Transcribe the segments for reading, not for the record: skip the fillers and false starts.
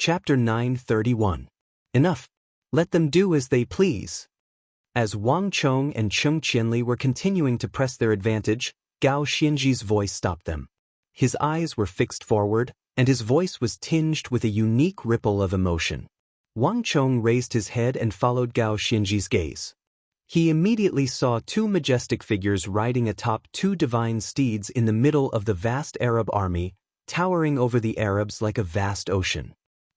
Chapter 931. Enough. Let them do as they please. As Wang Chong and Cheng Qianli were continuing to press their advantage, Gao Xianji's voice stopped them. His eyes were fixed forward, and his voice was tinged with a unique ripple of emotion. Wang Chong raised his head and followed Gao Xianji's gaze. He immediately saw two majestic figures riding atop two divine steeds in the middle of the vast Arab army, towering over the Arabs like a vast ocean.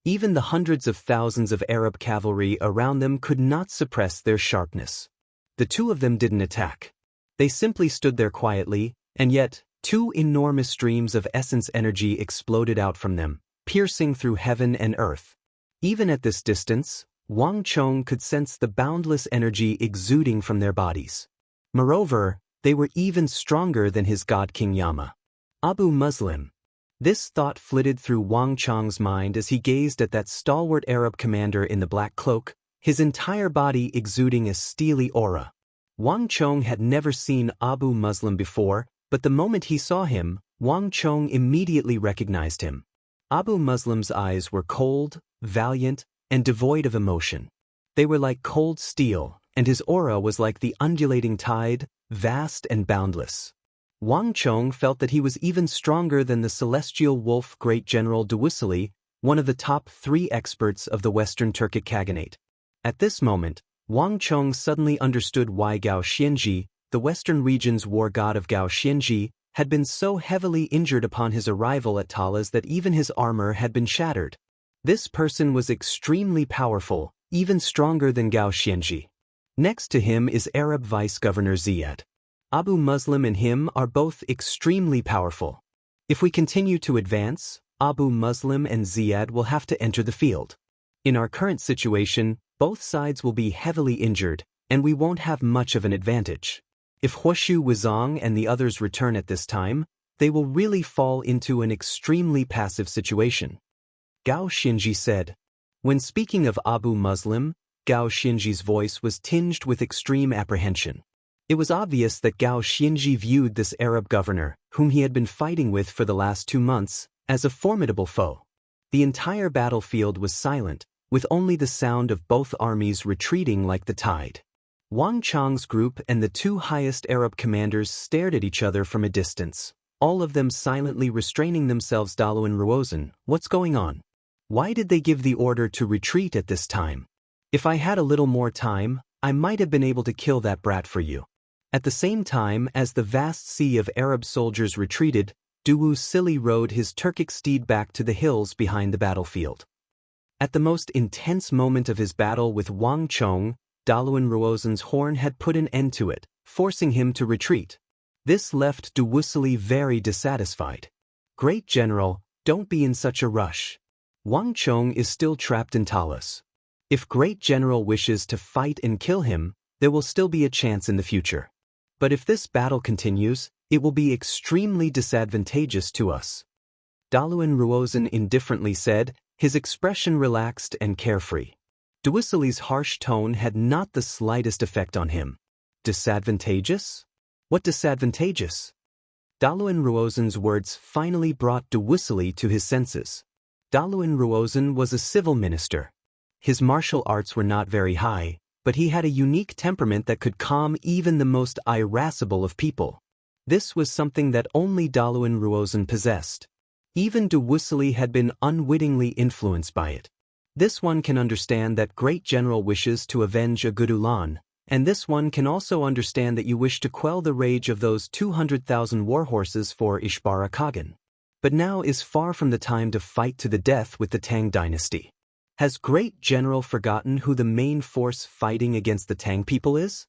Even the hundreds of thousands of Arab cavalry around them could not suppress their sharpness. The two of them didn't attack. They simply stood there quietly, and yet, two enormous streams of essence energy exploded out from them, piercing through heaven and earth. Even at this distance, Wang Chong could sense the boundless energy exuding from their bodies. Moreover, they were even stronger than his god King Yama. Abu Muslim. This thought flitted through Wang Chong's mind as he gazed at that stalwart Arab commander in the black cloak, his entire body exuding a steely aura. Wang Chong had never seen Abu Muslim before, but the moment he saw him, Wang Chong immediately recognized him. Abu Muslim's eyes were cold, valiant, and devoid of emotion. They were like cold steel, and his aura was like the undulating tide, vast and boundless. Wang Chong felt that he was even stronger than the celestial wolf Great General Duwissili, one of the top 3 experts of the Western Turkic Khaganate. At this moment, Wang Chong suddenly understood why Gao Xianji, the Western region's war god of Gao Xianji, had been so heavily injured upon his arrival at Talas that even his armor had been shattered. This person was extremely powerful, even stronger than Gao Xianji. Next to him is Arab Vice-Governor Ziyad. Abu Muslim and him are both extremely powerful. If we continue to advance, Abu Muslim and Ziyad will have to enter the field. In our current situation, both sides will be heavily injured, and we won't have much of an advantage. If Huoshu Wuzong and the others return at this time, they will really fall into an extremely passive situation. Gao Xianji said. When speaking of Abu Muslim, Gao Xianji's voice was tinged with extreme apprehension. It was obvious that Gao Xianji viewed this Arab governor, whom he had been fighting with for the last 2 months, as a formidable foe. The entire battlefield was silent, with only the sound of both armies retreating like the tide. Wang Chong's group and the 2 highest Arab commanders stared at each other from a distance, all of them silently restraining themselves. Dalu and Ruozhen, what's going on? Why did they give the order to retreat at this time? If I had a little more time, I might have been able to kill that brat for you. At the same time as the vast sea of Arab soldiers retreated, Duwissili rode his Turkic steed back to the hills behind the battlefield. At the most intense moment of his battle with Wang Chong, Daluan Ruozhen's horn had put an end to it, forcing him to retreat. This left Duwissili very dissatisfied. Great General, don't be in such a rush. Wang Chong is still trapped in Talas. If Great General wishes to fight and kill him, there will still be a chance in the future. But if this battle continues, it will be extremely disadvantageous to us. Daluan Ruozhen indifferently said, his expression relaxed and carefree. Duwissili's harsh tone had not the slightest effect on him. Disadvantageous? What disadvantageous? Daluan Ruozhen's words finally brought Duwissili to his senses. Daluan Ruozhen was a civil minister. His martial arts were not very high, but he had a unique temperament that could calm even the most irascible of people. This was something that only Daluan Ruozhen possessed. Even Duwissili had been unwittingly influenced by it. This one can understand that Great General wishes to avenge a good Ulan, and this one can also understand that you wish to quell the rage of those 200,000 warhorses for Ishbara Kagan. But now is far from the time to fight to the death with the Tang dynasty. Has Great General forgotten who the main force fighting against the Tang people is?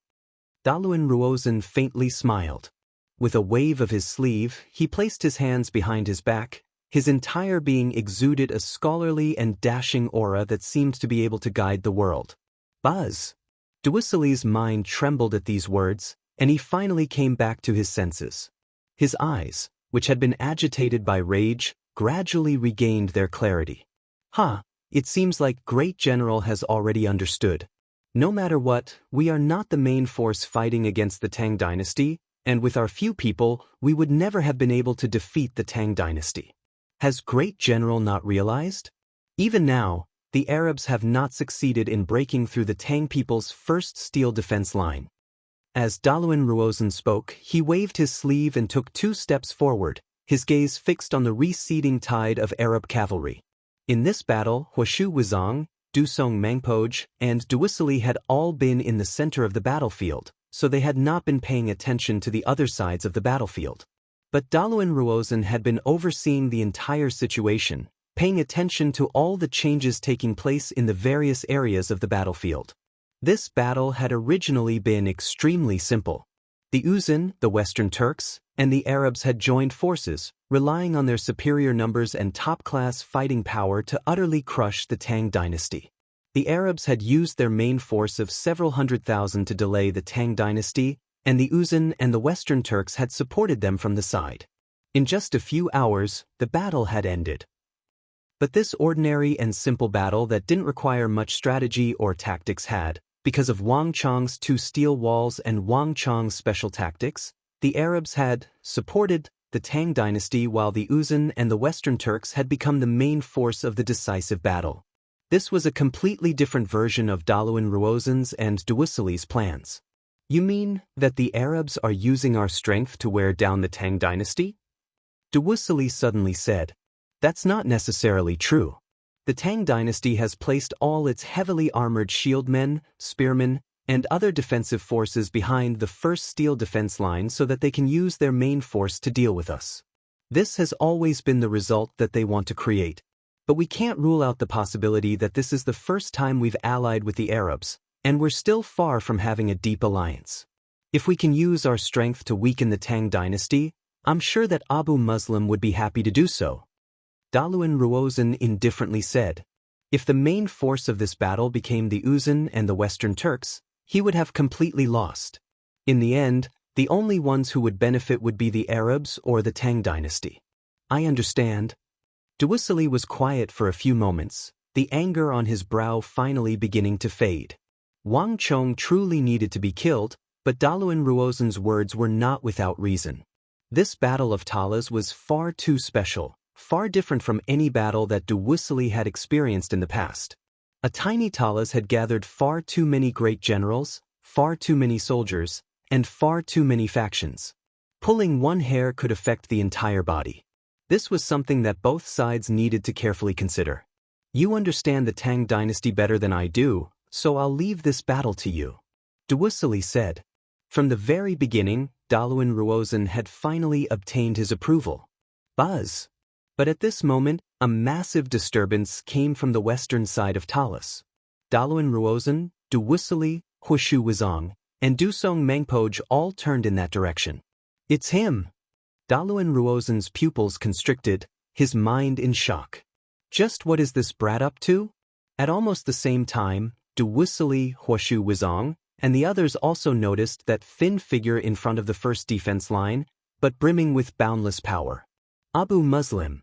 Daluan Ruozhen faintly smiled. With a wave of his sleeve, he placed his hands behind his back. His entire being exuded a scholarly and dashing aura that seemed to be able to guide the world. Buzz! Duwissili's mind trembled at these words, and he finally came back to his senses. His eyes, which had been agitated by rage, gradually regained their clarity. It seems like Great General has already understood. No matter what, we are not the main force fighting against the Tang dynasty, and with our few people, we would never have been able to defeat the Tang dynasty. Has Great General not realized? Even now, the Arabs have not succeeded in breaking through the Tang people's first steel defense line. As Daluan Ruozan spoke, he waved his sleeve and took 2 steps forward, his gaze fixed on the receding tide of Arab cavalry. In this battle, Huashu Wuzong, Dusong Mangpoj, and Duwisili had all been in the center of the battlefield, so they had not been paying attention to the other sides of the battlefield. But Daluan Ruozan had been overseeing the entire situation, paying attention to all the changes taking place in the various areas of the battlefield. This battle had originally been extremely simple. The Uzun, the Western Turks, and the Arabs had joined forces, relying on their superior numbers and top-class fighting power to utterly crush the Tang dynasty. The Arabs had used their main force of several 100,000 to delay the Tang dynasty, and the Uzun and the Western Turks had supported them from the side. In just a few hours, the battle had ended. But this ordinary and simple battle that didn't require much strategy or tactics had, because of Wang Chong's 2 steel walls and Wang Chong's special tactics, the Arabs had supported the Tang dynasty while the Uzun and the Western Turks had become the main force of the decisive battle. This was a completely different version of Daluan Ruozan's and Duwisili's plans. You mean that the Arabs are using our strength to wear down the Tang dynasty? Duwisili suddenly said. That's not necessarily true. The Tang dynasty has placed all its heavily armored shieldmen, spearmen, and other defensive forces behind the first steel defense line so that they can use their main force to deal with us. This has always been the result that they want to create. But we can't rule out the possibility that this is the first time we've allied with the Arabs, and we're still far from having a deep alliance. If we can use our strength to weaken the Tang dynasty, I'm sure that Abu Muslim would be happy to do so. Daluan Ruozan indifferently said. If the main force of this battle became the Uzun and the Western Turks, he would have completely lost. In the end, the only ones who would benefit would be the Arabs or the Tang dynasty. I understand. Duwisili was quiet for a few moments, the anger on his brow finally beginning to fade. Wang Chong truly needed to be killed, but Daluan Ruozan's words were not without reason. This Battle of Talas was far too special, far different from any battle that Duwisili had experienced in the past. A tiny Talas had gathered far too many great generals, far too many soldiers, and far too many factions. Pulling one hair could affect the entire body. This was something that both sides needed to carefully consider. You understand the Tang dynasty better than I do, so I'll leave this battle to you. Duwisili said. From the very beginning, Daluan Ruozan had finally obtained his approval. Buzz. But at this moment, a massive disturbance came from the western side of Talas. Daluan Ruozan, Duwisili, Huashu Wuzong, and Dusong Mangpoj all turned in that direction. It's him! Daluan Ruozan's pupils constricted, his mind in shock. Just what is this brat up to? At almost the same time, Duwisili, Huashu Wuzong, and the others also noticed that thin figure in front of the first defense line, but brimming with boundless power. Abu Muslim.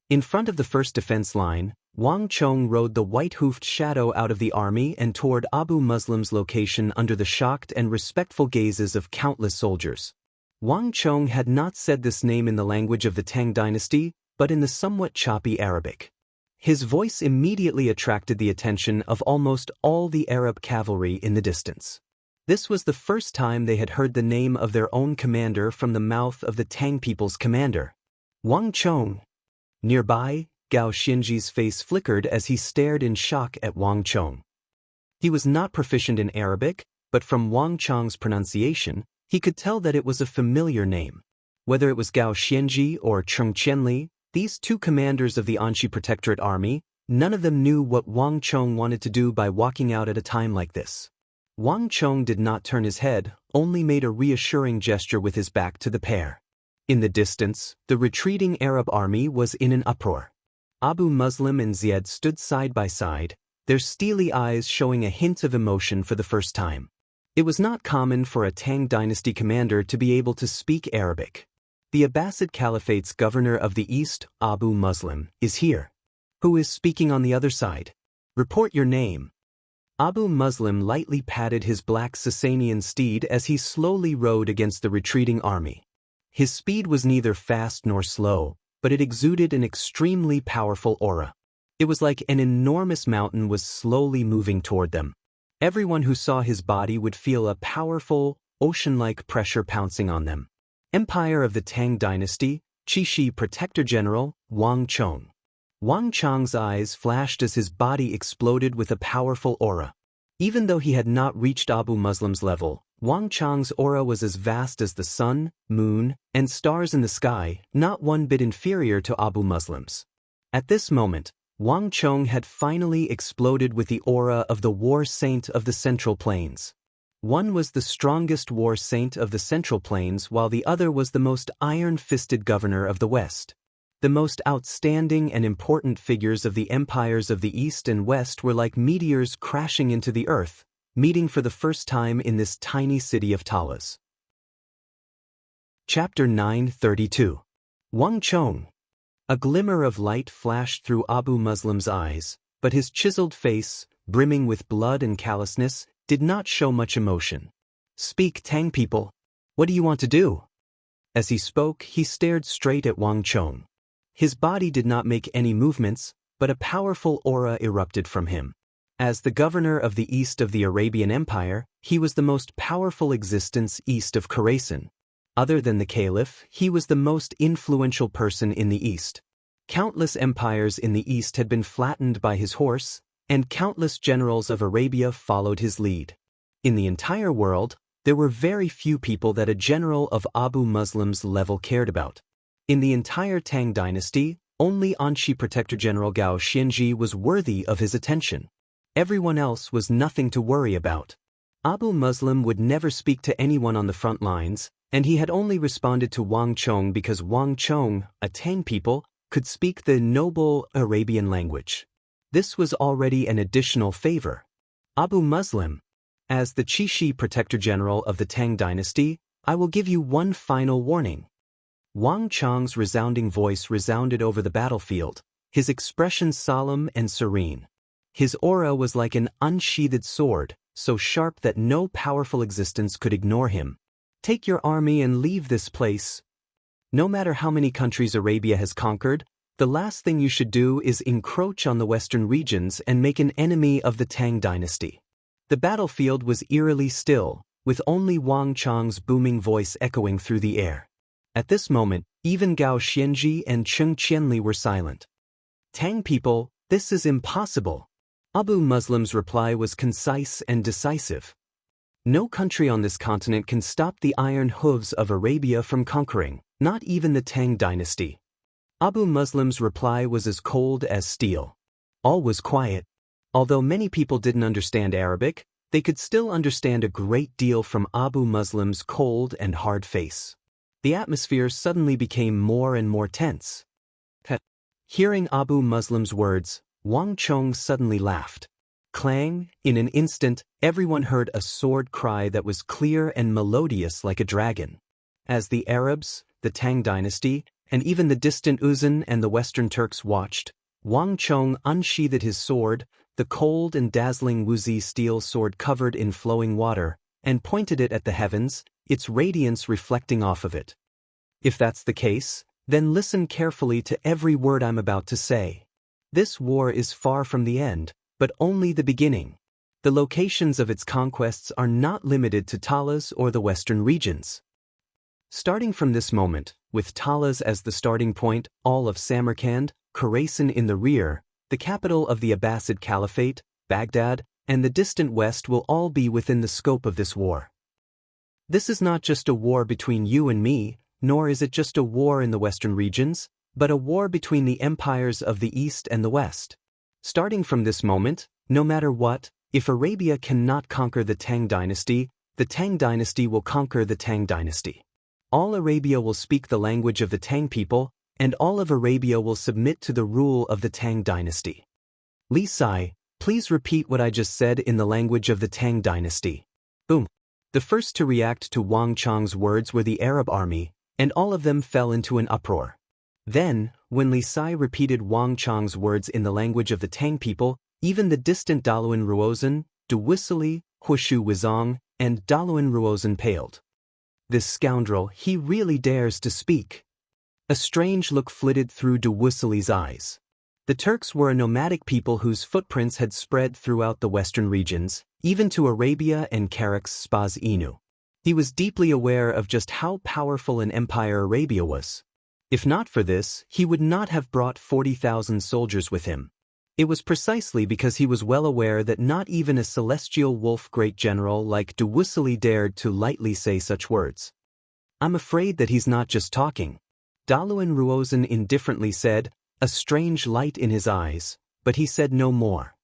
In front of the first defense line, Wang Chong rode the white-hoofed shadow out of the army and toward Abu Muslim's location under the shocked and respectful gazes of countless soldiers. Wang Chong had not said this name in the language of the Tang dynasty, but in the somewhat choppy Arabic. His voice immediately attracted the attention of almost all the Arab cavalry in the distance. This was the first time they had heard the name of their own commander from the mouth of the Tang people's commander. Wang Chong. Nearby, Gao Xinji's face flickered as he stared in shock at Wang Chong. He was not proficient in Arabic, but from Wang Chong's pronunciation, he could tell that it was a familiar name. Whether it was Gao Xinji or Cheng Qianli, these 2 commanders of the Anxi Protectorate Army, none of them knew what Wang Chong wanted to do by walking out at a time like this. Wang Chong did not turn his head, only made a reassuring gesture with his back to the pair. In the distance, the retreating Arab army was in an uproar. Abu Muslim and Ziyad stood side by side, their steely eyes showing a hint of emotion for the first time. It was not common for a Tang dynasty commander to be able to speak Arabic. The Abbasid Caliphate's governor of the East, Abu Muslim, is here. Who is speaking on the other side? Report your name. Abu Muslim lightly patted his black Sasanian steed as he slowly rode against the retreating army. His speed was neither fast nor slow, but it exuded an extremely powerful aura. It was like an enormous mountain was slowly moving toward them. Everyone who saw his body would feel a powerful, ocean-like pressure pouncing on them. Empire of the Tang Dynasty, Qixi Protector General, Wang Chong. Wang Chong's eyes flashed as his body exploded with a powerful aura. Even though he had not reached Abu Muslim's level, Wang Chong's aura was as vast as the sun, moon, and stars in the sky, not one bit inferior to Abu Muslim's. At this moment, Wang Chong had finally exploded with the aura of the war saint of the Central Plains. One was the strongest war saint of the Central Plains while the other was the most iron-fisted governor of the West. The most outstanding and important figures of the empires of the East and West were like meteors crashing into the earth, meeting for the first time in this tiny city of Talas. Chapter 932. Wang Chong. A glimmer of light flashed through Abu Muslim's eyes, but his chiseled face, brimming with blood and callousness, did not show much emotion. "Speak, Tang people. What do you want to do?" As he spoke, he stared straight at Wang Chong. His body did not make any movements, but a powerful aura erupted from him. As the governor of the east of the Arabian Empire, he was the most powerful existence east of Khorasan. Other than the caliph, he was the most influential person in the east. Countless empires in the east had been flattened by his horse, and countless generals of Arabia followed his lead. In the entire world, there were very few people that a general of Abu Muslim's level cared about. In the entire Tang dynasty, only Anxi Protector General Gao Xianji was worthy of his attention. Everyone else was nothing to worry about. Abu Muslim would never speak to anyone on the front lines, and he had only responded to Wang Chong because Wang Chong, a Tang people, could speak the noble Arabian language. This was already an additional favor. Abu Muslim, as the Qixi Protector General of the Tang dynasty, I will give you one final warning. Wang Chong's resounding voice resounded over the battlefield, his expression solemn and serene. His aura was like an unsheathed sword, so sharp that no powerful existence could ignore him. Take your army and leave this place. No matter how many countries Arabia has conquered, the last thing you should do is encroach on the western regions and make an enemy of the Tang dynasty. The battlefield was eerily still, with only Wang Chong's booming voice echoing through the air. At this moment, even Gao Xianji and Cheng Qianli were silent. Tang people, this is impossible. Abu Muslim's reply was concise and decisive. No country on this continent can stop the iron hooves of Arabia from conquering, not even the Tang dynasty. Abu Muslim's reply was as cold as steel. All was quiet. Although many people didn't understand Arabic, they could still understand a great deal from Abu Muslim's cold and hard face. The atmosphere suddenly became more and more tense. Hearing Abu Muslim's words, Wang Chong suddenly laughed. Clang, in an instant, everyone heard a sword cry that was clear and melodious like a dragon. As the Arabs, the Tang dynasty, and even the distant Uzan and the Western Turks watched, Wang Chong unsheathed his sword, the cold and dazzling Wuzi steel sword covered in flowing water, and pointed it at the heavens, its radiance reflecting off of it. If that's the case, then listen carefully to every word I'm about to say. This war is far from the end, but only the beginning. The locations of its conquests are not limited to Talas or the western regions. Starting from this moment, with Talas as the starting point, all of Samarkand, Khorasan in the rear, the capital of the Abbasid Caliphate, Baghdad, and the distant west will all be within the scope of this war. This is not just a war between you and me, nor is it just a war in the western regions, but a war between the empires of the east and the west. Starting from this moment, no matter what, if Arabia cannot conquer the Tang dynasty will conquer the Tang dynasty. All Arabia will speak the language of the Tang people, and all of Arabia will submit to the rule of the Tang dynasty. Li Sai, please repeat what I just said in the language of the Tang dynasty. Boom. The first to react to Wang Chong's words were the Arab army, and all of them fell into an uproar. Then, when Li Sai repeated Wang Chong's words in the language of the Tang people, even the distant Daluan Ruozan, Duwisili, Huishu Wizong, and Daluan Ruozan paled. This scoundrel, he really dares to speak. A strange look flitted through Duwisili's eyes. The Turks were a nomadic people whose footprints had spread throughout the western regions, even to Arabia and Karak's Spaz Inu. He was deeply aware of just how powerful an empire Arabia was. If not for this, he would not have brought 40,000 soldiers with him. It was precisely because he was well aware that not even a celestial wolf great general like Dewussili dared to lightly say such words. "I'm afraid that he's not just talking," Daluan Ruozan indifferently said, a strange light in his eyes, but he said no more.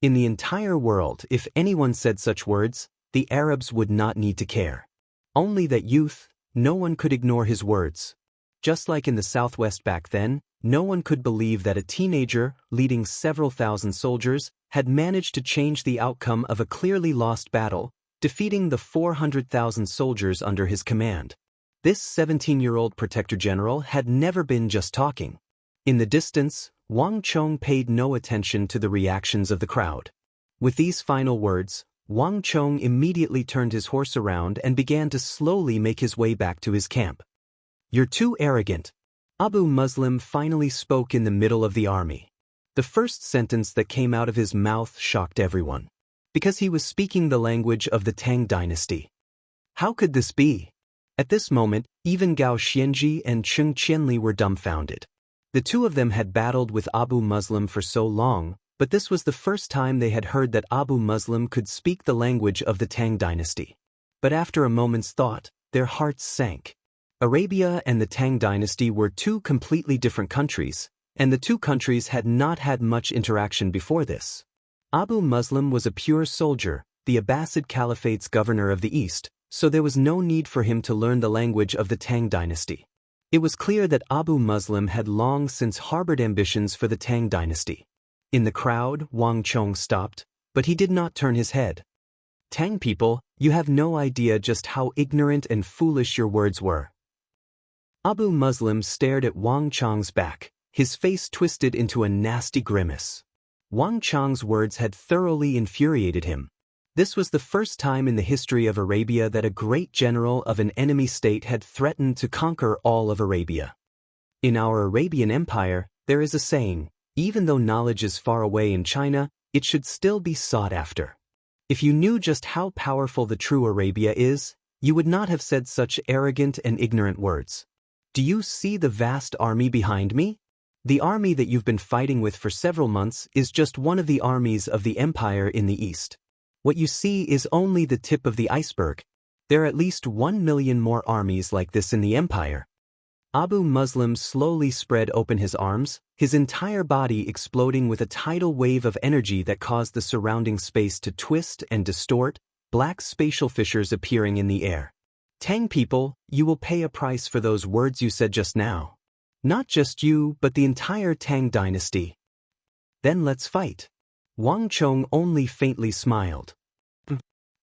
In the entire world, if anyone said such words, the Arabs would not need to care. Only that youth, no one could ignore his words. Just like in the Southwest back then, no one could believe that a teenager, leading several thousand soldiers, had managed to change the outcome of a clearly lost battle, defeating the 400,000 soldiers under his command. This 17-year-old protector general had never been just talking. In the distance, Wang Chong paid no attention to the reactions of the crowd. With these final words, Wang Chong immediately turned his horse around and began to slowly make his way back to his camp. "You're too arrogant," Abu Muslim finally spoke in the middle of the army. The first sentence that came out of his mouth shocked everyone, because he was speaking the language of the Tang dynasty. How could this be? At this moment, even Gao Xianji and Cheng Qianli were dumbfounded. The two of them had battled with Abu Muslim for so long, but this was the first time they had heard that Abu Muslim could speak the language of the Tang dynasty. But after a moment's thought, their hearts sank. Arabia and the Tang dynasty were two completely different countries, and the two countries had not had much interaction before this. Abu Muslim was a pure soldier, the Abbasid Caliphate's governor of the East, so there was no need for him to learn the language of the Tang dynasty. It was clear that Abu Muslim had long since harbored ambitions for the Tang dynasty. In the crowd, Wang Chong stopped, but he did not turn his head. "Tang people, you have no idea just how ignorant and foolish your words were." Abu Muslim stared at Wang Chong's back, his face twisted into a nasty grimace. Wang Chong's words had thoroughly infuriated him. This was the first time in the history of Arabia that a great general of an enemy state had threatened to conquer all of Arabia. In our Arabian Empire, there is a saying, even though knowledge is far away in China, it should still be sought after. If you knew just how powerful the true Arabia is, you would not have said such arrogant and ignorant words. Do you see the vast army behind me? The army that you've been fighting with for several months is just one of the armies of the empire in the east. What you see is only the tip of the iceberg. There are at least 1 million more armies like this in the empire. Abu Muslim slowly spread open his arms, his entire body exploding with a tidal wave of energy that caused the surrounding space to twist and distort, black spatial fissures appearing in the air. "Tang people, you will pay a price for those words you said just now. Not just you, but the entire Tang dynasty. Then let's fight." Wang Chong only faintly smiled.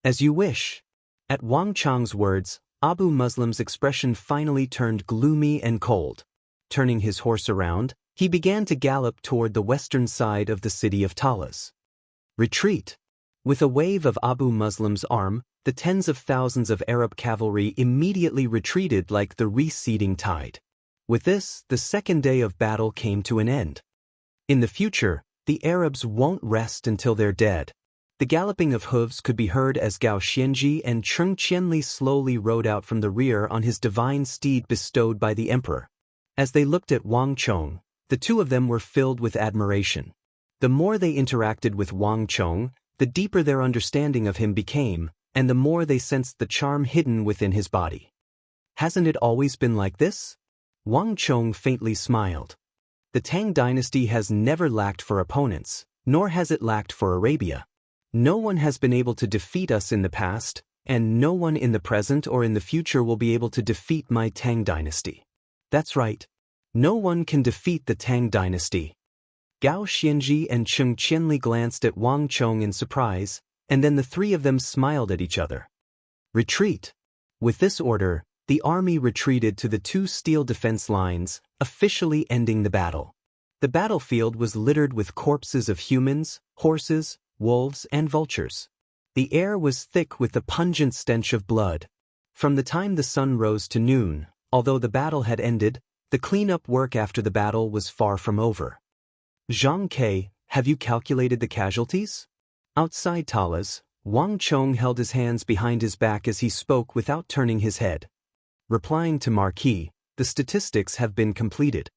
"As you wish." At Wang Chong's words, Abu Muslim's expression finally turned gloomy and cold. Turning his horse around, he began to gallop toward the western side of the city of Talas. "Retreat." With a wave of Abu Muslim's arm, the tens of thousands of Arab cavalry immediately retreated like the receding tide. With this, the second day of battle came to an end. In the future, the Arabs won't rest until they're dead. The galloping of hooves could be heard as Gao Xianji and Cheng Qianli slowly rode out from the rear on his divine steed bestowed by the emperor. As they looked at Wang Chong, the two of them were filled with admiration. The more they interacted with Wang Chong, the deeper their understanding of him became, and the more they sensed the charm hidden within his body. "Hasn't it always been like this?" Wang Chong faintly smiled. "The Tang dynasty has never lacked for opponents, nor has it lacked for Arabia. No one has been able to defeat us in the past, and no one in the present or in the future will be able to defeat my Tang dynasty." "That's right. No one can defeat the Tang dynasty." Gao Xianji and Cheng Qianli glanced at Wang Chong in surprise, and then the three of them smiled at each other. "Retreat." With this order, the army retreated to the two steel defense lines, officially ending the battle. The battlefield was littered with corpses of humans, horses, wolves, and vultures. The air was thick with the pungent stench of blood. From the time the sun rose to noon, although the battle had ended, the cleanup work after the battle was far from over. Zhang Ke, have you calculated the casualties? Outside Talas, Wang Chong held his hands behind his back as he spoke without turning his head. Replying to Marquis, the statistics have been completed.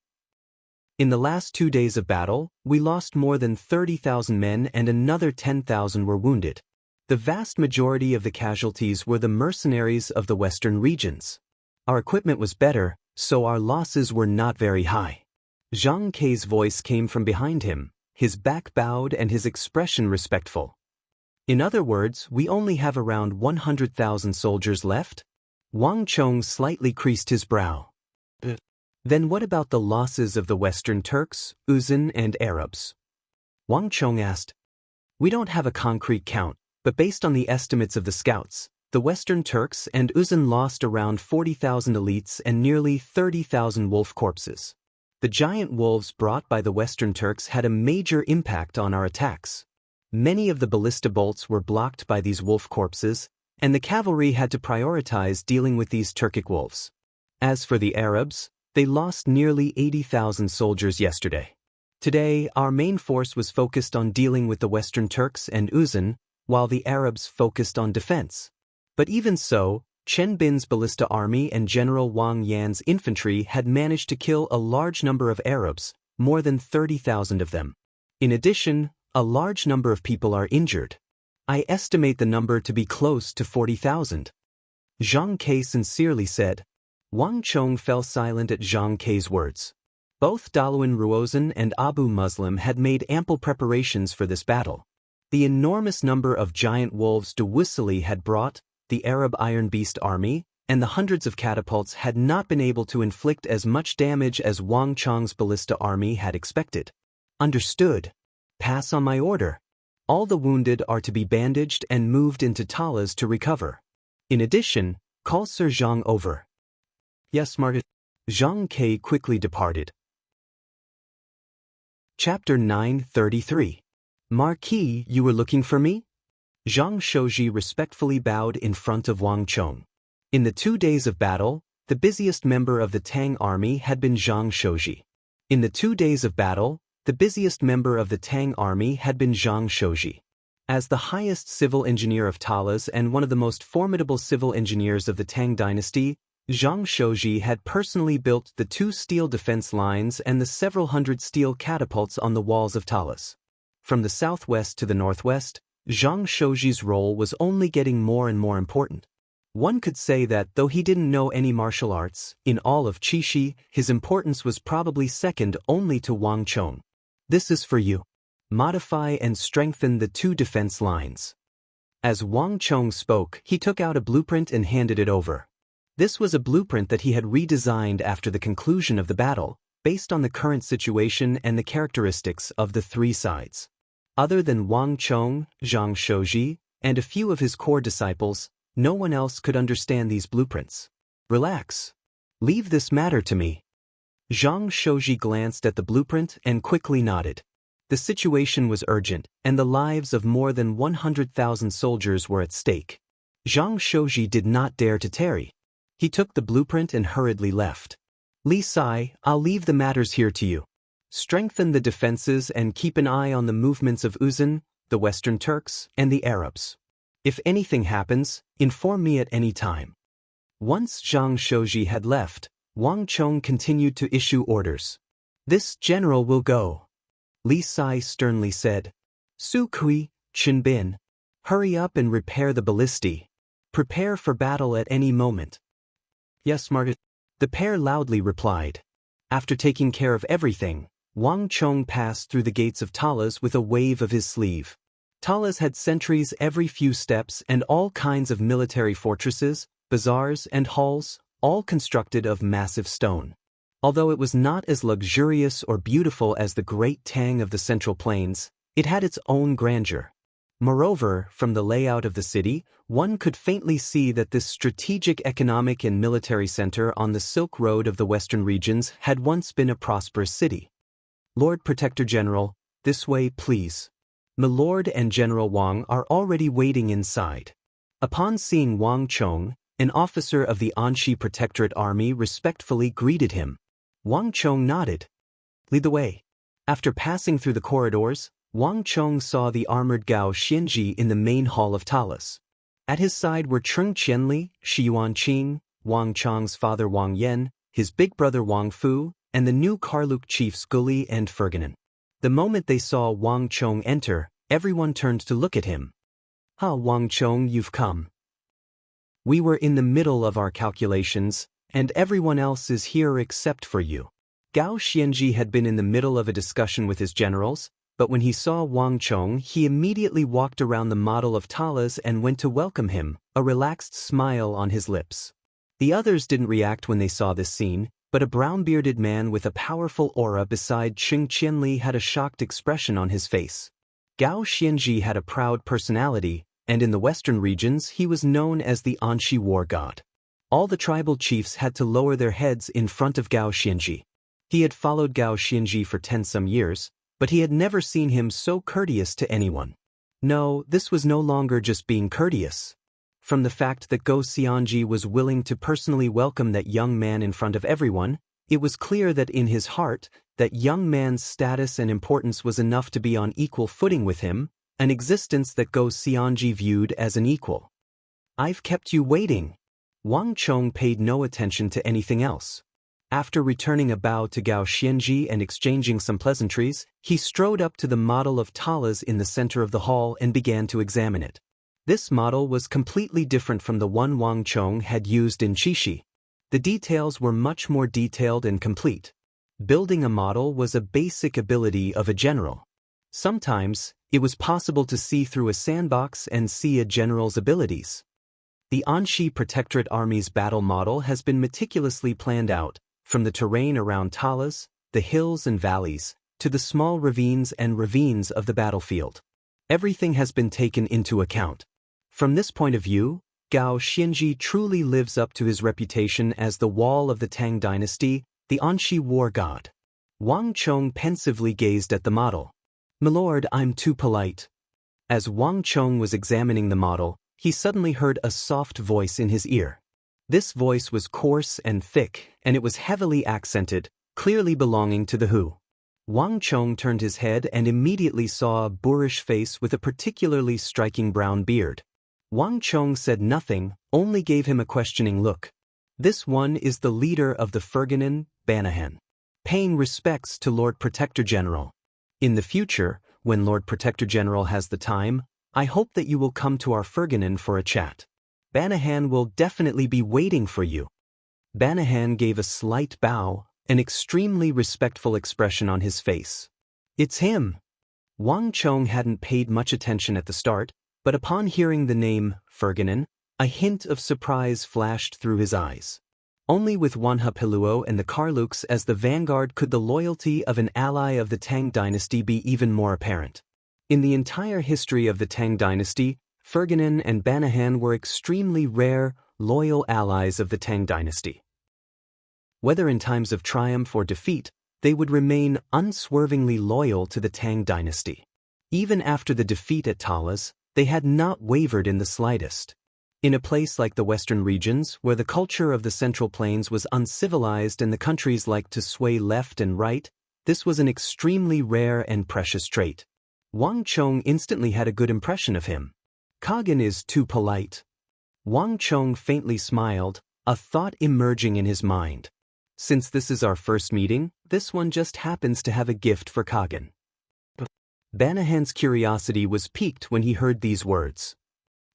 In the last 2 days of battle, we lost more than 30,000 men and another 10,000 were wounded. The vast majority of the casualties were the mercenaries of the western regions. Our equipment was better, so our losses were not very high. Zhang Ke's voice came from behind him, his back bowed and his expression respectful. In other words, we only have around 100,000 soldiers left? Wang Chong slightly creased his brow. Then what about the losses of the Western Turks, Uzan and Arabs? Wang Chong asked. We don't have a concrete count, but based on the estimates of the scouts, the Western Turks and Uzan lost around 40,000 elites and nearly 30,000 wolf corpses. The giant wolves brought by the Western Turks had a major impact on our attacks. Many of the ballista bolts were blocked by these wolf corpses, and the cavalry had to prioritize dealing with these Turkic wolves. As for the Arabs, they lost nearly 80,000 soldiers yesterday. Today, our main force was focused on dealing with the Western Turks and Uzan, while the Arabs focused on defense. But even so, Chen Bin's ballista army and General Wang Yan's infantry had managed to kill a large number of Arabs, more than 30,000 of them. In addition, a large number of people are injured. I estimate the number to be close to 40,000. Zhang Ke sincerely said. Wang Chong fell silent at Zhang Ke's words. Both Daluan Ruozan and Abu Muslim had made ample preparations for this battle. The enormous number of giant wolves Dewissili had brought, the Arab Iron Beast army, and the hundreds of catapults had not been able to inflict as much damage as Wang Chong's ballista army had expected. Understood. Pass on my order. All the wounded are to be bandaged and moved into Talas to recover. In addition, call Sir Zhang over. Yes, Margaret. Zhang Ke quickly departed. Chapter 933. Marquis, you were looking for me? Zhang Shouji respectfully bowed in front of Wang Chong. In the 2 days of battle, the busiest member of the Tang army had been Zhang Shouji. In the 2 days of battle, the busiest member of the Tang army had been Zhang Shouji. As the highest civil engineer of Talas and one of the most formidable civil engineers of the Tang dynasty, Zhang Shouji had personally built the 2 steel defense lines and the several hundred steel catapults on the walls of Talas. From the southwest to the northwest, Zhang Shouji's role was only getting more and more important. One could say that though he didn't know any martial arts, in all of Qixi, his importance was probably second only to Wang Chong. This is for you. Modify and strengthen the 2 defense lines. As Wang Chong spoke, he took out a blueprint and handed it over. This was a blueprint that he had redesigned after the conclusion of the battle, based on the current situation and the characteristics of the 3 sides. Other than Wang Chong, Zhang Shouji, and a few of his core disciples, no one else could understand these blueprints. Relax. Leave this matter to me. Zhang Shouji glanced at the blueprint and quickly nodded. The situation was urgent, and the lives of more than 100,000 soldiers were at stake. Zhang Shouji did not dare to tarry. He took the blueprint and hurriedly left. Li Sai, I'll leave the matters here to you. Strengthen the defenses and keep an eye on the movements of Uzan, the Western Turks, and the Arabs. If anything happens, inform me at any time. Once Zhang Shouji had left, Wang Chong continued to issue orders. This general will go. Li Sai sternly said. Su Kui, Chen Bin. Hurry up and repair the ballistae. Prepare for battle at any moment. Yes, Margaret. The pair loudly replied. After taking care of everything, Wang Chong passed through the gates of Talas with a wave of his sleeve. Talas had sentries every few steps and all kinds of military fortresses, bazaars, and halls, all constructed of massive stone. Although it was not as luxurious or beautiful as the Great Tang of the Central Plains, it had its own grandeur. Moreover, from the layout of the city, one could faintly see that this strategic economic and military center on the Silk Road of the Western regions had once been a prosperous city. Lord Protector General, this way, please. Milord and General Wang are already waiting inside. Upon seeing Wang Chong, an officer of the Anxi Protectorate Army respectfully greeted him. Wang Chong nodded. Lead the way. After passing through the corridors, Wang Chong saw the armored Gao Xianji in the main hall of Talas. At his side were Cheng Qianli, Shi Yuanqing, Wang Chong's father Wang Yan, his big brother Wang Fu, and the new Karluk chiefs Guli and Ferdinand. The moment they saw Wang Chong enter, everyone turned to look at him. "Ah, Wang Chong, you've come. We were in the middle of our calculations, and everyone else is here except for you." Gao Xianji had been in the middle of a discussion with his generals, but when he saw Wang Chong, he immediately walked around the model of Talas and went to welcome him, a relaxed smile on his lips. The others didn't react when they saw this scene, but a brown-bearded man with a powerful aura beside Cheng Qianli had a shocked expression on his face. Gao Xianji had a proud personality, and in the western regions he was known as the Anshi war god. All the tribal chiefs had to lower their heads in front of Gao Xianji. He had followed Gao Xianji for 10-some years, but he had never seen him so courteous to anyone. No, this was no longer just being courteous. From the fact that Gao Xianji was willing to personally welcome that young man in front of everyone, it was clear that in his heart, that young man's status and importance was enough to be on equal footing with him, an existence that Gao Xianji viewed as an equal. "I've kept you waiting." Wang Chong paid no attention to anything else. After returning a bow to Gao Xianji and exchanging some pleasantries, he strode up to the model of Talas in the center of the hall and began to examine it. This model was completely different from the one Wang Chong had used in Qixi. The details were much more detailed and complete. Building a model was a basic ability of a general. Sometimes, it was possible to see through a sandbox and see a general's abilities. The Anshi Protectorate Army's battle model has been meticulously planned out, from the terrain around Talas, the hills and valleys, to the small ravines of the battlefield. Everything has been taken into account. From this point of view, Gao Xianji truly lives up to his reputation as the wall of the Tang dynasty, the Anshi war god. Wang Chong pensively gazed at the model. "Milord, I'm too polite." As Wang Chong was examining the model, he suddenly heard a soft voice in his ear. This voice was coarse and thick, and it was heavily accented, clearly belonging to the Hu. Wang Chong turned his head and immediately saw a boorish face with a particularly striking brown beard. Wang Chong said nothing, only gave him a questioning look. "This one is the leader of the Ferdinand, Banahan. Paying respects to Lord Protector General. In the future, when Lord Protector General has the time, I hope that you will come to our Ferdinand for a chat. Banahan will definitely be waiting for you." Banahan gave a slight bow, an extremely respectful expression on his face. "It's him." Wang Chong hadn't paid much attention at the start, but upon hearing the name, Ferdinand, a hint of surprise flashed through his eyes. Only with Wanhapiluo and the Karluks as the vanguard could the loyalty of an ally of the Tang dynasty be even more apparent. In the entire history of the Tang dynasty, Ferdinand and Banahan were extremely rare, loyal allies of the Tang dynasty. Whether in times of triumph or defeat, they would remain unswervingly loyal to the Tang dynasty. Even after the defeat at Talas, they had not wavered in the slightest. In a place like the western regions, where the culture of the Central Plains was uncivilized and the countries liked to sway left and right, this was an extremely rare and precious trait. Wang Chong instantly had a good impression of him. "Kagan is too polite." Wang Chong faintly smiled, a thought emerging in his mind. "Since this is our first meeting, this one just happens to have a gift for Kagan." Banahan's curiosity was piqued when he heard these words.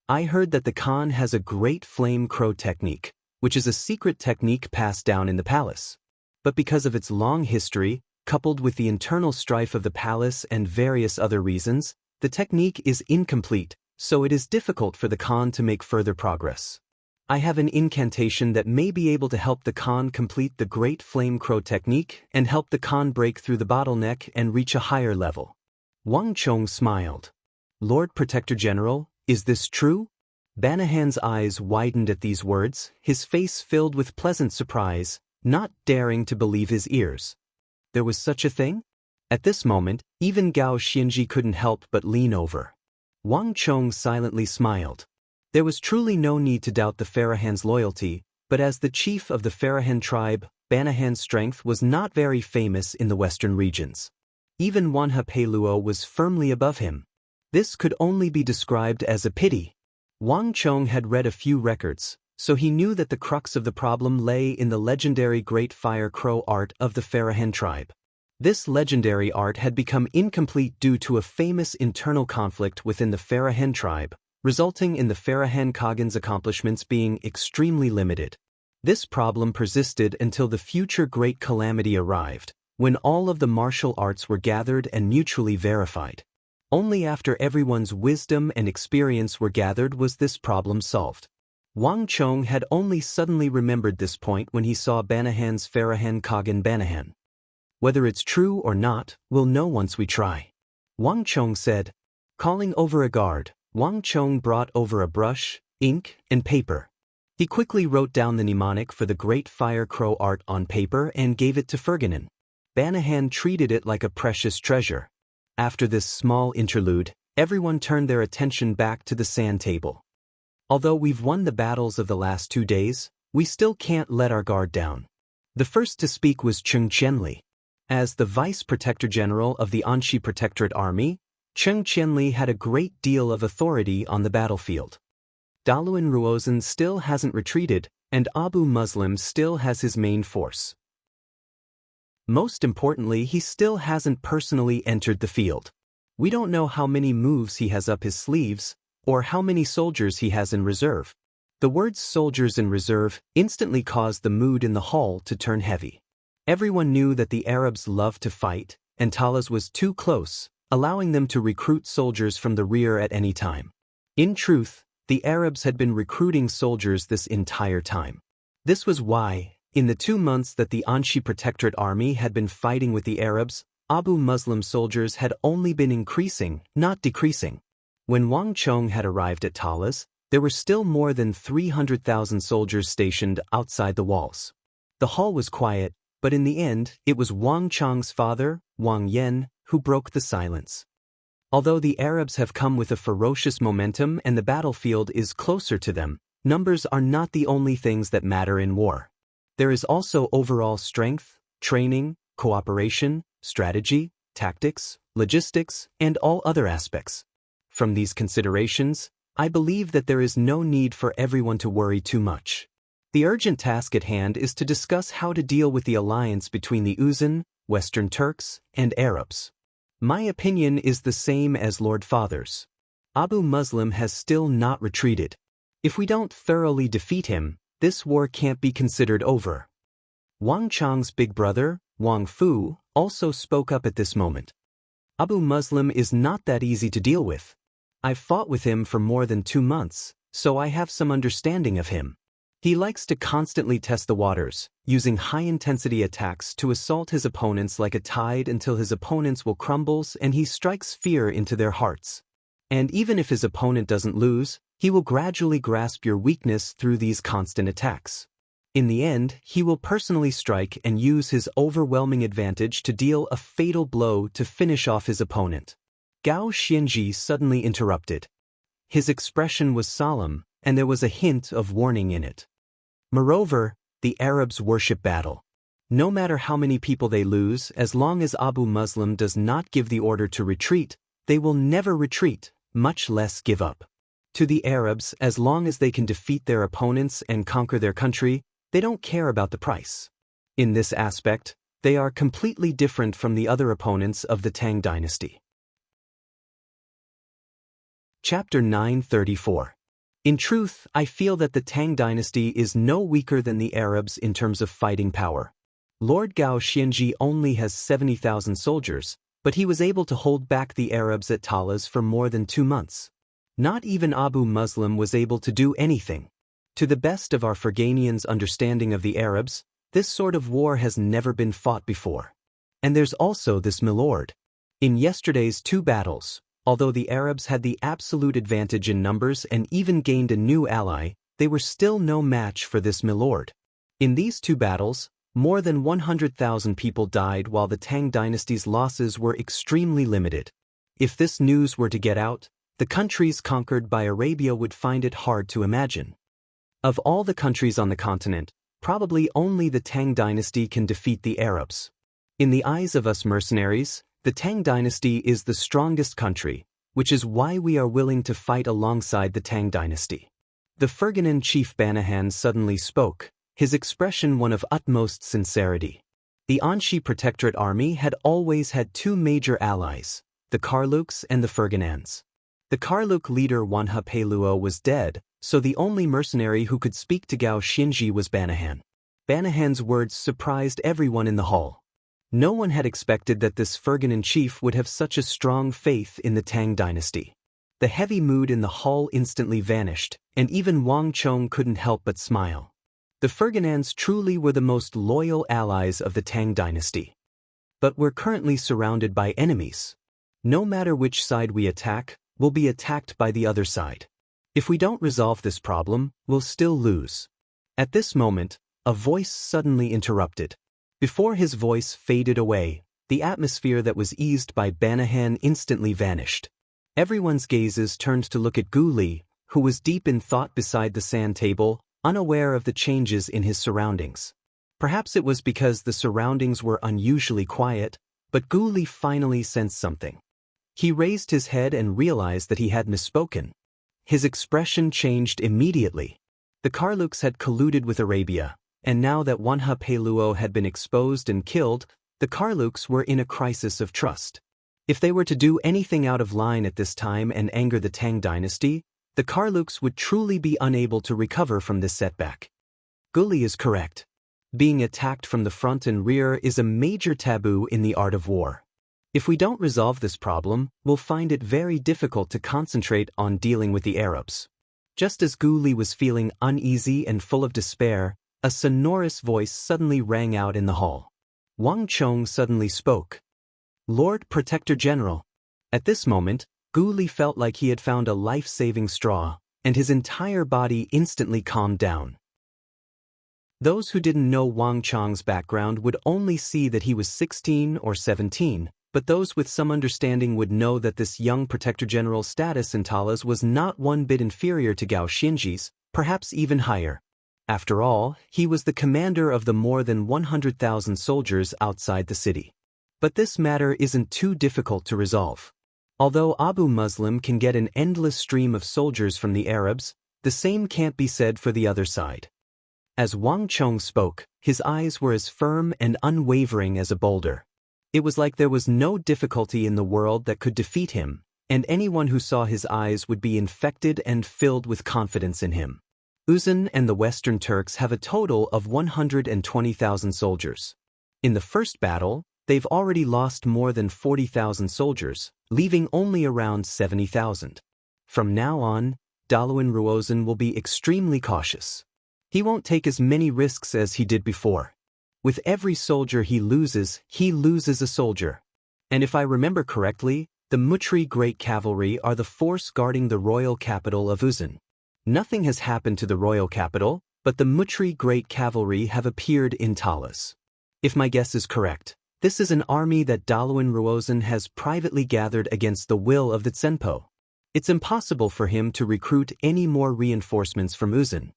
"I heard that the Khan has a great flame crow technique, which is a secret technique passed down in the palace. But because of its long history, coupled with the internal strife of the palace and various other reasons, the technique is incomplete, so it is difficult for the Khan to make further progress. I have an incantation that may be able to help the Khan complete the Great Flame Crow technique and help the Khan break through the bottleneck and reach a higher level." Wang Chong smiled. "Lord Protector General, is this true?" Banahan's eyes widened at these words, his face filled with pleasant surprise, not daring to believe his ears. There was such a thing? At this moment, even Gao Xianji couldn't help but lean over. Wang Chong silently smiled. There was truly no need to doubt the Farahan's loyalty, but as the chief of the Farahan tribe, Banahan's strength was not very famous in the western regions. Even Wanha was firmly above him. This could only be described as a pity. Wang Chong had read a few records, so he knew that the crux of the problem lay in the legendary Great Fire Crow art of the Farahan tribe. This legendary art had become incomplete due to a famous internal conflict within the Farahan tribe, resulting in the Farahan Khagan's accomplishments being extremely limited. This problem persisted until the future Great Calamity arrived, when all of the martial arts were gathered and mutually verified. Only after everyone's wisdom and experience were gathered was this problem solved. Wang Chong had only suddenly remembered this point when he saw Banahan's Farahan Khagan Banahan. Whether it's true or not, we'll know once we try. Wang Chong said. Calling over a guard, Wang Chong brought over a brush, ink, and paper. He quickly wrote down the mnemonic for the Great Fire Crow art on paper and gave it to Ferganan. Banahan treated it like a precious treasure. After this small interlude, everyone turned their attention back to the sand table. Although we've won the battles of the last 2 days, we still can't let our guard down. The first to speak was Cheng Qianli. As the Vice Protector General of the Anxi Protectorate Army, Cheng Qianli had a great deal of authority on the battlefield. Daluan Ruozan still hasn't retreated, and Abu Muslim still has his main force. Most importantly, he still hasn't personally entered the field. We don't know how many moves he has up his sleeves, or how many soldiers he has in reserve. The words soldiers in reserve instantly caused the mood in the hall to turn heavy. Everyone knew that the Arabs loved to fight, and Talas was too close, allowing them to recruit soldiers from the rear at any time. In truth, the Arabs had been recruiting soldiers this entire time. This was why, in the 2 months that the Anxi Protectorate Army had been fighting with the Arabs, Abu Muslim soldiers had only been increasing, not decreasing. When Wang Chong had arrived at Talas, there were still more than 300,000 soldiers stationed outside the walls. The hall was quiet, but in the end, it was Wang Chong's father, Wang Yan, who broke the silence. Although the Arabs have come with a ferocious momentum and the battlefield is closer to them, numbers are not the only things that matter in war. There is also overall strength, training, cooperation, strategy, tactics, logistics, and all other aspects. From these considerations, I believe that there is no need for everyone to worry too much. The urgent task at hand is to discuss how to deal with the alliance between the Uzan, Western Turks, and Arabs. My opinion is the same as Lord Father's. Abu Muslim has still not retreated. If we don't thoroughly defeat him, this war can't be considered over. Wang Chong's big brother, Wang Fu, also spoke up at this moment. Abu Muslim is not that easy to deal with. I've fought with him for more than 2 months, so I have some understanding of him. He likes to constantly test the waters, using high-intensity attacks to assault his opponents like a tide until his opponents will crumble and he strikes fear into their hearts. And even if his opponent doesn't lose, he will gradually grasp your weakness through these constant attacks. In the end, he will personally strike and use his overwhelming advantage to deal a fatal blow to finish off his opponent. Gao Xianji suddenly interrupted. His expression was solemn, and there was a hint of warning in it. Moreover, the Arabs worship battle. No matter how many people they lose, as long as Abu Muslim does not give the order to retreat, they will never retreat, much less give up. To the Arabs, as long as they can defeat their opponents and conquer their country, they don't care about the price. In this aspect, they are completely different from the other opponents of the Tang dynasty. Chapter 934. In truth, I feel that the Tang dynasty is no weaker than the Arabs in terms of fighting power. Lord Gao Xianji only has 70,000 soldiers, but he was able to hold back the Arabs at Talas for more than 2 months. Not even Abu Muslim was able to do anything. To the best of our Ferganians' understanding of the Arabs, this sort of war has never been fought before. And there's also this milord. In yesterday's 2 battles, although the Arabs had the absolute advantage in numbers and even gained a new ally, they were still no match for this milord. In these 2 battles, more than 100,000 people died while the Tang dynasty's losses were extremely limited. If this news were to get out, the countries conquered by Arabia would find it hard to imagine. Of all the countries on the continent, probably only the Tang dynasty can defeat the Arabs. In the eyes of us mercenaries, The Tang dynasty is the strongest country, which is why we are willing to fight alongside the Tang dynasty. The Ferganan chief Banahan suddenly spoke, his expression one of utmost sincerity. The Anshi Protectorate army had always had two major allies, the Karluks and the Ferganans. The Karluk leader Wanha Peluo was dead, so the only mercenary who could speak to Gao Xinji was Banahan. Banahan's words surprised everyone in the hall. No one had expected that this Ferganan chief would have such a strong faith in the Tang dynasty. The heavy mood in the hall instantly vanished, and even Wang Chong couldn't help but smile. The Ferganans truly were the most loyal allies of the Tang dynasty. But we're currently surrounded by enemies. No matter which side we attack, we'll be attacked by the other side. If we don't resolve this problem, we'll still lose. At this moment, a voice suddenly interrupted. Before his voice faded away, the atmosphere that was eased by Banahan instantly vanished. Everyone's gazes turned to look at Gu Li, who was deep in thought beside the sand table, unaware of the changes in his surroundings. Perhaps it was because the surroundings were unusually quiet, but Gu Li finally sensed something. He raised his head and realized that he had misspoken. His expression changed immediately. The Karluks had colluded with Arabia, and now that Wanha Peluo had been exposed and killed, the Karluks were in a crisis of trust. If they were to do anything out of line at this time and anger the Tang dynasty, the Karluks would truly be unable to recover from this setback. Gu Li is correct. Being attacked from the front and rear is a major taboo in the art of war. If we don't resolve this problem, we'll find it very difficult to concentrate on dealing with the Arabs. Just as Gu Li was feeling uneasy and full of despair, a sonorous voice suddenly rang out in the hall. Wang Chong suddenly spoke. Lord Protector General. At this moment, Gu Li felt like he had found a life-saving straw, and his entire body instantly calmed down. Those who didn't know Wang Chong's background would only see that he was 16 or 17, but those with some understanding would know that this young Protector General's status in Talas was not one bit inferior to Gao Xinji's, perhaps even higher. After all, he was the commander of the more than 100,000 soldiers outside the city. But this matter isn't too difficult to resolve. Although Abu Muslim can get an endless stream of soldiers from the Arabs, the same can't be said for the other side. As Wang Chong spoke, his eyes were as firm and unwavering as a boulder. It was like there was no difficulty in the world that could defeat him, and anyone who saw his eyes would be infected and filled with confidence in him. Uzun and the Western Turks have a total of 120,000 soldiers. In the first battle, they've already lost more than 40,000 soldiers, leaving only around 70,000. From now on, Daluan Ruozan will be extremely cautious. He won't take as many risks as he did before. With every soldier he loses a soldier. And if I remember correctly, the Mutri Great Cavalry are the force guarding the royal capital of Uzun. Nothing has happened to the royal capital, but the Mutri Great Cavalry have appeared in Talas. If my guess is correct, this is an army that Daluan Ruozan has privately gathered against the will of the Tsenpo. It's impossible for him to recruit any more reinforcements from Uzun.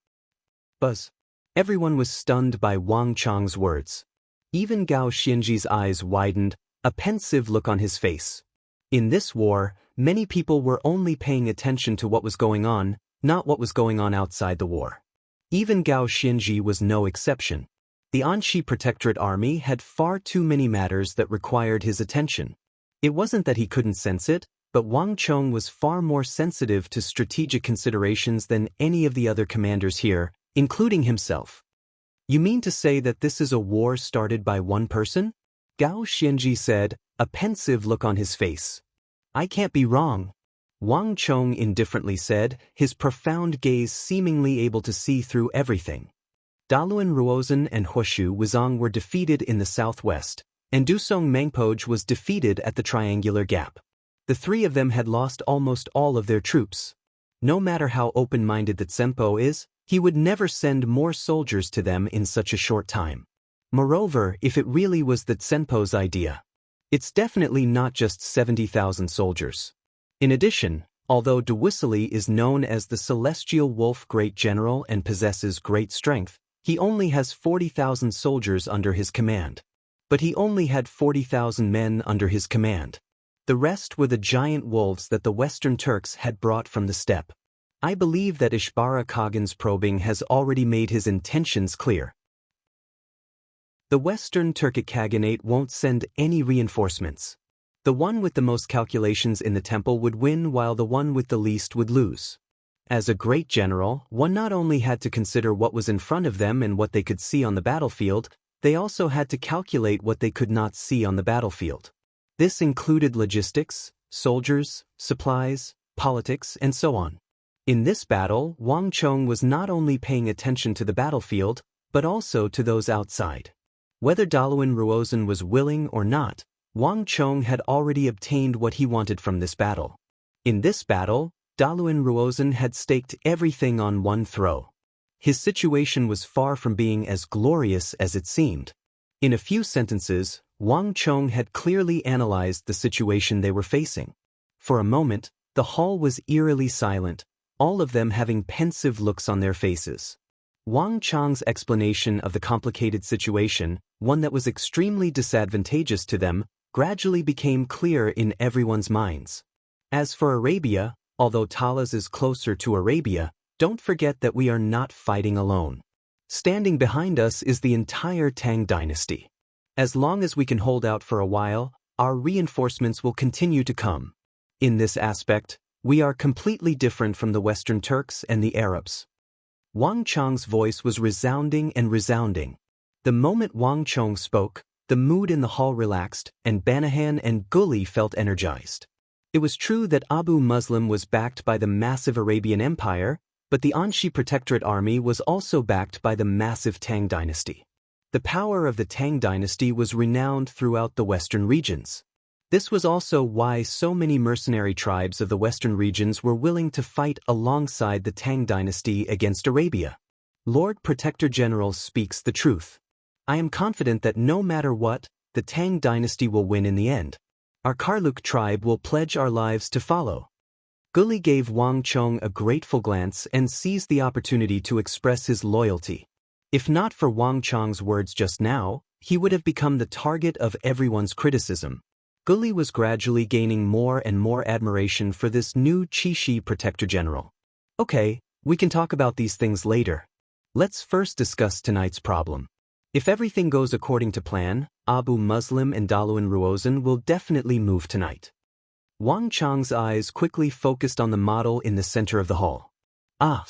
Buzz. Everyone was stunned by Wang Chong's words. Even Gao Xinji's eyes widened, a pensive look on his face. In this war, many people were only paying attention to what was going on, not what was going on outside the war. Even Gao Xinji was no exception. The Anshi Protectorate army had far too many matters that required his attention. It wasn't that he couldn't sense it, but Wang Chong was far more sensitive to strategic considerations than any of the other commanders here, including himself. You mean to say that this is a war started by one person? Gao Xinji said, a pensive look on his face. I can't be wrong. Wang Chong indifferently said, his profound gaze seemingly able to see through everything. Daluan Ruozan and Huoshu Wuzong were defeated in the southwest, and Dusong Mangpoj was defeated at the Triangular Gap. The three of them had lost almost all of their troops. No matter how open-minded the Tsenpo is, he would never send more soldiers to them in such a short time. Moreover, if it really was the Tsenpo's idea, it's definitely not just 70,000 soldiers. In addition, although Dewisili is known as the Celestial Wolf Great General and possesses great strength, he only has 40,000 soldiers under his command. but he only had 40,000 men under his command. The rest were the giant wolves that the Western Turks had brought from the steppe. I believe that Ishbara Khagan's probing has already made his intentions clear. The Western Turkic Khaganate won't send any reinforcements. The one with the most calculations in the temple would win while the one with the least would lose. As a great general, one not only had to consider what was in front of them and what they could see on the battlefield, they also had to calculate what they could not see on the battlefield. This included logistics, soldiers, supplies, politics, and so on. In this battle, Wang Chong was not only paying attention to the battlefield, but also to those outside. Whether Daluan Ruozhen was willing or not, Wang Chong had already obtained what he wanted from this battle. In this battle, Daluan Ruozhen had staked everything on one throw. His situation was far from being as glorious as it seemed. In a few sentences, Wang Chong had clearly analyzed the situation they were facing. For a moment, the hall was eerily silent, all of them having pensive looks on their faces. Wang Chong's explanation of the complicated situation, one that was extremely disadvantageous to them, gradually became clear in everyone's minds. As for Arabia, although Talas is closer to Arabia, don't forget that we are not fighting alone. Standing behind us is the entire Tang dynasty. As long as we can hold out for a while, our reinforcements will continue to come. In this aspect, we are completely different from the Western Turks and the Arabs. Wang Chong's voice was resounding and resounding. The moment Wang Chong spoke, the mood in the hall relaxed, and Banahan and Guli felt energized. It was true that Abu Muslim was backed by the massive Arabian Empire, but the Anshi Protectorate army was also backed by the massive Tang dynasty. The power of the Tang dynasty was renowned throughout the western regions. This was also why so many mercenary tribes of the western regions were willing to fight alongside the Tang dynasty against Arabia. Lord Protector General speaks the truth. I am confident that no matter what, the Tang dynasty will win in the end. Our Karluk tribe will pledge our lives to follow. Guli gave Wang Chong a grateful glance and seized the opportunity to express his loyalty. If not for Wang Chong's words just now, he would have become the target of everyone's criticism. Guli was gradually gaining more and more admiration for this new Chishi Protector General. Okay, we can talk about these things later. Let's first discuss tonight's problem. If everything goes according to plan, Abu Muslim and Daluan Ruozhen will definitely move tonight. Wang Chong's eyes quickly focused on the model in the center of the hall. Ah!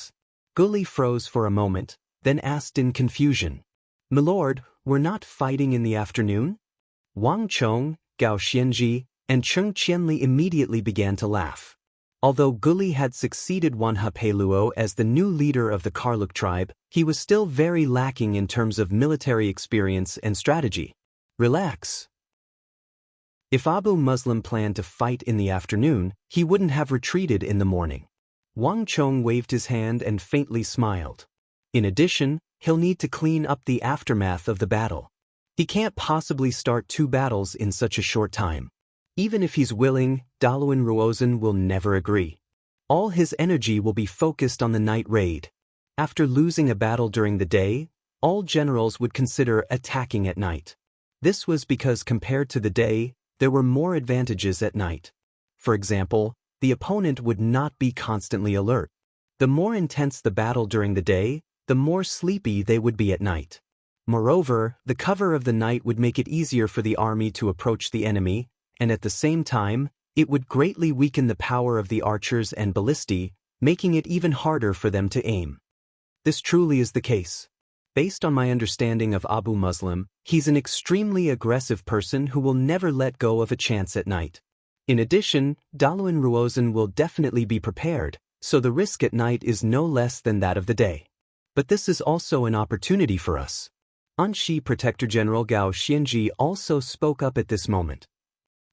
Guli froze for a moment, then asked in confusion. "Milord, we're not fighting in the afternoon?" Wang Chong, Gao Xianji, and Cheng Qianli immediately began to laugh. Although Guli had succeeded Wan Hapeluo as the new leader of the Karluk tribe, he was still very lacking in terms of military experience and strategy. Relax. If Abu Muslim planned to fight in the afternoon, he wouldn't have retreated in the morning. Wang Chong waved his hand and faintly smiled. In addition, he'll need to clean up the aftermath of the battle. He can't possibly start 2 battles in such a short time. Even if he's willing, Daluan Ruozhen will never agree. All his energy will be focused on the night raid. After losing a battle during the day, all generals would consider attacking at night. This was because compared to the day, there were more advantages at night. For example, the opponent would not be constantly alert. The more intense the battle during the day, the more sleepy they would be at night. Moreover, the cover of the night would make it easier for the army to approach the enemy, and at the same time, it would greatly weaken the power of the archers and ballistae, making it even harder for them to aim. This truly is the case. Based on my understanding of Abu Muslim, he's an extremely aggressive person who will never let go of a chance at night. In addition, Daluan Ruozhen will definitely be prepared, so the risk at night is no less than that of the day. But this is also an opportunity for us. Anshi Protector General Gao Xianji also spoke up at this moment.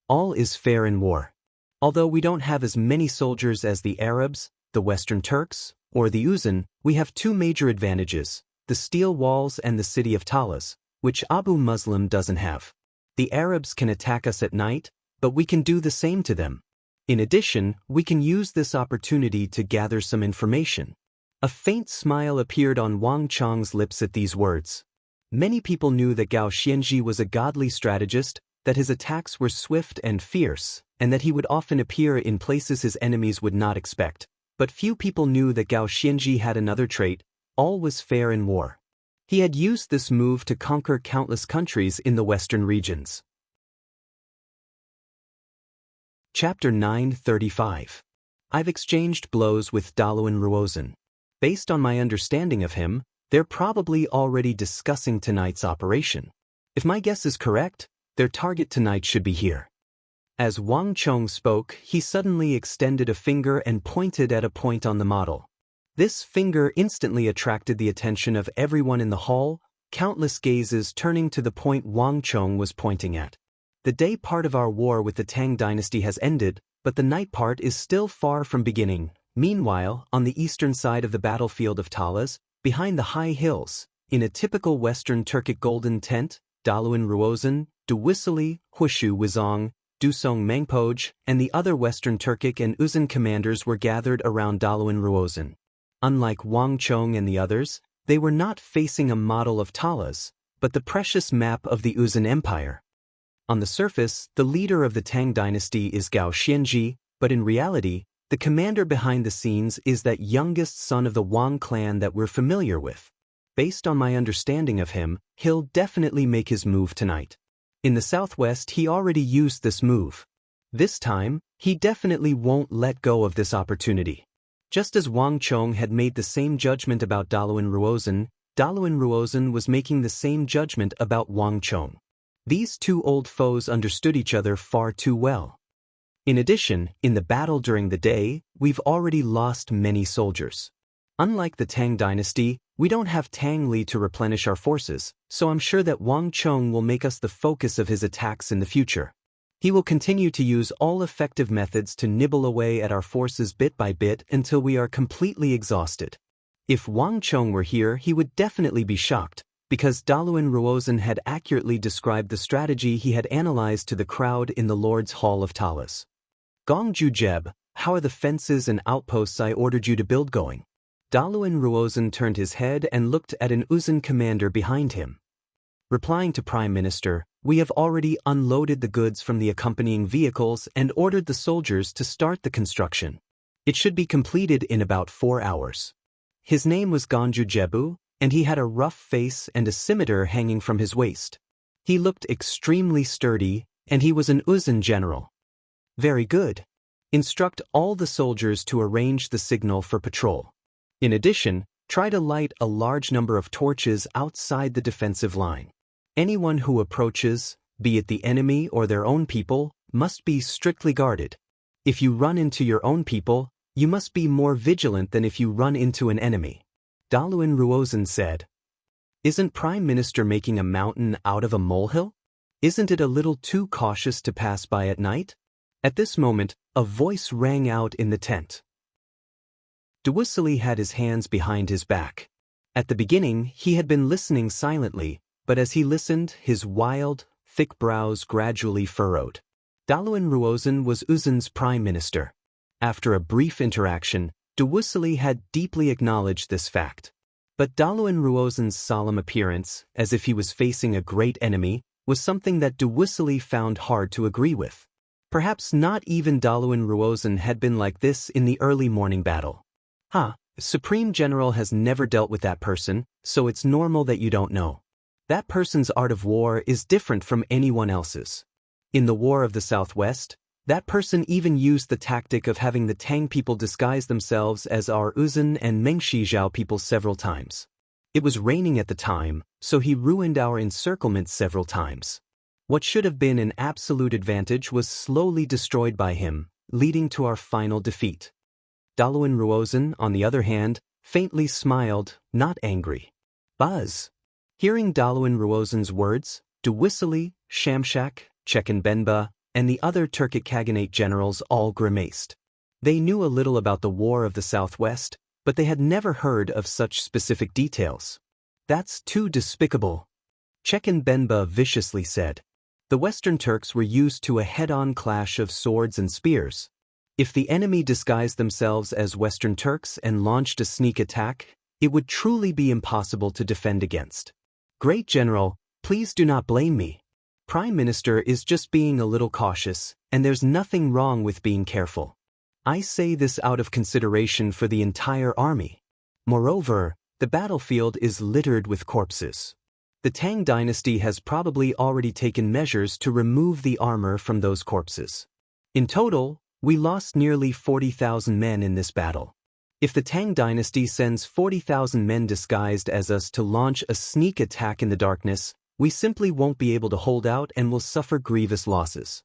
All is fair in war. Although we don't have as many soldiers as the Arabs, the Western Turks, or the Uzan, we have 2 major advantages, the steel walls and the city of Talas, which Abu Muslim doesn't have. The Arabs can attack us at night, but we can do the same to them. In addition, we can use this opportunity to gather some information. A faint smile appeared on Wang Chong's lips at these words. Many people knew that Gao Xianji was a godly strategist, that his attacks were swift and fierce, and that he would often appear in places his enemies would not expect. But few people knew that Gao Xianji had another trait: all was fair in war. He had used this move to conquer countless countries in the western regions. Chapter 935. I've exchanged blows with Daluan Ruozhen. Based on my understanding of him, they're probably already discussing tonight's operation. If my guess is correct, their target tonight should be here. As Wang Chong spoke, he suddenly extended a finger and pointed at a point on the model. This finger instantly attracted the attention of everyone in the hall, countless gazes turning to the point Wang Chong was pointing at. The day part of our war with the Tang dynasty has ended, but the night part is still far from beginning. Meanwhile, on the eastern side of the battlefield of Talas, behind the high hills, in a typical Western Turkic golden tent, Daluan Ruozhen, Duwisili, Hushu Wizong, Dusong Mengpoj, and the other Western Turkic and Uzun commanders were gathered around Daluan Ruozhen. Unlike Wang Chong and the others, they were not facing a model of Talas, but the precious map of the Uzun Empire. On the surface, the leader of the Tang dynasty is Gao Xianji, but in reality, the commander behind the scenes is that youngest son of the Wang clan that we're familiar with. Based on my understanding of him, he'll definitely make his move tonight. In the southwest, he already used this move. This time, he definitely won't let go of this opportunity. Just as Wang Chong had made the same judgment about Daluan Ruozhen was making the same judgment about Wang Chong. These two old foes understood each other far too well. In addition, in the battle during the day, we've already lost many soldiers. Unlike the Tang dynasty, we don't have Tang Li to replenish our forces, so I'm sure that Wang Chong will make us the focus of his attacks in the future. He will continue to use all effective methods to nibble away at our forces bit by bit until we are completely exhausted. If Wang Chong were here, he would definitely be shocked, because Daluan Ruozhen had accurately described the strategy he had analyzed to the crowd in the Lord's Hall of Talas. Gong Jujeb, how are the fences and outposts I ordered you to build going? Daluan Ruozhen turned his head and looked at an Uzun commander behind him. Replying to Prime Minister, we have already unloaded the goods from the accompanying vehicles and ordered the soldiers to start the construction. It should be completed in about 4 hours. His name was Ganju Jebu, and he had a rough face and a scimitar hanging from his waist. He looked extremely sturdy, and he was an Uzun general. Very good. Instruct all the soldiers to arrange the signal for patrol. In addition, try to light a large number of torches outside the defensive line. Anyone who approaches, be it the enemy or their own people, must be strictly guarded. If you run into your own people, you must be more vigilant than if you run into an enemy. Daluan Ruozhen said. Isn't Prime Minister making a mountain out of a molehill? Isn't it a little too cautious to pass by at night? At this moment, a voice rang out in the tent. Duwisili had his hands behind his back. At the beginning, he had been listening silently, but as he listened, his wild, thick brows gradually furrowed. Daluan Ruozhen was Uzun's prime minister. After a brief interaction, Duwisili had deeply acknowledged this fact. But Daluan Ruozhen's solemn appearance, as if he was facing a great enemy, was something that Duwisili found hard to agree with. Perhaps not even Daluan Ruozhen had been like this in the early morning battle. Supreme General has never dealt with that person, so it's normal that you don't know. That person's art of war is different from anyone else's. In the War of the Southwest, that person even used the tactic of having the Tang people disguise themselves as our Uzun and Mengshizhao people several times. It was raining at the time, so he ruined our encirclement several times. What should have been an absolute advantage was slowly destroyed by him, leading to our final defeat. Daluan Ruozhen, on the other hand, faintly smiled, not angry. Buzz. Hearing Daluan Ruozhen's words, Duwisili, Shamshak, Chekenbenba, and the other Turkic Khaganate generals all grimaced. They knew a little about the War of the Southwest, but they had never heard of such specific details. That's too despicable. Chekenbenba viciously said. The Western Turks were used to a head-on clash of swords and spears. If the enemy disguised themselves as Western Turks and launched a sneak attack, it would truly be impossible to defend against. Great General, please do not blame me. Prime Minister is just being a little cautious, and there's nothing wrong with being careful. I say this out of consideration for the entire army. Moreover, the battlefield is littered with corpses. The Tang dynasty has probably already taken measures to remove the armor from those corpses. In total, we lost nearly 40,000 men in this battle. If the Tang dynasty sends 40,000 men disguised as us to launch a sneak attack in the darkness, we simply won't be able to hold out and will suffer grievous losses.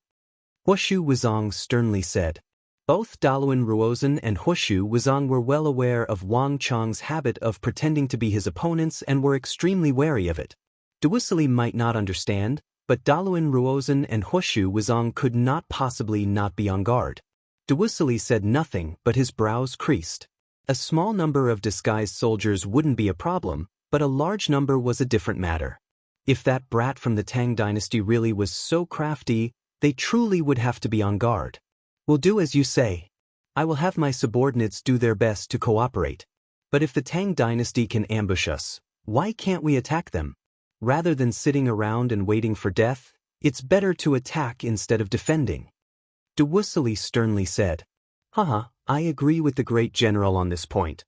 Huoshu Wuzong sternly said. Both Daluan Ruozhen and Huoshu Wuzong were well aware of Wang Chong's habit of pretending to be his opponents and were extremely wary of it. Duwusili might not understand, but Daluan Ruozhen and Huoshu Wuzong could not possibly not be on guard. Duwusili said nothing, but his brows creased. A small number of disguised soldiers wouldn't be a problem, but a large number was a different matter. If that brat from the Tang dynasty really was so crafty, they truly would have to be on guard. We'll do as you say. I will have my subordinates do their best to cooperate. But if the Tang dynasty can ambush us, why can't we attack them? Rather than sitting around and waiting for death, it's better to attack instead of defending. Duwusili sternly said. Haha, I agree with the great general on this point.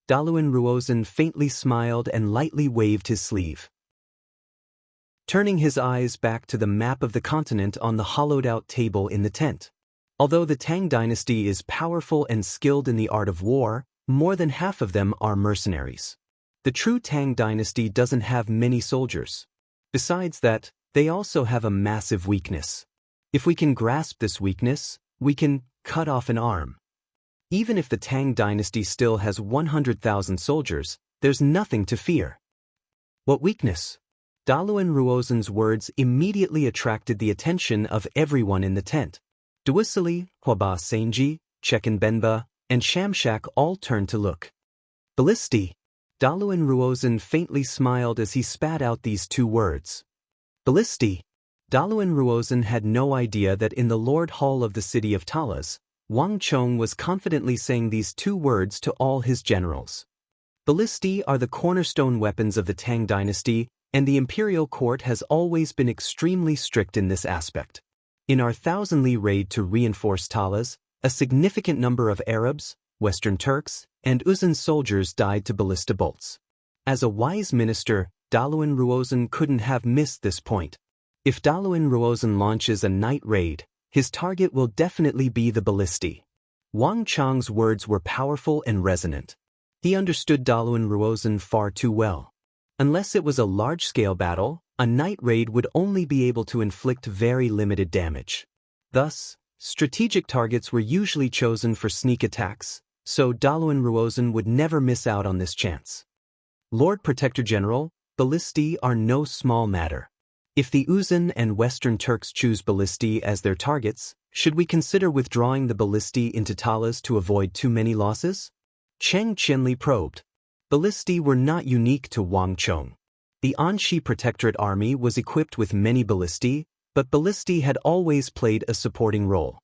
Daluan Ruozhen faintly smiled and lightly waved his sleeve. Turning his eyes back to the map of the continent on the hollowed-out table in the tent. Although the Tang dynasty is powerful and skilled in the art of war, more than half of them are mercenaries. The true Tang dynasty doesn't have many soldiers. Besides that, they also have a massive weakness. If we can grasp this weakness, we can cut off an arm. Even if the Tang dynasty still has 100,000 soldiers, there's nothing to fear. What weakness? Daluan Ruozhen's words immediately attracted the attention of everyone in the tent. Duwusili, Huaba Senji, Chekan Benba, and Shamshak all turned to look. Ballisti. Daluan Ruozhen faintly smiled as he spat out these two words. Ballisti. Daluan Ruozhen had no idea that in the Lord Hall of the city of Talas, Wang Chong was confidently saying these two words to all his generals. Ballisti are the cornerstone weapons of the Tang dynasty, and the imperial court has always been extremely strict in this aspect. In our 1,000-li raid to reinforce Talas, a significant number of Arabs, Western Turks, and Uzan soldiers died to ballista bolts. As a wise minister, Daluan Ruozhen couldn't have missed this point. If Daluan Ruozhen launches a night raid, his target will definitely be the ballisti. Wang Chong's words were powerful and resonant. He understood Daluan Ruozhen far too well. Unless it was a large-scale battle, a night raid would only be able to inflict very limited damage. Thus, strategic targets were usually chosen for sneak attacks, so Daluan Ruozhen would never miss out on this chance. Lord Protector General, ballisti are no small matter. If the Uzan and Western Turks choose ballisti as their targets, should we consider withdrawing the ballisti into Talas to avoid too many losses? Cheng Qianli probed. Ballisti were not unique to Wang Chong. The Anxi Protectorate army was equipped with many ballisti, but ballisti had always played a supporting role.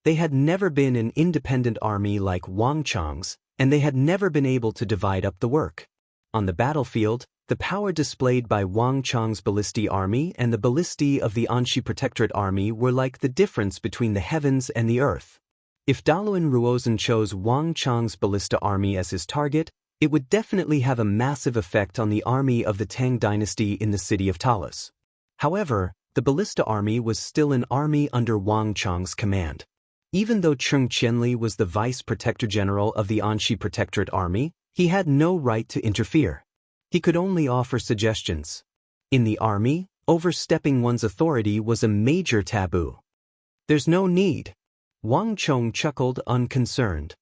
They had never been an independent army like Wang Chong's, and they had never been able to divide up the work. On the battlefield, the power displayed by Wang Chong's ballisti army and the ballisti of the Anxi Protectorate army were like the difference between the heavens and the earth. If Daluan Ruozhen chose Wang Chong's ballista army as his target, it would definitely have a massive effect on the army of the Tang dynasty in the city of Talas. However, the ballista army was still an army under Wang Chong's command. Even though Cheng Qianli was the vice protector general of the Anxi Protectorate army, he had no right to interfere. He could only offer suggestions. In the army, overstepping one's authority was a major taboo. There's no need. Wang Chong chuckled unconcerned.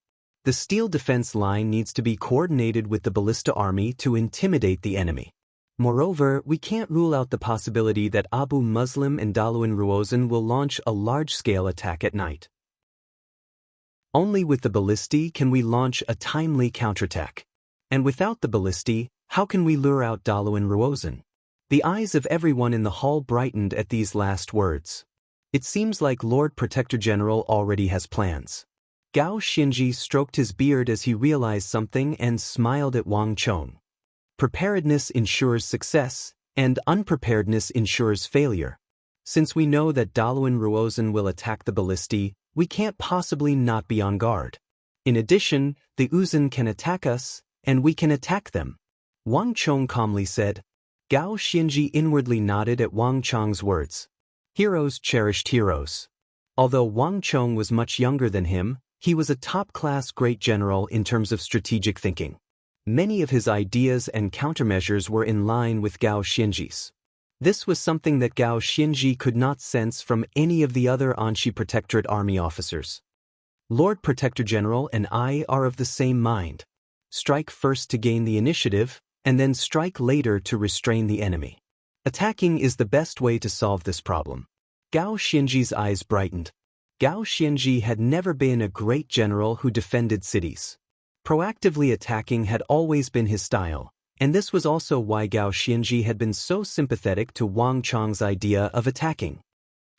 The steel defense line needs to be coordinated with the ballista army to intimidate the enemy. Moreover, we can't rule out the possibility that Abu Muslim and Daluan Ruozhen will launch a large-scale attack at night. Only with the ballisti can we launch a timely counterattack. And without the ballisti, how can we lure out Daluan Ruozhen? The eyes of everyone in the hall brightened at these last words. It seems like Lord Protector General already has plans. Gao Xinji stroked his beard as he realized something and smiled at Wang Chong. Preparedness ensures success, And unpreparedness ensures failure. Since we know that Daluan Ruozan will attack the ballisti, we can't possibly not be on guard. In addition, the Uzan can attack us, and we can attack them. Wang Chong calmly said. Gao Xianji inwardly nodded at Wang Chong's words. Heroes cherished heroes. Although Wang Chong was much younger than him, he was a top-class great general in terms of strategic thinking. Many of his ideas and countermeasures were in line with Gao Xianji's. This was something that Gao Xianji could not sense from any of the other Anxi Protectorate army officers. Lord Protector General and I are of the same mind. Strike first to gain the initiative, and then strike later to restrain the enemy. Attacking is the best way to solve this problem. Gao Xianji's eyes brightened. Gao Xianji had never been a great general who defended cities. Proactively attacking had always been his style, and this was also why Gao Xianji had been so sympathetic to Wang Chong's idea of attacking.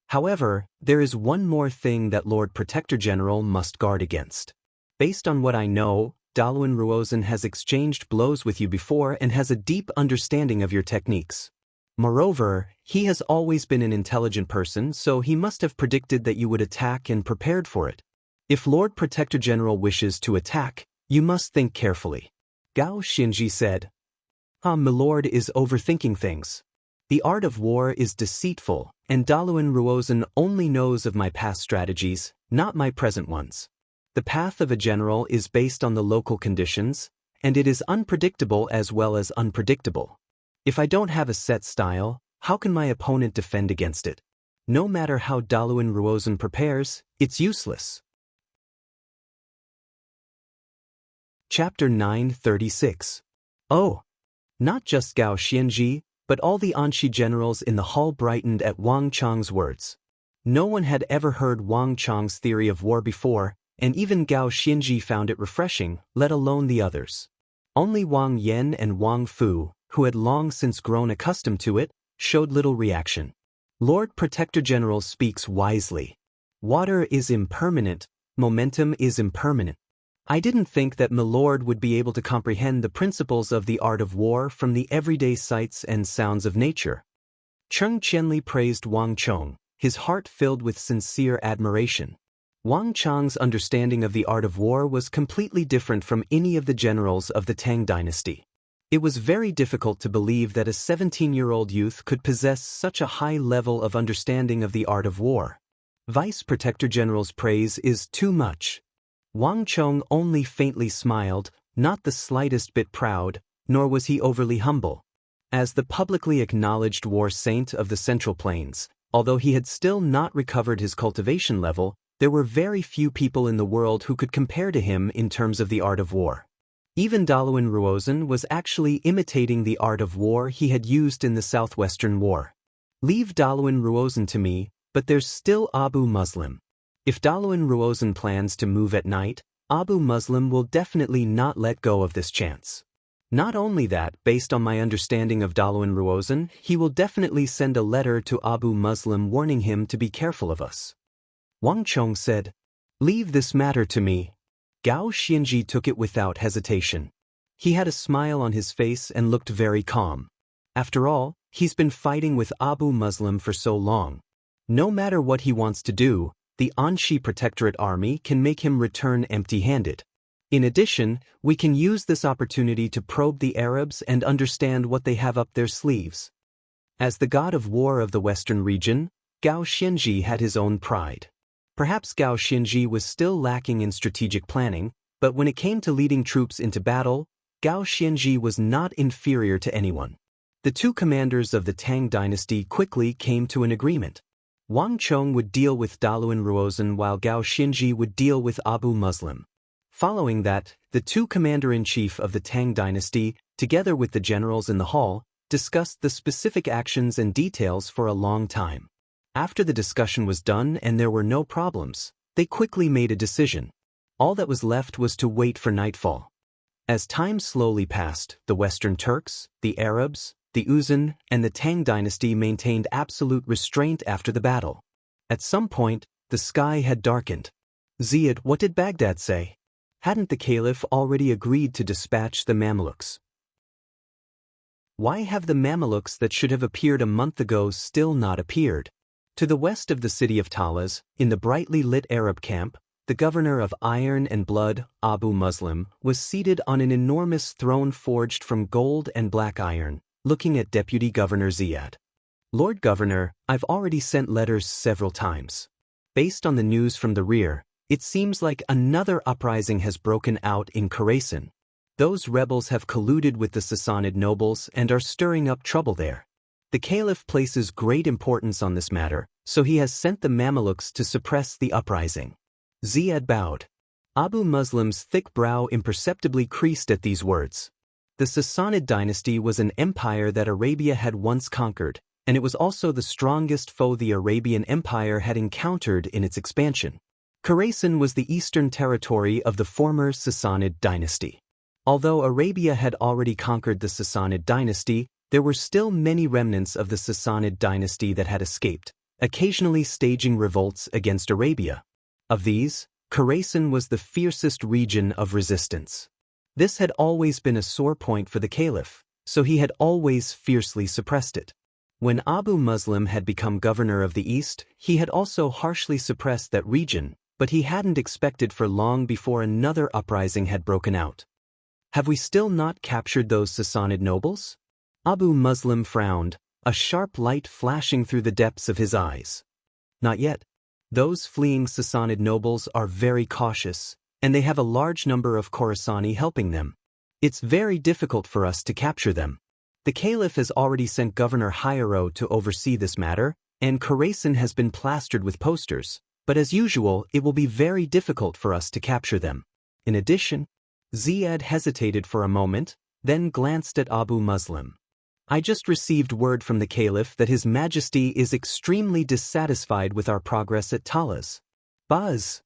However, there is one more thing that Lord Protector General must guard against. Based on what I know, Daluan Ruozan has exchanged blows with you before and has a deep understanding of your techniques. Moreover, he has always been an intelligent person, so he must have predicted that you would attack and prepared for it. If Lord Protector General wishes to attack, you must think carefully. Gao Xianji said. My lord is overthinking things. The art of war is deceitful, and Daluan Ruozan only knows of my past strategies, not my present ones. The path of a general is based on the local conditions, and it is unpredictable as well as unpredictable. If I don't have a set style, how can my opponent defend against it? No matter how Daluan Ruozan prepares, it's useless. Chapter 936. Oh! Not just Gao Xianji, but all the Anxi generals in the hall brightened at Wang Chong's words. No one had ever heard Wang Chong's theory of war before, and even Gao Xianji found it refreshing, let alone the others. Only Wang Yan and Wang Fu, who had long since grown accustomed to it, showed little reaction. Lord Protector General speaks wisely. Water is impermanent, momentum is impermanent. I didn't think that Milord would be able to comprehend the principles of the art of war from the everyday sights and sounds of nature. Cheng Qianli praised Wang Chong, his heart filled with sincere admiration. Wang Chong's understanding of the art of war was completely different from any of the generals of the Tang dynasty. It was very difficult to believe that a 17-year-old youth could possess such a high level of understanding of the art of war. Vice Protector General's praise is too much. Wang Chong only faintly smiled, not the slightest bit proud, nor was he overly humble. As the publicly acknowledged war saint of the Central Plains, although he had still not recovered his cultivation level, there were very few people in the world who could compare to him in terms of the art of war. Even Daluan Ruozan was actually imitating the art of war he had used in the Southwestern War. Leave Daluan Ruozan to me, but there's still Abu Muslim. If Daluan Ruozan plans to move at night, Abu Muslim will definitely not let go of this chance. Not only that, based on my understanding of Daluan Ruozan, he will definitely send a letter to Abu Muslim warning him to be careful of us. Wang Chong said, "Leave this matter to me." Gao Xianji took it without hesitation. He had a smile on his face and looked very calm. After all, he's been fighting with Abu Muslim for so long. No matter what he wants to do, the Anxi Protectorate army can make him return empty-handed. In addition, we can use this opportunity to probe the Arabs and understand what they have up their sleeves. As the god of war of the Western region, Gao Xianji had his own pride. Perhaps Gao Xianji was still lacking in strategic planning, but when it came to leading troops into battle, Gao Xianji was not inferior to anyone. The two commanders of the Tang dynasty quickly came to an agreement. Wang Chong would deal with Daluan Ruozan while Gao Xianji would deal with Abu Muslim. Following that, the two commander-in-chief of the Tang dynasty, together with the generals in the hall, discussed the specific actions and details for a long time. After the discussion was done and there were no problems, they quickly made a decision. All that was left was to wait for nightfall. As time slowly passed, the Western Turks, the Arabs, the Uzan, and the Tang dynasty maintained absolute restraint after the battle. At some point, the sky had darkened. Ziyad, what did Baghdad say? Hadn't the Caliph already agreed to dispatch the Mamluks? Why have the Mamelukes that should have appeared a month ago still not appeared? To the west of the city of Talas, in the brightly lit Arab camp, the governor of Iron and Blood, Abu Muslim, was seated on an enormous throne forged from gold and black iron, looking at Deputy Governor Ziad. Lord Governor, I've already sent letters several times. Based on the news from the rear, it seems like another uprising has broken out in Khorasan. Those rebels have colluded with the Sassanid nobles and are stirring up trouble there. The Caliph places great importance on this matter, so he has sent the Mamelukes to suppress the uprising. Ziad bowed. Abu Muslim's thick brow imperceptibly creased at these words. The Sassanid dynasty was an empire that Arabia had once conquered, and it was also the strongest foe the Arabian Empire had encountered in its expansion. Khorasan was the eastern territory of the former Sassanid dynasty. Although Arabia had already conquered the Sassanid dynasty, there were still many remnants of the Sassanid dynasty that had escaped, occasionally staging revolts against Arabia. Of these, Khorasan was the fiercest region of resistance. This had always been a sore point for the Caliph, so he had always fiercely suppressed it. When Abu Muslim had become governor of the East, he had also harshly suppressed that region, but he hadn't expected for long before another uprising had broken out. Have we still not captured those Sassanid nobles? Abu Muslim frowned, a sharp light flashing through the depths of his eyes. Not yet. Those fleeing Sassanid nobles are very cautious, and they have a large number of Khorasani helping them. It's very difficult for us to capture them. The Caliph has already sent Governor Hiero to oversee this matter, and Khorasan has been plastered with posters, but as usual, it will be very difficult for us to capture them. In addition, Ziad hesitated for a moment, then glanced at Abu Muslim. I just received word from the Caliph that His Majesty is extremely dissatisfied with our progress at Talas. Buzz!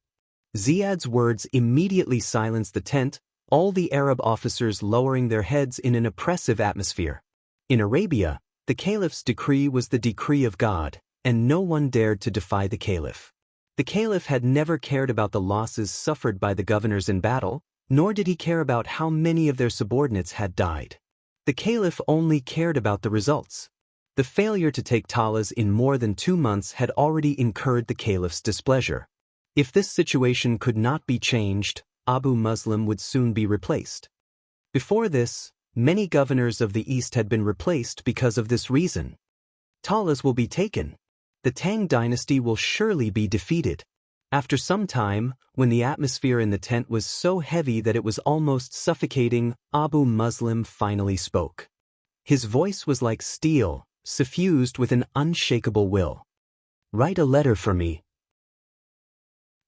Ziad's words immediately silenced the tent, all the Arab officers lowering their heads in an oppressive atmosphere. In Arabia, the Caliph's decree was the decree of God, and no one dared to defy the Caliph. The Caliph had never cared about the losses suffered by the governors in battle, nor did he care about how many of their subordinates had died. The Caliph only cared about the results. The failure to take Talas in more than 2 months had already incurred the Caliph's displeasure. If this situation could not be changed, Abu Muslim would soon be replaced. Before this, many governors of the East had been replaced because of this reason. Talas will be taken. The Tang dynasty will surely be defeated. After some time, when the atmosphere in the tent was so heavy that it was almost suffocating, Abu Muslim finally spoke. His voice was like steel, suffused with an unshakable will. Write a letter for me.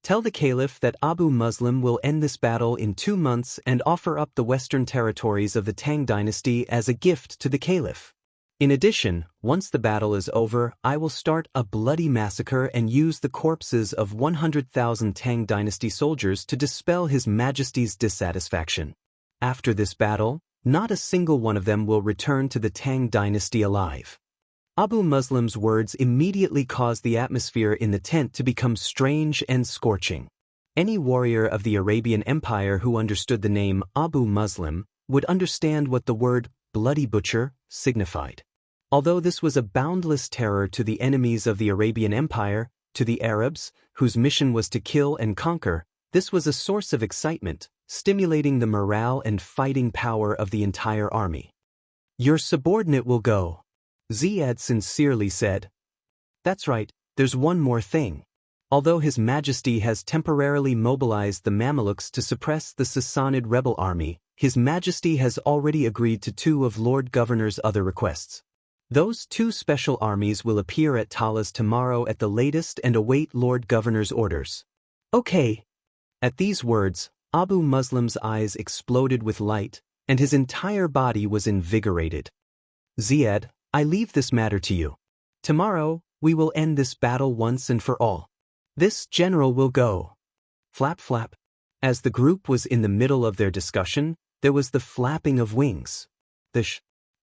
Tell the Caliph that Abu Muslim will end this battle in 2 months and offer up the western territories of the Tang dynasty as a gift to the Caliph. In addition, once the battle is over, I will start a bloody massacre and use the corpses of 100,000 Tang dynasty soldiers to dispel His Majesty's dissatisfaction. After this battle, not a single one of them will return to the Tang dynasty alive. Abu Muslim's words immediately caused the atmosphere in the tent to become strange and scorching. Any warrior of the Arabian Empire who understood the name Abu Muslim would understand what the word bloody butcher signified. Although this was a boundless terror to the enemies of the Arabian Empire, to the Arabs, whose mission was to kill and conquer, this was a source of excitement, stimulating the morale and fighting power of the entire army. Your subordinate will go, Ziad sincerely said. That's right, there's one more thing. Although His Majesty has temporarily mobilized the Mamelukes to suppress the Sassanid rebel army, His Majesty has already agreed to 2 of Lord Governor's other requests. Those 2 special armies will appear at Talas tomorrow at the latest and await Lord Governor's orders. Okay. At these words, Abu Muslim's eyes exploded with light, and his entire body was invigorated. Ziad, I leave this matter to you. Tomorrow, we will end this battle once and for all. This general will go. Flap flap. As the group was in the middle of their discussion, there was the flapping of wings.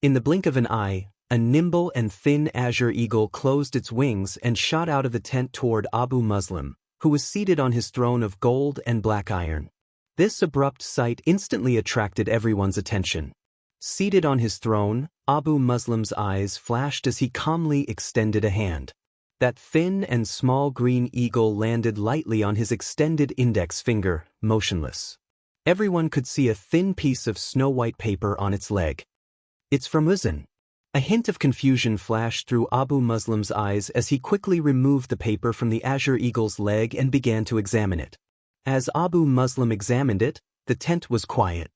In the blink of an eye, a nimble and thin azure eagle closed its wings and shot out of the tent toward Abu Muslim, who was seated on his throne of gold and black iron. This abrupt sight instantly attracted everyone's attention. Seated on his throne, Abu Muslim's eyes flashed as he calmly extended a hand. That thin and small green eagle landed lightly on his extended index finger, motionless. Everyone could see a thin piece of snow-white paper on its leg. "It's from Uzun." A hint of confusion flashed through Abu Muslim's eyes as he quickly removed the paper from the azure eagle's leg and began to examine it. As Abu Muslim examined it, the tent was quiet.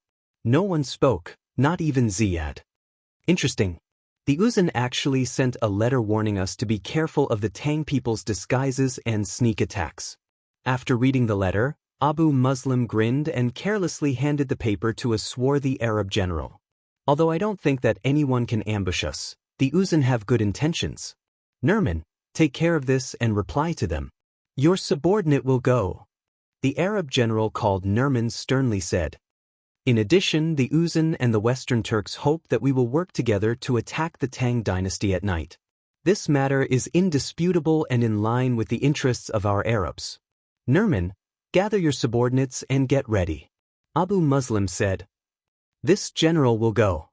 No one spoke, not even Ziyad. "Interesting. The Uzun actually sent a letter warning us to be careful of the Tang people's disguises and sneak attacks." After reading the letter, Abu Muslim grinned and carelessly handed the paper to a swarthy Arab general. "Although I don't think that anyone can ambush us, the Uzun have good intentions. Nerman, take care of this and reply to them. Your subordinate will go." The Arab general called Nerman sternly said. "In addition, the Uzun and the Western Turks hope that we will work together to attack the Tang dynasty at night. This matter is indisputable and in line with the interests of our Arabs. Nerman, gather your subordinates and get ready." Abu Muslim said. "This general will go."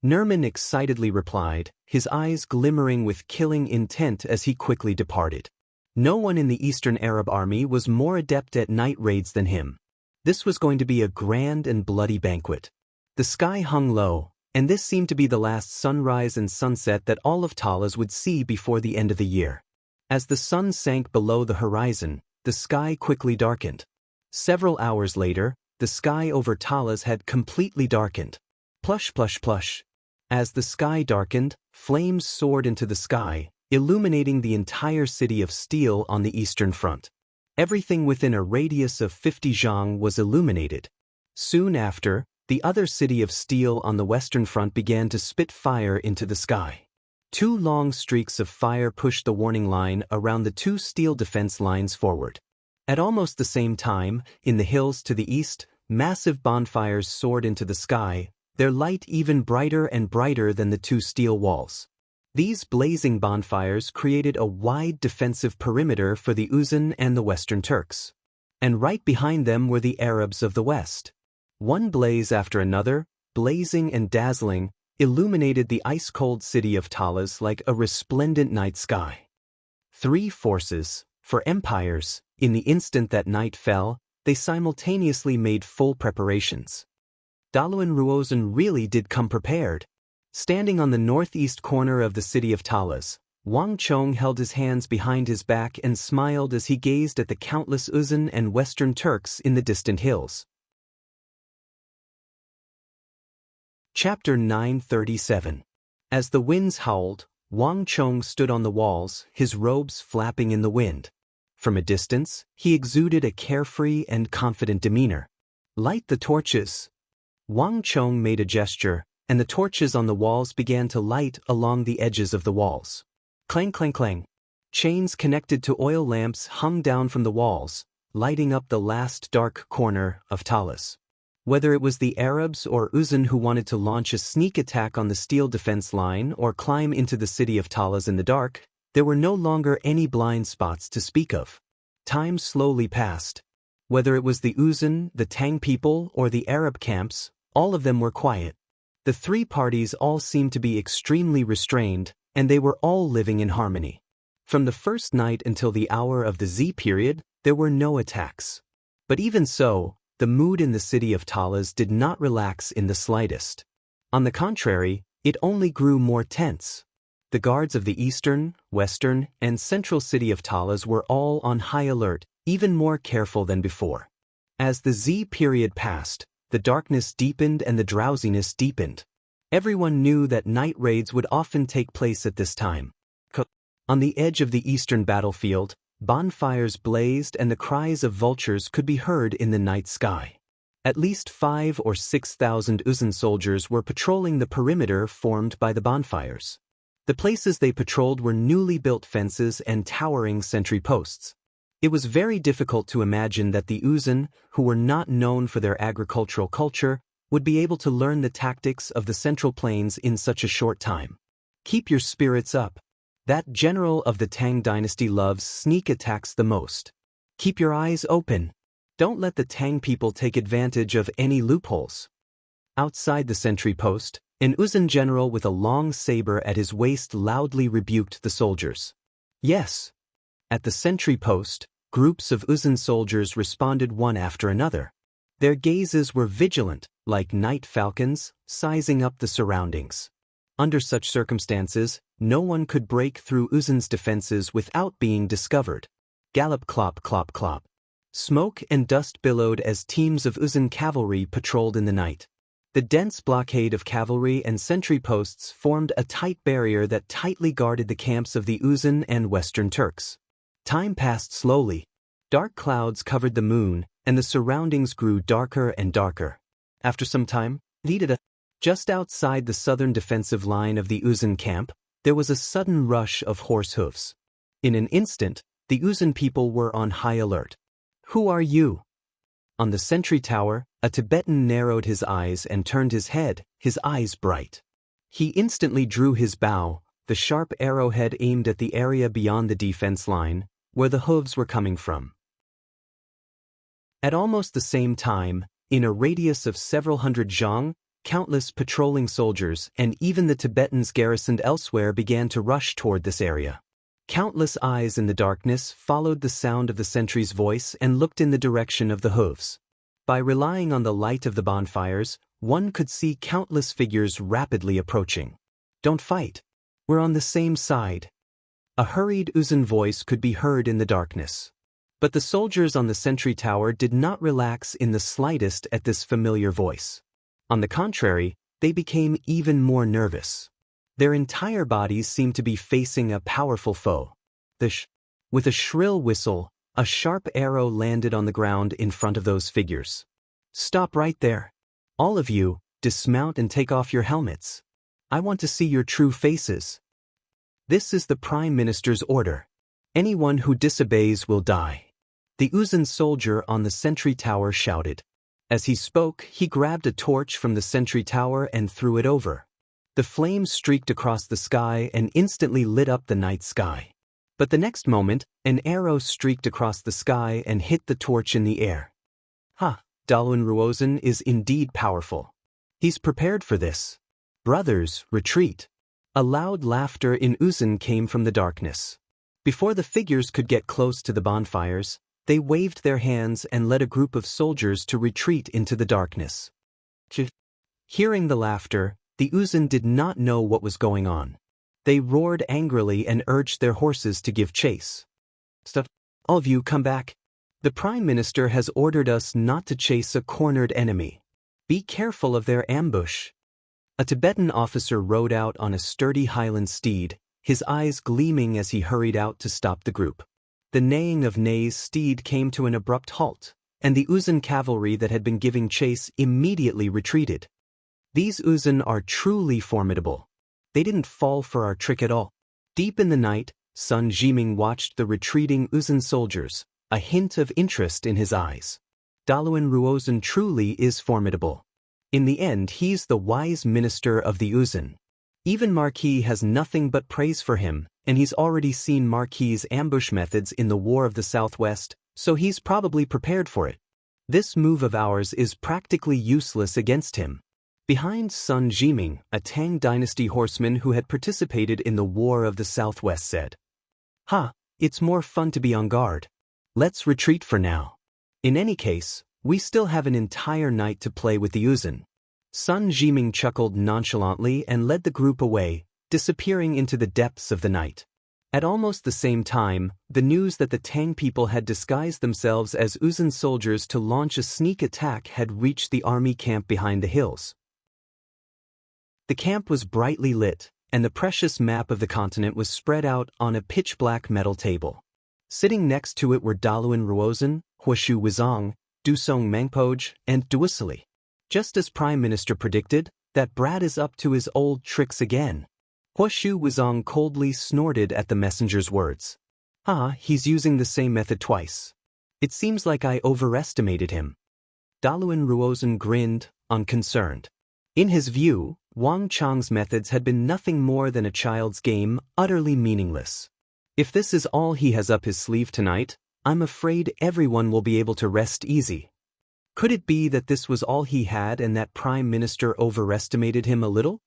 Nerman excitedly replied, his eyes glimmering with killing intent as he quickly departed. No one in the Eastern Arab army was more adept at night raids than him. This was going to be a grand and bloody banquet. The sky hung low, and this seemed to be the last sunrise and sunset that all of Talas would see before the end of the year. As the sun sank below the horizon, the sky quickly darkened. Several hours later, the sky over Talas had completely darkened. Plush, plush, plush. As the sky darkened, flames soared into the sky, illuminating the entire city of steel on the eastern front. Everything within a radius of 50 zhang was illuminated. Soon after, the other city of steel on the western front began to spit fire into the sky. 2 long streaks of fire pushed the warning line around the 2 steel defense lines forward. At almost the same time, in the hills to the east, massive bonfires soared into the sky, their light even brighter and brighter than the 2 steel walls. These blazing bonfires created a wide defensive perimeter for the Uzun and the Western Turks. And right behind them were the Arabs of the West. One blaze after another, blazing and dazzling, illuminated the ice-cold city of Talas like a resplendent night sky. 3 forces, for empires, in the instant that night fell, they simultaneously made full preparations. Daluan Ruozan really did come prepared. Standing on the northeast corner of the city of Talas, Wang Chong held his hands behind his back and smiled as he gazed at the countless Uzun and Western Turks in the distant hills. Chapter 937. As the winds howled, Wang Chong stood on the walls, his robes flapping in the wind. From a distance, he exuded a carefree and confident demeanor. "Light the torches." Wang Chong made a gesture, and the torches on the walls began to light along the edges of the walls. Clang, clang, clang. Chains connected to oil lamps hung down from the walls, lighting up the last dark corner of Talas. Whether it was the Arabs or Uzun who wanted to launch a sneak attack on the steel defense line or climb into the city of Talas in the dark, there were no longer any blind spots to speak of. Time slowly passed. Whether it was the Uzun, the Tang people, or the Arab camps, all of them were quiet. The 3 parties all seemed to be extremely restrained, and they were all living in harmony. From the first night until the hour of the Z period, there were no attacks. But even so, the mood in the city of Talas did not relax in the slightest. On the contrary, it only grew more tense. The guards of the eastern, western, and central city of Talas were all on high alert, even more careful than before. As the Z period passed, the darkness deepened and the drowsiness deepened. Everyone knew that night raids would often take place at this time. On the edge of the eastern battlefield, bonfires blazed and the cries of vultures could be heard in the night sky. At least 5,000 or 6,000 Uzun soldiers were patrolling the perimeter formed by the bonfires. The places they patrolled were newly built fences and towering sentry posts. It was very difficult to imagine that the Uzun, who were not known for their agricultural culture, would be able to learn the tactics of the Central Plains in such a short time. Keep your spirits up. That general of the Tang dynasty loves sneak attacks the most. Keep your eyes open. Don't let the Tang people take advantage of any loopholes. Outside the sentry post, An Uzun general with a long saber at his waist loudly rebuked the soldiers. Yes. At the sentry post, groups of Uzun soldiers responded one after another. Their gazes were vigilant, like night falcons, sizing up the surroundings. Under such circumstances, no one could break through Uzun's defenses without being discovered. Gallop, clop, clop, clop. Smoke and dust billowed as teams of Uzun cavalry patrolled in the night. The dense blockade of cavalry and sentry posts formed a tight barrier that tightly guarded the camps of the Uzun and Western Turks. Time passed slowly. Dark clouds covered the moon, and the surroundings grew darker and darker. After some time, just outside the southern defensive line of the Uzun camp, there was a sudden rush of horse hooves. In an instant, the Uzun people were on high alert. Who are you? On the sentry tower, a Tibetan narrowed his eyes and turned his head, his eyes bright. He instantly drew his bow, the sharp arrowhead aimed at the area beyond the defense line, where the hooves were coming from. At almost the same time, in a radius of several hundred zhang, countless patrolling soldiers and even the Tibetans garrisoned elsewhere began to rush toward this area. Countless eyes in the darkness followed the sound of the sentry's voice and looked in the direction of the hooves. By relying on the light of the bonfires, one could see countless figures rapidly approaching. Don't fight. We're on the same side. A hurried Uzun voice could be heard in the darkness. But the soldiers on the sentry tower did not relax in the slightest at this familiar voice. On the contrary, they became even more nervous. Their entire bodies seemed to be facing a powerful foe. With a shrill whistle, a sharp arrow landed on the ground in front of those figures. Stop right there. All of you, dismount and take off your helmets. I want to see your true faces. This is the Prime Minister's order. Anyone who disobeys will die. The Uzun soldier on the sentry tower shouted. As he spoke, he grabbed a torch from the sentry tower and threw it over. The flames streaked across the sky and instantly lit up the night sky. But the next moment, an arrow streaked across the sky and hit the torch in the air. Dalun Ruozun is indeed powerful. He's prepared for this. Brothers, retreat. A loud laughter in Uzun came from the darkness. Before the figures could get close to the bonfires, they waved their hands and led a group of soldiers to retreat into the darkness. Hearing the laughter, the Uzun did not know what was going on. They roared angrily and urged their horses to give chase. Stop! All of you come back. The Prime Minister has ordered us not to chase a cornered enemy. Be careful of their ambush. A Tibetan officer rode out on a sturdy highland steed, his eyes gleaming as he hurried out to stop the group. The neighing of Ney's steed came to an abrupt halt, and the Uzun cavalry that had been giving chase immediately retreated. These Uzun are truly formidable. They didn't fall for our trick at all. Deep in the night, Sun Jiming watched the retreating Uzun soldiers, a hint of interest in his eyes. Dalun Ruozun truly is formidable. In the end, he's the wise minister of the Uzun. Even Marquis has nothing but praise for him, and he's already seen Marquis's ambush methods in the War of the Southwest, so he's probably prepared for it. This move of ours is practically useless against him. Behind Sun Jiming, a Tang dynasty horseman who had participated in the War of the Southwest said, It's more fun to be on guard. Let's retreat for now. In any case, we still have an entire night to play with the Uzun. Sun Jiming chuckled nonchalantly and led the group away, disappearing into the depths of the night. At almost the same time, the news that the Tang people had disguised themselves as Uzun soldiers to launch a sneak attack had reached the army camp behind the hills. The camp was brightly lit, and the precious map of the continent was spread out on a pitch-black metal table. Sitting next to it were Dalun Ruozun, Huashu Wizong, Dusong Mangpoj, and Duisili. Just as Prime Minister predicted, that brat is up to his old tricks again. Huashu Wizong coldly snorted at the messenger's words. He's using the same method twice. It seems like I overestimated him. Dalun Ruozun grinned, unconcerned. In his view, Wang Chang's methods had been nothing more than a child's game, utterly meaningless. If this is all he has up his sleeve tonight, I'm afraid everyone will be able to rest easy. Could it be that this was all he had and that Prime Minister overestimated him a little?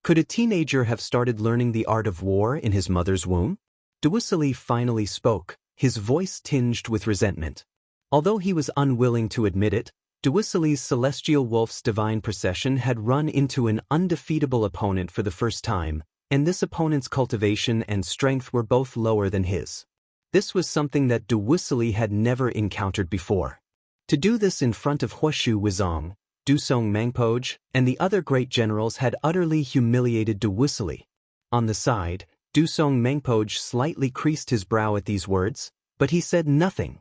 Could a teenager have started learning the art of war in his mother's womb? Duwusilli finally spoke, his voice tinged with resentment. Although he was unwilling to admit it, Duwisilli's celestial wolf's divine procession had run into an undefeatable opponent for the first time, and this opponent's cultivation and strength were both lower than his. This was something that Duwisilli had never encountered before. To do this in front of Huashu Wizong, Dusong Mangpoj, and the other great generals had utterly humiliated Duwisilli. On the side, Dusong Mangpoj slightly creased his brow at these words, but he said nothing.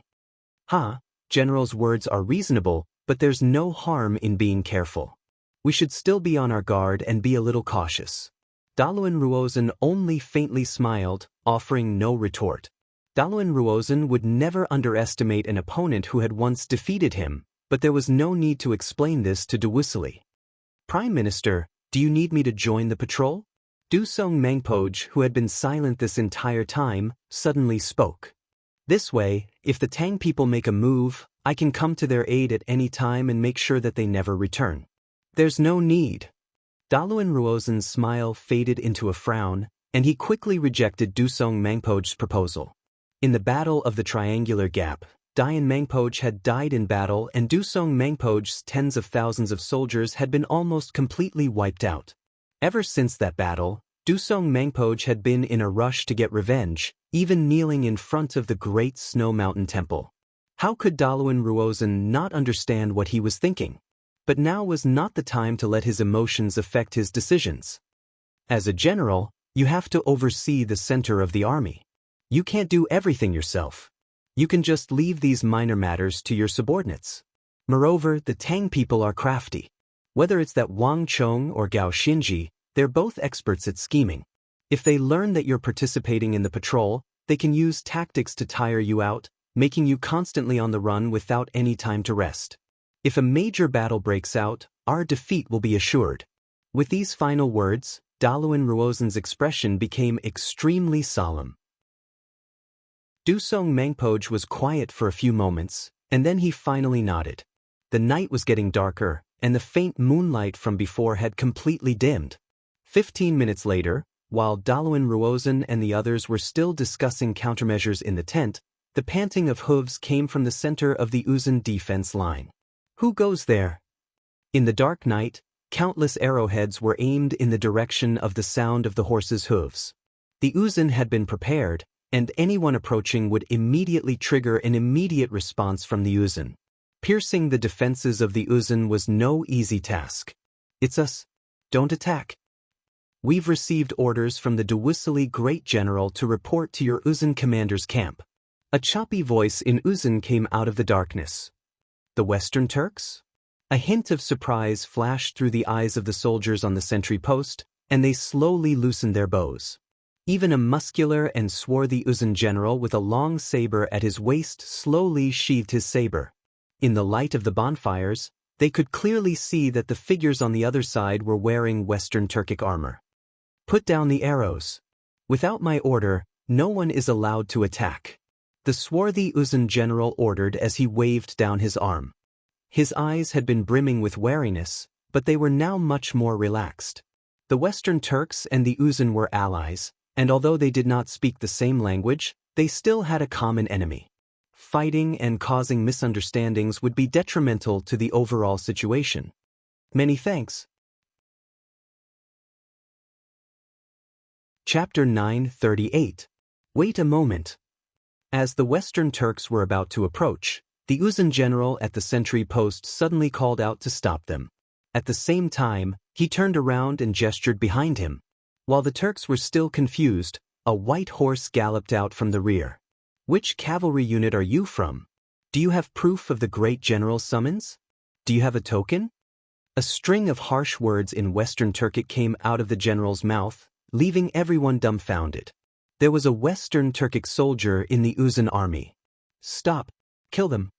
General's words are reasonable, but there's no harm in being careful. We should still be on our guard and be a little cautious. Daluan Ruozan only faintly smiled, offering no retort. Daluan Ruozan would never underestimate an opponent who had once defeated him, but there was no need to explain this to Duwisilli. Prime Minister, do you need me to join the patrol? Dusong Mangpoj, who had been silent this entire time, suddenly spoke. This way, if the Tang people make a move, I can come to their aid at any time and make sure that they never return. There's no need. Daluan Ruozan's smile faded into a frown, and he quickly rejected Dusong Mangpoj's proposal. In the Battle of the Triangular Gap, Dayan Mangpoj had died in battle and Dusong Mangpoj's tens of thousands of soldiers had been almost completely wiped out. Ever since that battle, Dusong Mangpoj had been in a rush to get revenge, even kneeling in front of the great Snow Mountain Temple. How could Daluan Ruozan not understand what he was thinking? But now was not the time to let his emotions affect his decisions. As a general, you have to oversee the center of the army. You can't do everything yourself. You can just leave these minor matters to your subordinates. Moreover, the Tang people are crafty. Whether it's that Wang Chong or Gao Xinji, they're both experts at scheming. If they learn that you're participating in the patrol, they can use tactics to tire you out, making you constantly on the run without any time to rest. If a major battle breaks out, our defeat will be assured. With these final words, Daluan Ruozan's expression became extremely solemn. Dusong Mangpoj was quiet for a few moments, and then he finally nodded. The night was getting darker, and the faint moonlight from before had completely dimmed. 15 minutes later, while Daluan Ruozan and the others were still discussing countermeasures in the tent, the panting of hooves came from the center of the Uzun defense line. Who goes there? In the dark night, countless arrowheads were aimed in the direction of the sound of the horses' hooves. The Uzun had been prepared, and anyone approaching would immediately trigger an immediate response from the Uzun. Piercing the defenses of the Uzun was no easy task. It's us. Don't attack. We've received orders from the Duwisilli Great General to report to your Uzun commander's camp. A choppy voice in Uzun came out of the darkness. The Western Turks? A hint of surprise flashed through the eyes of the soldiers on the sentry post, and they slowly loosened their bows. Even a muscular and swarthy Uzun general with a long saber at his waist slowly sheathed his saber. In the light of the bonfires, they could clearly see that the figures on the other side were wearing Western Turkic armor. Put down the arrows. Without my order, no one is allowed to attack. The swarthy Uzun general ordered as he waved down his arm. His eyes had been brimming with wariness, but they were now much more relaxed. The Western Turks and the Uzun were allies, and although they did not speak the same language, they still had a common enemy. Fighting and causing misunderstandings would be detrimental to the overall situation. Many thanks. Chapter 938. Wait a moment. As the Western Turks were about to approach, the Uzun general at the sentry post suddenly called out to stop them. At the same time, he turned around and gestured behind him. While the Turks were still confused, a white horse galloped out from the rear. Which cavalry unit are you from? Do you have proof of the great general's summons? Do you have a token? A string of harsh words in Western Turkic came out of the general's mouth, leaving everyone dumbfounded. There was a Western Turkic soldier in the Uzun army. Stop. Kill them.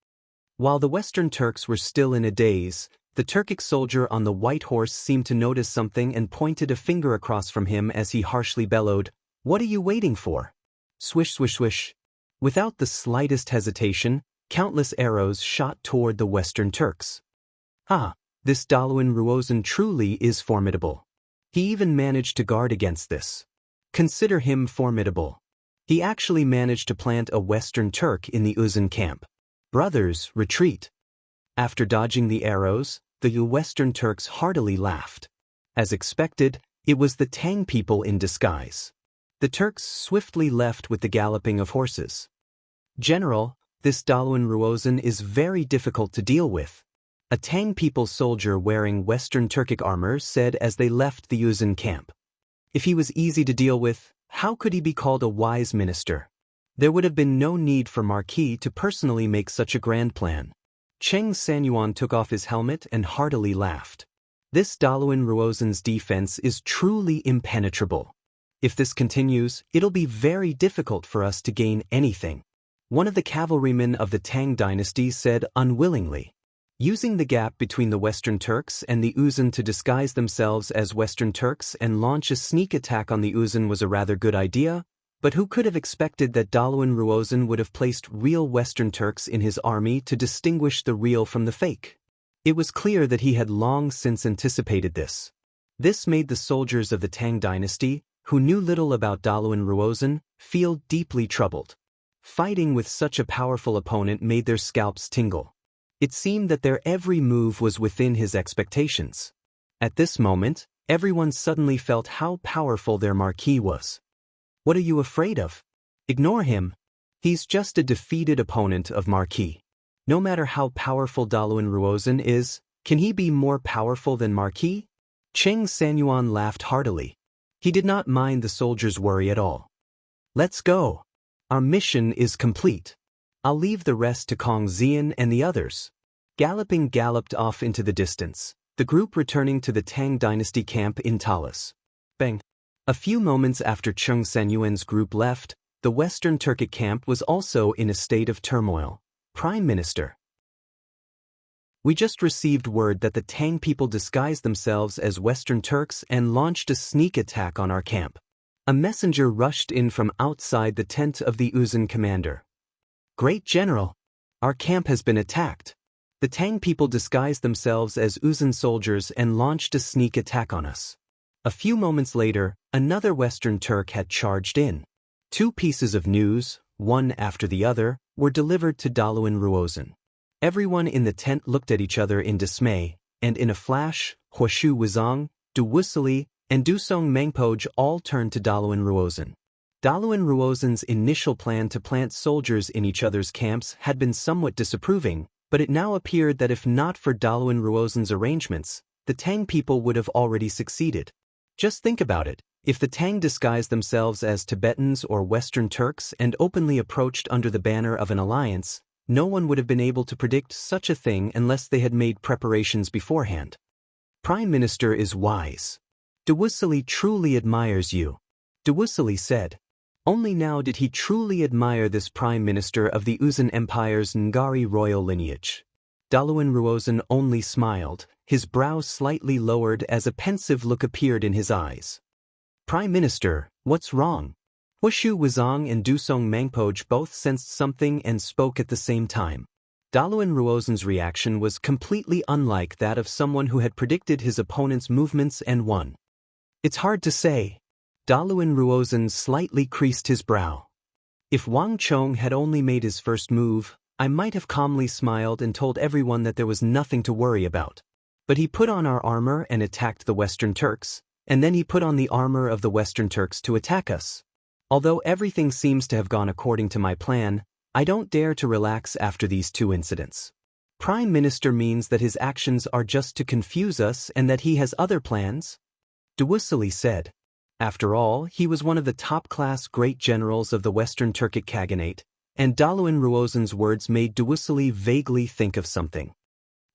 While the Western Turks were still in a daze, the Turkic soldier on the white horse seemed to notice something and pointed a finger across from him as he harshly bellowed, "What are you waiting for?" Swish, swish, swish. Without the slightest hesitation, countless arrows shot toward the Western Turks. This Daluan Ruozan truly is formidable. He even managed to guard against this. Consider him formidable. He actually managed to plant a Western Turk in the Uzun camp. Brothers, retreat. After dodging the arrows, the Western Turks heartily laughed. As expected, it was the Tang people in disguise. The Turks swiftly left with the galloping of horses. General, this Daluan Ruozan is very difficult to deal with. A Tang people soldier wearing Western Turkic armor said as they left the Uzun camp. If he was easy to deal with, how could he be called a wise minister? There would have been no need for Marquis to personally make such a grand plan. Cheng Sanyuan took off his helmet and heartily laughed. This Daluan Ruozan's defense is truly impenetrable. If this continues, it'll be very difficult for us to gain anything. One of the cavalrymen of the Tang dynasty said unwillingly. Using the gap between the Western Turks and the Uzun to disguise themselves as Western Turks and launch a sneak attack on the Uzun was a rather good idea, but who could have expected that Daluan Ruozan would have placed real Western Turks in his army to distinguish the real from the fake? It was clear that he had long since anticipated this. This made the soldiers of the Tang dynasty, who knew little about Daluan Ruozan, feel deeply troubled. Fighting with such a powerful opponent made their scalps tingle. It seemed that their every move was within his expectations. At this moment, everyone suddenly felt how powerful their Marquis was. What are you afraid of? Ignore him. He's just a defeated opponent of Marquis. No matter how powerful Daluan Ruozan is, can he be more powerful than Marquis? Cheng Sanyuan laughed heartily. He did not mind the soldiers' worry at all. Let's go. Our mission is complete. I'll leave the rest to Kong Xian and the others. Galloping galloped off into the distance, the group returning to the Tang dynasty camp in Talas. Bang! A few moments after Cheng Sanyuan's group left, the Western Turkic camp was also in a state of turmoil. Prime Minister. We just received word that the Tang people disguised themselves as Western Turks and launched a sneak attack on our camp. A messenger rushed in from outside the tent of the Uzun commander. Great General! Our camp has been attacked. The Tang people disguised themselves as Uzun soldiers and launched a sneak attack on us. A few moments later, another Western Turk had charged in. Two pieces of news, one after the other, were delivered to Daluan Ruozan. Everyone in the tent looked at each other in dismay, and in a flash, Huashu Wuzong, Du Wusili, and Dusong Mengpoj all turned to Daluan Ruozan. Daluan Ruozan's initial plan to plant soldiers in each other's camps had been somewhat disapproving, but it now appeared that if not for Daluan Ruozan's arrangements, the Tang people would have already succeeded. Just think about it. If the Tang disguised themselves as Tibetans or Western Turks and openly approached under the banner of an alliance, no one would have been able to predict such a thing unless they had made preparations beforehand. Prime Minister is wise. Du Wusili truly admires you. Du Wusili said. Only now did he truly admire this Prime Minister of the Uzun Empire's Ngari royal lineage. Daluan Ruozan only smiled, his brows slightly lowered as a pensive look appeared in his eyes. Prime Minister, what's wrong? Huashu Wuzong and Dusong Mengpoj both sensed something and spoke at the same time. Daluan Ruozan's reaction was completely unlike that of someone who had predicted his opponent's movements and won. It's hard to say. Daluan Ruozan slightly creased his brow. If Wang Chong had only made his first move, I might have calmly smiled and told everyone that there was nothing to worry about. But he put on our armor and attacked the Western Turks, and then he put on the armor of the Western Turks to attack us. Although everything seems to have gone according to my plan, I don't dare to relax after these two incidents. Prime Minister means that his actions are just to confuse us and that he has other plans? Du Wusili said. After all, he was one of the top-class great generals of the Western Turkic Khaganate, and Daluan Ruozan's words made Du Wusili vaguely think of something.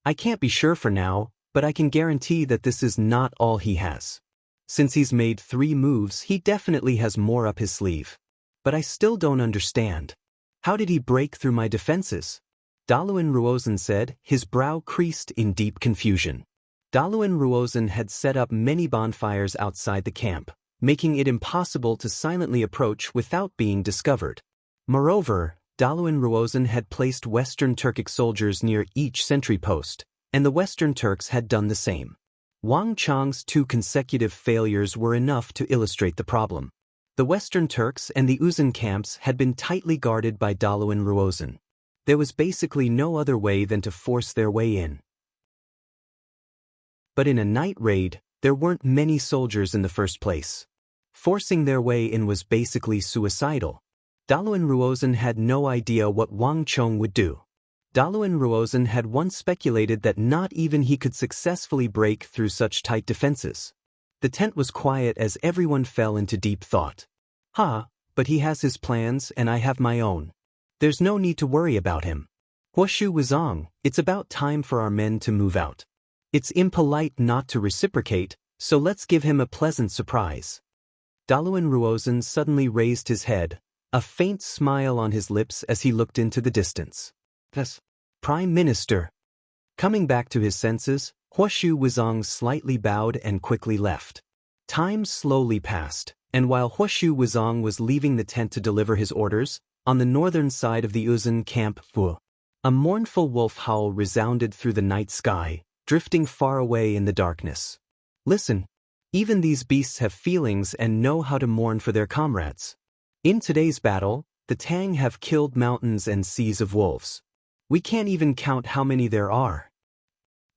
I can't be sure for now, but I can guarantee that this is not all he has. Since he's made 3 moves, he definitely has more up his sleeve. But I still don't understand. How did he break through my defenses? Daluan Ruozan said, his brow creased in deep confusion. Daluan Ruozan had set up many bonfires outside the camp, making it impossible to silently approach without being discovered. Moreover, Daluan Ruozan had placed Western Turkic soldiers near each sentry post, and the Western Turks had done the same. Wang Chang's 2 consecutive failures were enough to illustrate the problem. The Western Turks and the Uzun camps had been tightly guarded by Dalu and Ruozan. There was basically no other way than to force their way in. But in a night raid, there weren't many soldiers in the first place. Forcing their way in was basically suicidal. Dalu and Ruozan had no idea what Wang Chong would do. Dalu and Ruozan had once speculated that not even he could successfully break through such tight defenses. The tent was quiet as everyone fell into deep thought. But he has his plans and I have my own. There's no need to worry about him. Huoshu Wuzong, it's about time for our men to move out. It's impolite not to reciprocate, so let's give him a pleasant surprise. Dalu and Ruozan suddenly raised his head, a faint smile on his lips as he looked into the distance. Yes, Prime Minister. Coming back to his senses, Huoshu Wuzong slightly bowed and quickly left. Time slowly passed, and while Huoshu Wuzong was leaving the tent to deliver his orders, on the northern side of the Uzun camp, a mournful wolf howl resounded through the night sky, drifting far away in the darkness. Listen, even these beasts have feelings and know how to mourn for their comrades. In today's battle, the Tang have killed mountains and seas of wolves. We can't even count how many there are.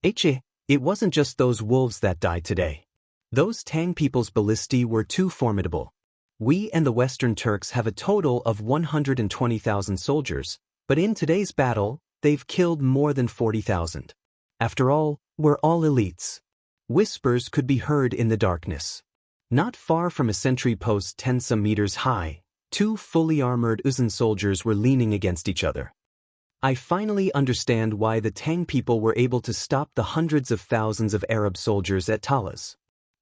It wasn't just those wolves that died today. Those Tang people's ballistae were too formidable. We and the Western Turks have a total of 120,000 soldiers, but in today's battle, they've killed more than 40,000. After all, we're all elites. Whispers could be heard in the darkness. Not far from a sentry post 10-some meters high, 2 fully armored Uzun soldiers were leaning against each other. I finally understand why the Tang people were able to stop the hundreds of thousands of Arab soldiers at Talas.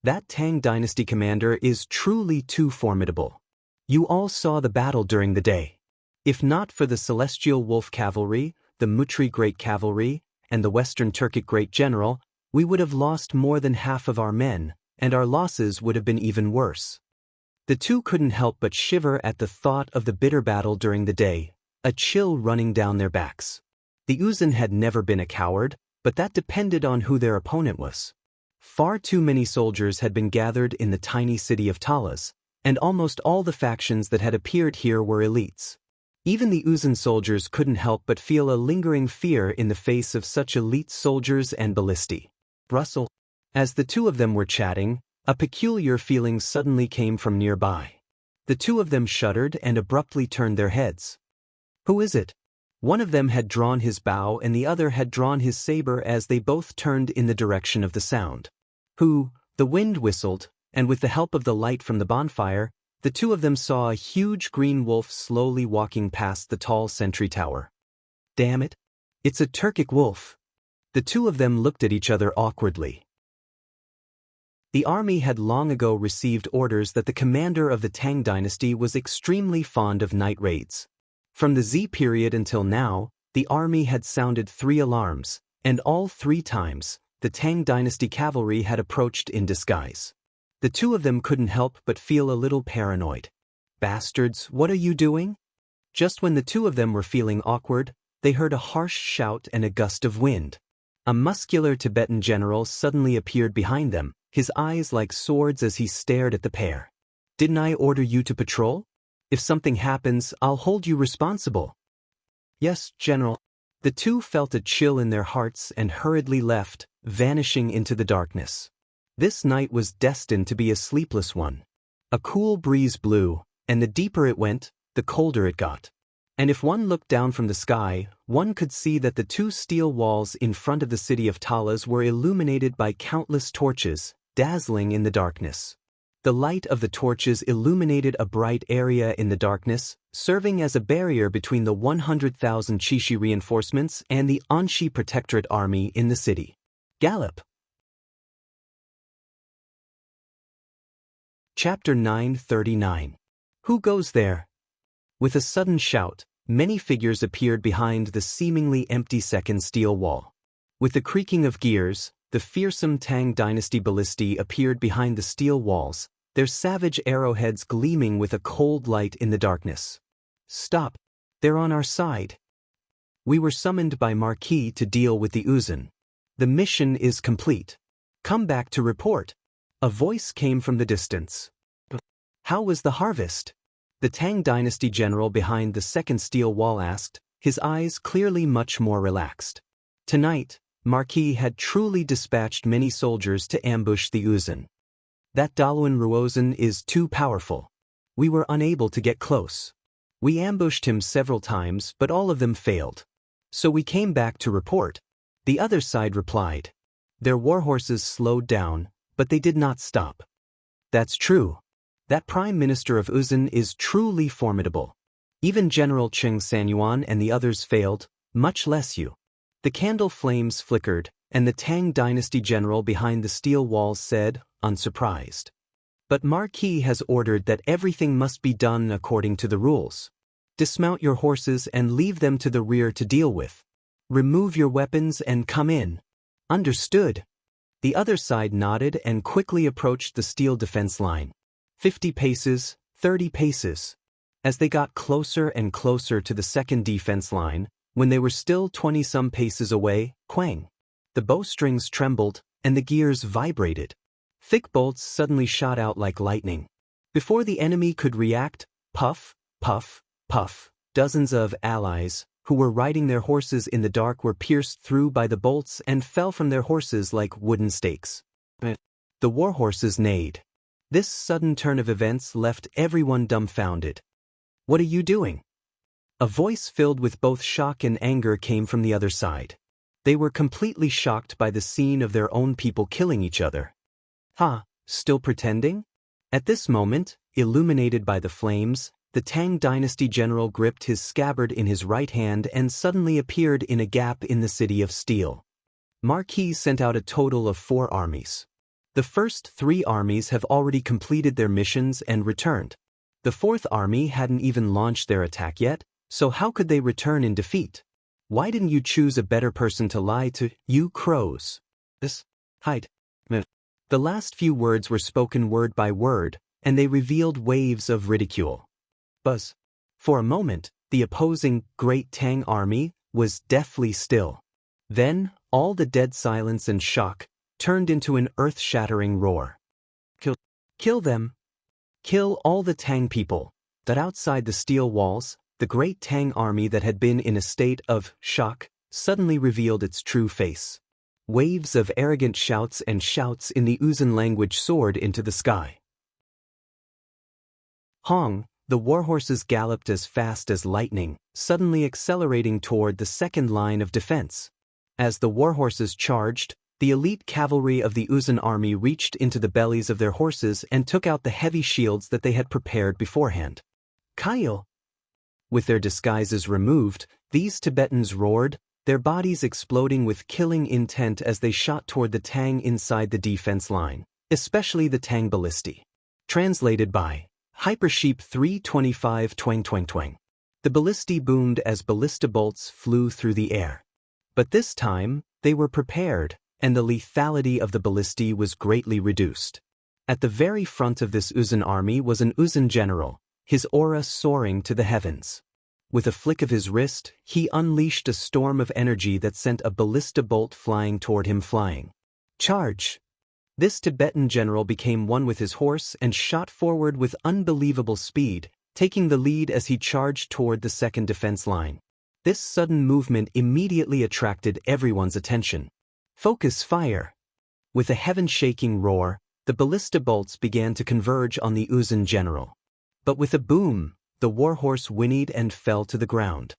That Tang dynasty commander is truly too formidable. You all saw the battle during the day. If not for the Celestial Wolf Cavalry, the Mutri Great Cavalry, and the Western Turkic Great General, we would have lost more than half of our men, and our losses would have been even worse. The 2 couldn't help but shiver at the thought of the bitter battle during the day, a chill running down their backs. The Uzun had never been a coward, but that depended on who their opponent was. Far too many soldiers had been gathered in the tiny city of Talas, and almost all the factions that had appeared here were elites. Even the Uzun soldiers couldn't help but feel a lingering fear in the face of such elite soldiers and ballistae. Russell. As the 2 of them were chatting, a peculiar feeling suddenly came from nearby. The 2 of them shuddered and abruptly turned their heads. Who is it? One of them had drawn his bow and the other had drawn his saber as they both turned in the direction of the sound. The wind whistled, and with the help of the light from the bonfire, the 2 of them saw a huge green wolf slowly walking past the tall sentry tower. Damn it! It's a Turkic wolf. The 2 of them looked at each other awkwardly. The army had long ago received orders that the commander of the Tang dynasty was extremely fond of night raids. From the Z period until now, the army had sounded 3 alarms, and all 3 times, the Tang dynasty cavalry had approached in disguise. The 2 of them couldn't help but feel a little paranoid. Bastards, what are you doing? Just when the 2 of them were feeling awkward, they heard a harsh shout and a gust of wind. A muscular Tibetan general suddenly appeared behind them, his eyes like swords as he stared at the pair. Didn't I order you to patrol? If something happens, I'll hold you responsible. Yes, General. The 2 felt a chill in their hearts and hurriedly left, vanishing into the darkness. This night was destined to be a sleepless one. A cool breeze blew, and the deeper it went, the colder it got. And if one looked down from the sky, one could see that the 2 steel walls in front of the city of Talas were illuminated by countless torches, dazzling in the darkness. The light of the torches illuminated a bright area in the darkness, serving as a barrier between the 100,000 Chishi reinforcements and the Anshi Protectorate army in the city. Gallop! Chapter 939. Who goes there? With a sudden shout, many figures appeared behind the seemingly empty second steel wall. With the creaking of gears, the fearsome Tang dynasty ballistae appeared behind the steel walls, their savage arrowheads gleaming with a cold light in the darkness. Stop! They're on our side. We were summoned by Marquis to deal with the Uzun. The mission is complete. Come back to report. A voice came from the distance. How was the harvest? The Tang dynasty general behind the second steel wall asked, his eyes clearly much more relaxed. Tonight, Marquis had truly dispatched many soldiers to ambush the Uzun. That Daluan Ruozan is too powerful. We were unable to get close. We ambushed him several times, but all of them failed. So we came back to report. The other side replied. Their warhorses slowed down, but they did not stop. That's true. That Prime Minister of Uzun is truly formidable. Even General Cheng Sanyuan and the others failed, much less you. The candle flames flickered, and the Tang dynasty general behind the steel walls said, unsurprised. But Marquis has ordered that everything must be done according to the rules. Dismount your horses and leave them to the rear to deal with. Remove your weapons and come in. Understood. The other side nodded and quickly approached the steel defense line. 50 paces, 30 paces. As they got closer and closer to the second defense line, when they were still 20-some paces away, quang. The bowstrings trembled, and the gears vibrated. Thick bolts suddenly shot out like lightning. Before the enemy could react, puff, puff, puff, dozens of allies, who were riding their horses in the dark, were pierced through by the bolts and fell from their horses like wooden stakes. The warhorses neighed. This sudden turn of events left everyone dumbfounded. What are you doing? A voice filled with both shock and anger came from the other side. They were completely shocked by the scene of their own people killing each other. Still pretending? At this moment, illuminated by the flames, the Tang dynasty general gripped his scabbard in his right hand and suddenly appeared in a gap in the city of steel. Marquis sent out a total of 4 armies. The first 3 armies have already completed their missions and returned. The 4th army hadn't even launched their attack yet, so how could they return in defeat? Why didn't you choose a better person to lie to, you crows? Hide. The last few words were spoken word by word, and they revealed waves of ridicule. Buzz. For a moment, the opposing Great Tang army was deathly still. Then, all the dead silence and shock turned into an earth-shattering roar. Kill them. Kill all the Tang people. That outside the steel walls, the Great Tang army that had been in a state of shock suddenly revealed its true face. Waves of arrogant shouts and shouts in the Uzun language soared into the sky. Hong, the warhorses galloped as fast as lightning, suddenly accelerating toward the second line of defense. As the warhorses charged, the elite cavalry of the Uzun army reached into the bellies of their horses and took out the heavy shields that they had prepared beforehand. Kyle! With their disguises removed, these Tibetans roared, their bodies exploding with killing intent as they shot toward the Tang inside the defense line, especially the Tang ballistae. Translated by Hypersheep 325 Twang Twang Twang. The ballistae boomed as ballista bolts flew through the air. But this time, they were prepared, and the lethality of the ballistae was greatly reduced. At the very front of this Uzun army was an Uzun general, his aura soaring to the heavens. With a flick of his wrist, he unleashed a storm of energy that sent a ballista bolt flying toward him flying. Charge! This Tibetan general became one with his horse and shot forward with unbelievable speed, taking the lead as he charged toward the second defense line. This sudden movement immediately attracted everyone's attention. Focus fire! With a heaven-shaking roar, the ballista bolts began to converge on the Uzun general. But with a boom, the warhorse whinnied and fell to the ground.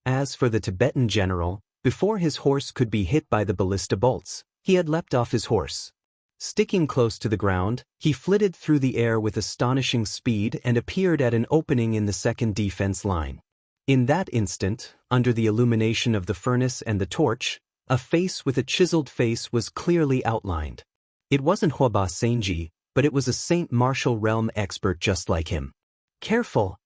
As for the Tibetan general, before his horse could be hit by the ballista bolts, he had leapt off his horse. Sticking close to the ground, he flitted through the air with astonishing speed and appeared at an opening in the second defense line. In that instant, under the illumination of the furnace and the torch, a face with a chiseled face was clearly outlined. It wasn't Huaba Senji, but it was a Saint Martial realm expert just like him. Careful!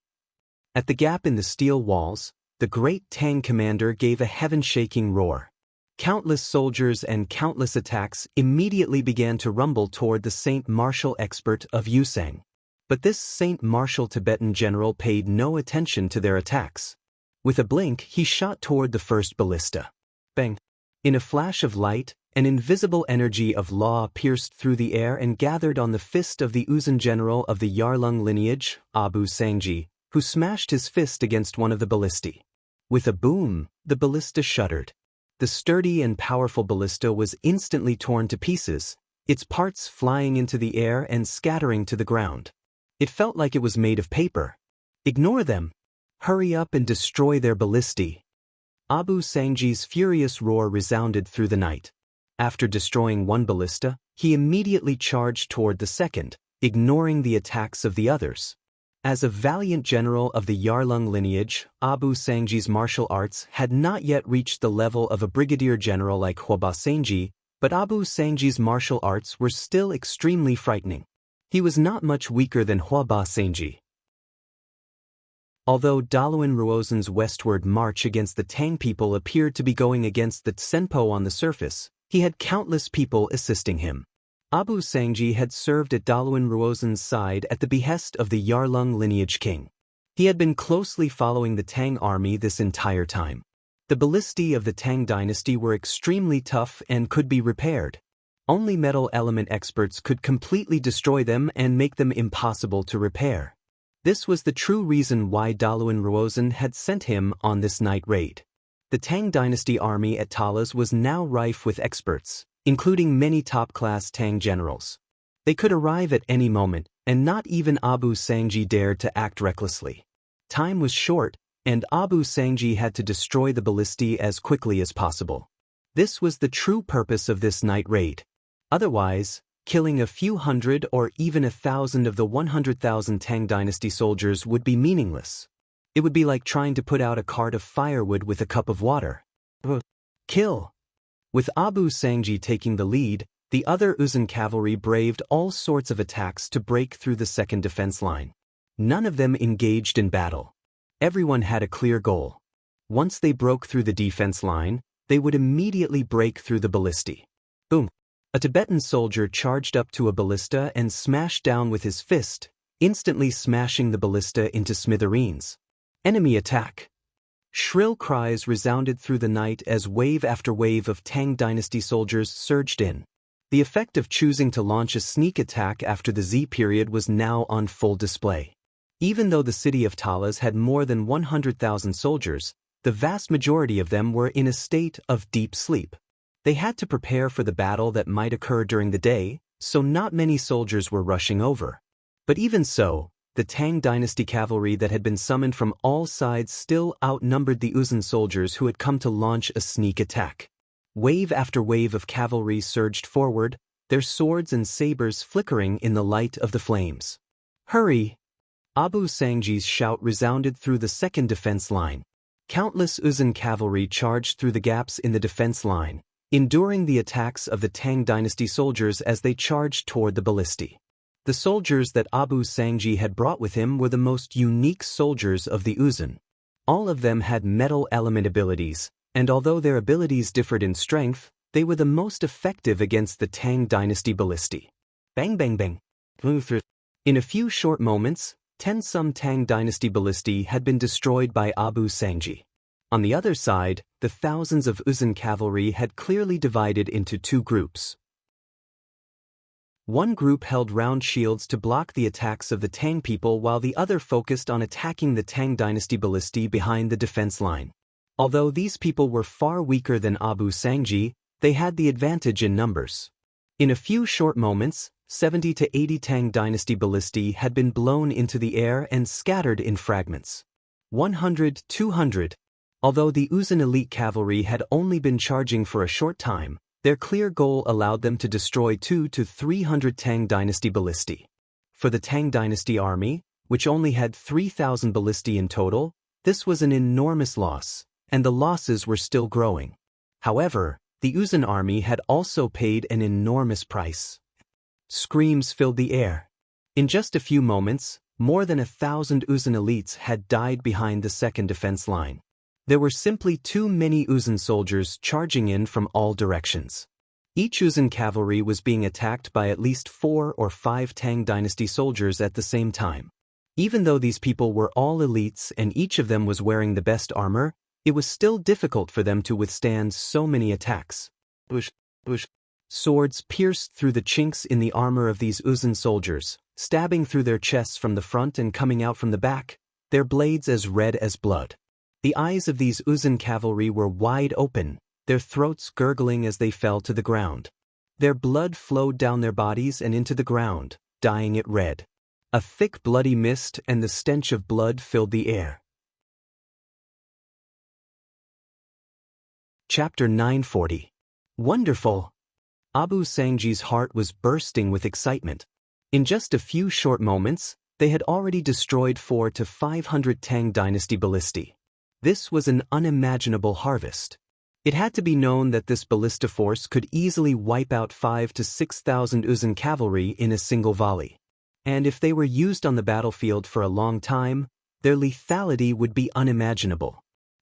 At the gap in the steel walls, the great Tang commander gave a heaven-shaking roar. Countless soldiers and countless attacks immediately began to rumble toward the Saint Martial expert of Yusang. But this Saint Martial Tibetan general paid no attention to their attacks. With a blink, he shot toward the first ballista. Bang! In a flash of light, An invisible energy of law pierced through the air and gathered on the fist of the Uzun general of the Yarlung lineage, Abu Sangji, who smashed his fist against one of the ballistae. With a boom, the ballista shuddered. The sturdy and powerful ballista was instantly torn to pieces, its parts flying into the air and scattering to the ground. It felt like it was made of paper. Ignore them. Hurry up and destroy their ballistae. Abu Sangji's furious roar resounded through the night. After destroying one ballista, he immediately charged toward the second, ignoring the attacks of the others. As a valiant general of the Yarlung lineage, Abu Sangji's martial arts had not yet reached the level of a brigadier general like Huaba Sangji, but Abu Sangji's martial arts were still extremely frightening. He was not much weaker than Huaba Sangji. Although Daluan Ruozen's westward march against the Tang people appeared to be going against the Tsenpo on the surface, he had countless people assisting him. Abu Sangji had served at Daluan Ruozen's side at the behest of the Yarlung lineage king. He had been closely following the Tang army this entire time. The ballistae of the Tang dynasty were extremely tough and could be repaired. Only metal element experts could completely destroy them and make them impossible to repair. This was the true reason why Daluan Ruozen had sent him on this night raid. The Tang dynasty army at Talas was now rife with experts, including many top-class Tang generals. They could arrive at any moment, and not even Abu Sangji dared to act recklessly. Time was short, and Abu Sangji had to destroy the ballistae as quickly as possible. This was the true purpose of this night raid. Otherwise, killing a few hundred or even 1,000 of the 100,000 Tang dynasty soldiers would be meaningless. It would be like trying to put out a cart of firewood with a cup of water. Kill! With Abu Sangji taking the lead, the other Uzun cavalry braved all sorts of attacks to break through the second defense line. None of them engaged in battle. Everyone had a clear goal. Once they broke through the defense line, they would immediately break through the ballistae. Boom! A Tibetan soldier charged up to a ballista and smashed down with his fist, instantly smashing the ballista into smithereens. Enemy attack! Shrill cries resounded through the night as wave after wave of Tang dynasty soldiers surged in. The effect of choosing to launch a sneak attack after the Z period was now on full display. Even though the city of Talas had more than 100,000 soldiers, the vast majority of them were in a state of deep sleep. They had to prepare for the battle that might occur during the day, so not many soldiers were rushing over. But even so, the Tang dynasty cavalry that had been summoned from all sides still outnumbered the Uzun soldiers who had come to launch a sneak attack. Wave after wave of cavalry surged forward, their swords and sabers flickering in the light of the flames. Hurry! Abu Sangji's shout resounded through the second defense line. Countless Uzun cavalry charged through the gaps in the defense line, enduring the attacks of the Tang dynasty soldiers as they charged toward the ballistae. The soldiers that Abu Sangji had brought with him were the most unique soldiers of the Uzun. All of them had metal element abilities, and although their abilities differed in strength, they were the most effective against the Tang dynasty ballistae. Bang bang bang. In a few short moments, 10-some Tang dynasty ballistae had been destroyed by Abu Sangji. On the other side, the thousands of Uzun cavalry had clearly divided into two groups. One group held round shields to block the attacks of the Tang people while the other focused on attacking the Tang dynasty ballistae behind the defense line. Although these people were far weaker than Abu Sangji, they had the advantage in numbers. In a few short moments, 70 to 80 Tang dynasty ballistae had been blown into the air and scattered in fragments. 100, 200. Although the Uzun elite cavalry had only been charging for a short time, their clear goal allowed them to destroy 200 to 300 Tang dynasty ballistae. For the Tang dynasty army, which only had 3,000 ballistae in total, this was an enormous loss, and the losses were still growing. However, the Uzun army had also paid an enormous price. Screams filled the air. In just a few moments, more than 1,000 Uzun elites had died behind the second defense line. There were simply too many Uzun soldiers charging in from all directions. Each Uzun cavalry was being attacked by at least 4 or 5 Tang dynasty soldiers at the same time. Even though these people were all elites and each of them was wearing the best armor, it was still difficult for them to withstand so many attacks. Bush. Swords pierced through the chinks in the armor of these Uzun soldiers, stabbing through their chests from the front and coming out from the back, their blades as red as blood. The eyes of these Uzun cavalry were wide open, their throats gurgling as they fell to the ground. Their blood flowed down their bodies and into the ground, dyeing it red. A thick bloody mist and the stench of blood filled the air. Chapter 940. Wonderful! Abu Sangji's heart was bursting with excitement. In just a few short moments, they had already destroyed 400 to 500 Tang dynasty ballistae. This was an unimaginable harvest. It had to be known that this ballista force could easily wipe out 5,000 to 6,000 Uzun cavalry in a single volley. And if they were used on the battlefield for a long time, their lethality would be unimaginable.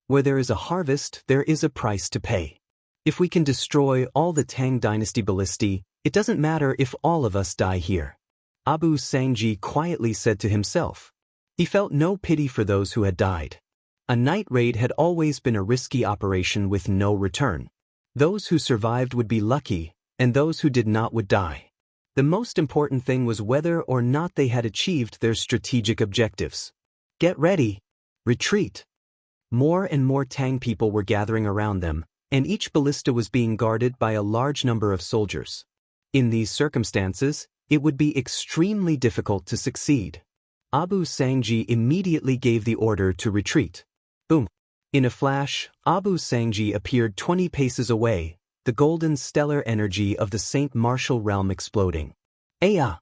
Where there is a harvest, there is a price to pay. If we can destroy all the Tang dynasty ballistae, it doesn't matter if all of us die here. Abu Sangji quietly said to himself. He felt no pity for those who had died. A night raid had always been a risky operation with no return. Those who survived would be lucky, and those who did not would die. The most important thing was whether or not they had achieved their strategic objectives. Get ready. Retreat. More and more Tang people were gathering around them, and each ballista was being guarded by a large number of soldiers. In these circumstances, it would be extremely difficult to succeed. Abu Sangji immediately gave the order to retreat. Boom! In a flash, Abu Sangji appeared 20 paces away, the golden stellar energy of the Saint Martial realm exploding. Aya!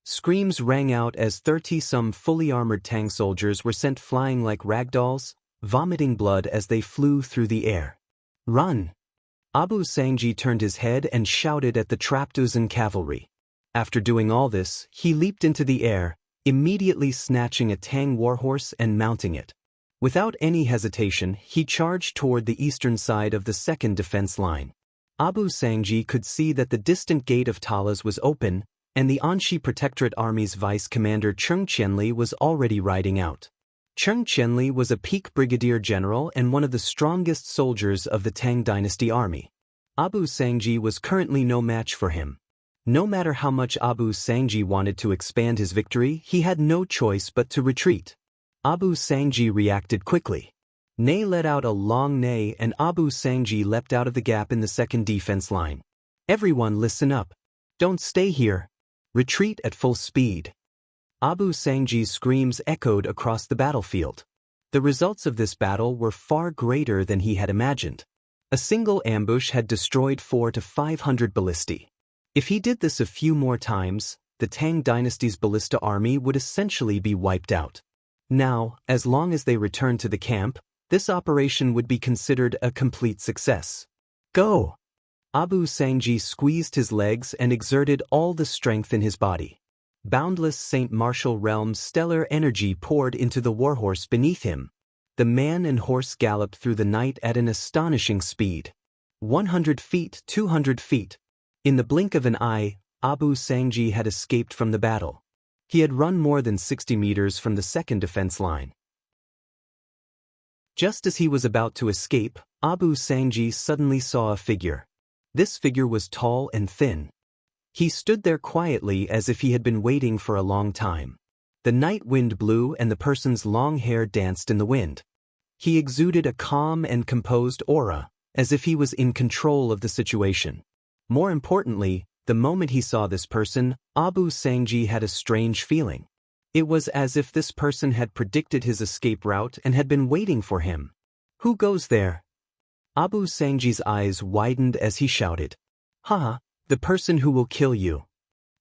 Screams rang out as 30-some fully armored Tang soldiers were sent flying like ragdolls, vomiting blood as they flew through the air. Run! Abu Sangji turned his head and shouted at the trapped Uzun cavalry. After doing all this, he leaped into the air, immediately snatching a Tang warhorse and mounting it. Without any hesitation, he charged toward the eastern side of the second defense line. Abu Sangji could see that the distant gate of Talas was open, and the Anxi Protectorate Army's vice commander Cheng Qianli was already riding out. Cheng Qianli was a peak brigadier general and one of the strongest soldiers of the Tang dynasty army. Abu Sangji was currently no match for him. No matter how much Abu Sangji wanted to expand his victory, he had no choice but to retreat. Abu Sangji reacted quickly. Neigh let out a long neigh and Abu Sangji leapt out of the gap in the second defense line. Everyone listen up. Don't stay here. Retreat at full speed. Abu Sangji's screams echoed across the battlefield. The results of this battle were far greater than he had imagined. A single ambush had destroyed 400 to 500 ballistae. If he did this a few more times, the Tang dynasty's ballista army would essentially be wiped out. Now, as long as they returned to the camp, this operation would be considered a complete success. Go! Abu Sangji squeezed his legs and exerted all the strength in his body. Boundless Saint Martial realm's stellar energy poured into the warhorse beneath him. The man and horse galloped through the night at an astonishing speed. 100 feet, 200 feet. In the blink of an eye, Abu Sangji had escaped from the battle. He had run more than 60 meters from the second defense line. Just as he was about to escape, Abu Sangji suddenly saw a figure. This figure was tall and thin. He stood there quietly as if he had been waiting for a long time. The night wind blew and the person's long hair danced in the wind. He exuded a calm and composed aura, as if he was in control of the situation. More importantly, the moment he saw this person, Abu Sangji had a strange feeling. It was as if this person had predicted his escape route and had been waiting for him. Who goes there? Abu Sangji's eyes widened as he shouted. Ha! The person who will kill you.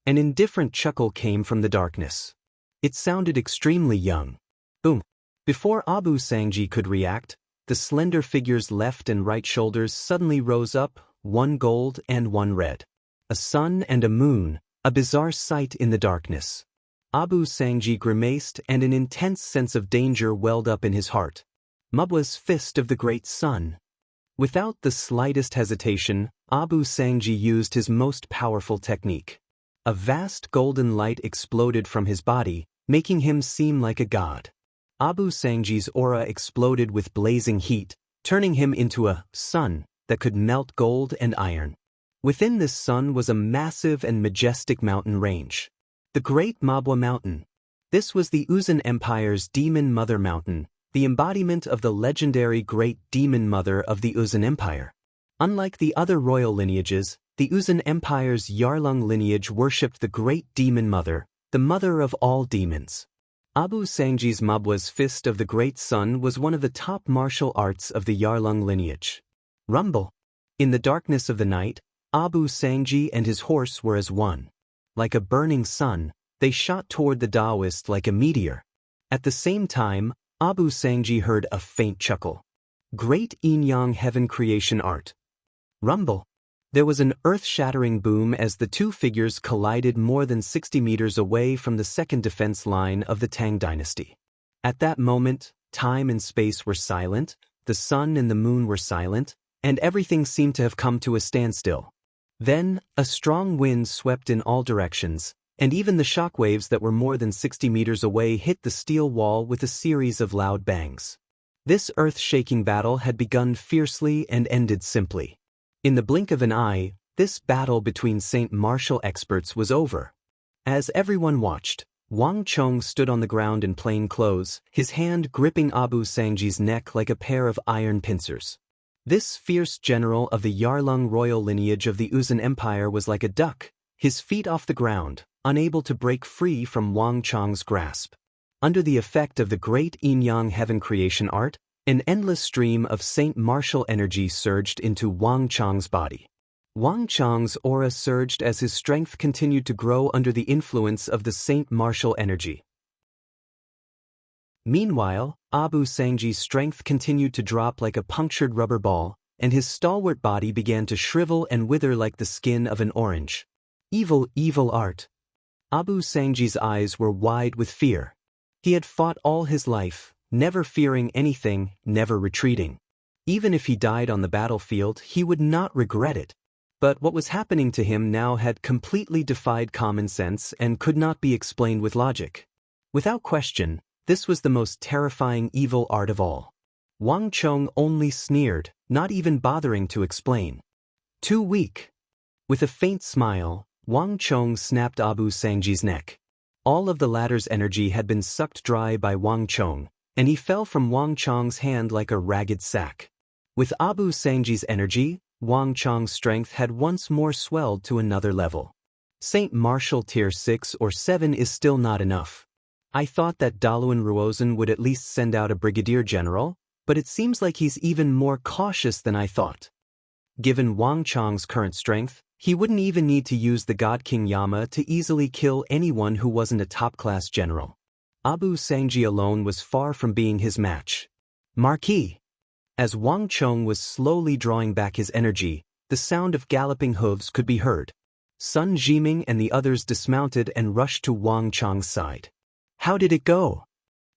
An indifferent chuckle came from the darkness. It sounded extremely young. Boom! Before Abu Sangji could react, the slender figure's left and right shoulders suddenly rose up, one gold and one red. A sun and a moon, a bizarre sight in the darkness. Abu Sangji grimaced and an intense sense of danger welled up in his heart. Mubwa's fist of the great sun. Without the slightest hesitation, Abu Sangji used his most powerful technique. A vast golden light exploded from his body, making him seem like a god. Abu Sangji's aura exploded with blazing heat, turning him into a sun that could melt gold and iron. Within this sun was a massive and majestic mountain range. The Great Mabwa Mountain. This was the Uzun Empire's Demon Mother Mountain, the embodiment of the legendary Great Demon Mother of the Uzun Empire. Unlike the other royal lineages, the Uzun Empire's Yarlung lineage worshipped the Great Demon Mother, the mother of all demons. Abu Sangji's Mabwa's Fist of the Great Sun was one of the top martial arts of the Yarlung lineage. Rumble. In the darkness of the night, Abu Sangji and his horse were as one. Like a burning sun, they shot toward the Taoist like a meteor. At the same time, Abu Sangji heard a faint chuckle. Great Yin-Yang Heaven Creation Art. Rumble. There was an earth-shattering boom as the two figures collided more than 60 meters away from the second defense line of the Tang dynasty. At that moment, time and space were silent, the sun and the moon were silent, and everything seemed to have come to a standstill. Then, a strong wind swept in all directions, and even the shockwaves that were more than 60 meters away hit the steel wall with a series of loud bangs. This earth-shaking battle had begun fiercely and ended simply. In the blink of an eye, this battle between Saint martial experts was over. As everyone watched, Wang Chong stood on the ground in plain clothes, his hand gripping Abu Sangji's neck like a pair of iron pincers. This fierce general of the Yarlung royal lineage of the Uzun Empire was like a duck, his feet off the ground, unable to break free from Wang Chong's grasp. Under the effect of the great Yin-Yang Heaven Creation Art, an endless stream of Saint martial energy surged into Wang Chong's body. Wang Chong's aura surged as his strength continued to grow under the influence of the Saint martial energy. Meanwhile, Abu Sangji's strength continued to drop like a punctured rubber ball, and his stalwart body began to shrivel and wither like the skin of an orange. Evil, evil art. Abu Sangji's eyes were wide with fear. He had fought all his life, never fearing anything, never retreating. Even if he died on the battlefield, he would not regret it. But what was happening to him now had completely defied common sense and could not be explained with logic. Without question, this was the most terrifying evil art of all. Wang Chong only sneered, not even bothering to explain. Too weak. With a faint smile, Wang Chong snapped Abu Sangji's neck. All of the latter's energy had been sucked dry by Wang Chong, and he fell from Wang Chong's hand like a ragged sack. With Abu Sangji's energy, Wang Chong's strength had once more swelled to another level. Saint Martial Tier 6 or 7 is still not enough. I thought that Daluan Ruozhen would at least send out a brigadier general, but it seems like he's even more cautious than I thought. Given Wang Chong's current strength, he wouldn't even need to use the God King Yama to easily kill anyone who wasn't a top-class general. Abu Sangji alone was far from being his match. Marquis. As Wang Chong was slowly drawing back his energy, the sound of galloping hooves could be heard. Sun Jiming and the others dismounted and rushed to Wang Chong's side. How did it go?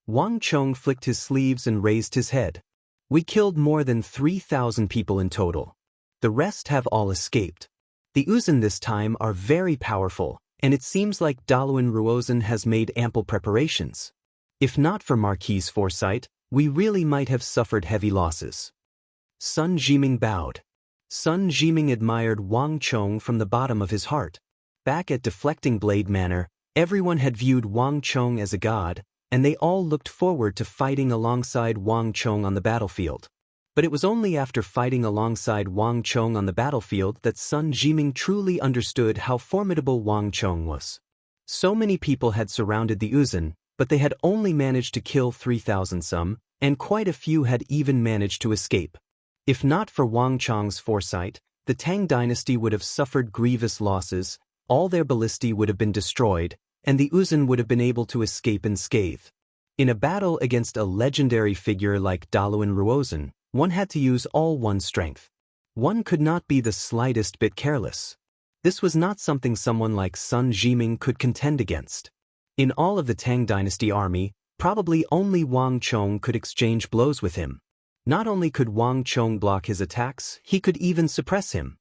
Wang Chong flicked his sleeves and raised his head. We killed more than 3,000 people in total. The rest have all escaped. The Uzun this time are very powerful, and it seems like Daluan Ruozhen has made ample preparations. If not for Marquis's foresight, we really might have suffered heavy losses. Sun Jiming bowed. Sun Jiming admired Wang Chong from the bottom of his heart. Back at Deflecting Blade Manor, everyone had viewed Wang Chong as a god, and they all looked forward to fighting alongside Wang Chong on the battlefield. But it was only after fighting alongside Wang Chong on the battlefield that Sun Jiming truly understood how formidable Wang Chong was. So many people had surrounded the Uzun, but they had only managed to kill 3,000 some, and quite a few had even managed to escape. If not for Wang Chong's foresight, the Tang dynasty would have suffered grievous losses, all their ballistae would have been destroyed, and the Uzun would have been able to escape unscathed. In a battle against a legendary figure like Daluan Ruozhen, one had to use all one's strength. One could not be the slightest bit careless. This was not something someone like Sun Jiming could contend against. In all of the Tang dynasty army, probably only Wang Chong could exchange blows with him. Not only could Wang Chong block his attacks, he could even suppress him.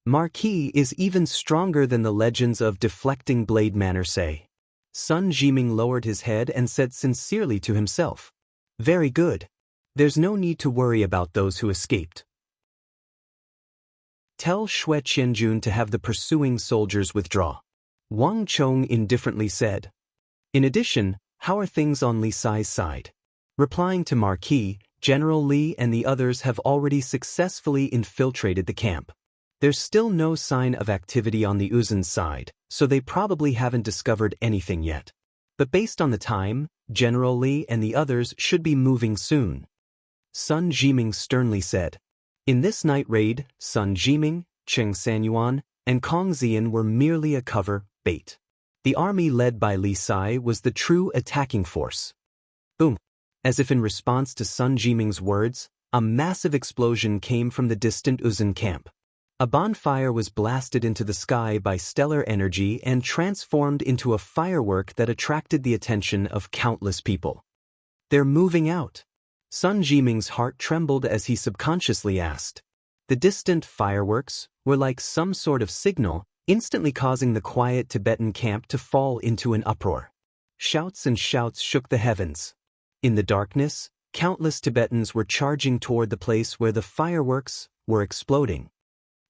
Marquis is even stronger than the legends of Deflecting Blade Manor say. Sun Jiming lowered his head and said sincerely to himself, "Very good. There's no need to worry about those who escaped." Tell Xue Qianjun to have the pursuing soldiers withdraw. Wang Chong indifferently said. In addition, how are things on Li Sai's side? Replying to Marquis, General Li and the others have already successfully infiltrated the camp. There's still no sign of activity on the Uzun's side, so they probably haven't discovered anything yet. But based on the time, General Li and the others should be moving soon. Sun Jiming sternly said. In this night raid, Sun Jiming, Cheng Sanyuan, and Kong Xian were merely a cover bait. The army led by Li Sai was the true attacking force. Boom! As if in response to Sun Jiming's words, a massive explosion came from the distant Uzun camp. A bonfire was blasted into the sky by stellar energy and transformed into a firework that attracted the attention of countless people. They're moving out. Sun Jiming's heart trembled as he subconsciously asked. The distant fireworks were like some sort of signal, instantly causing the quiet Tibetan camp to fall into an uproar. Shouts and shouts shook the heavens. In the darkness, countless Tibetans were charging toward the place where the fireworks were exploding.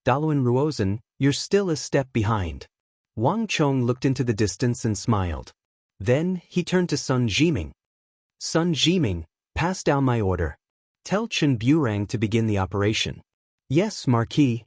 Daluan Ruozhen, you're still a step behind. Wang Chong looked into the distance and smiled. Then he turned to Sun Jiming. Sun Jiming, pass down my order. Tell Chen Burang to begin the operation. Yes, Marquis.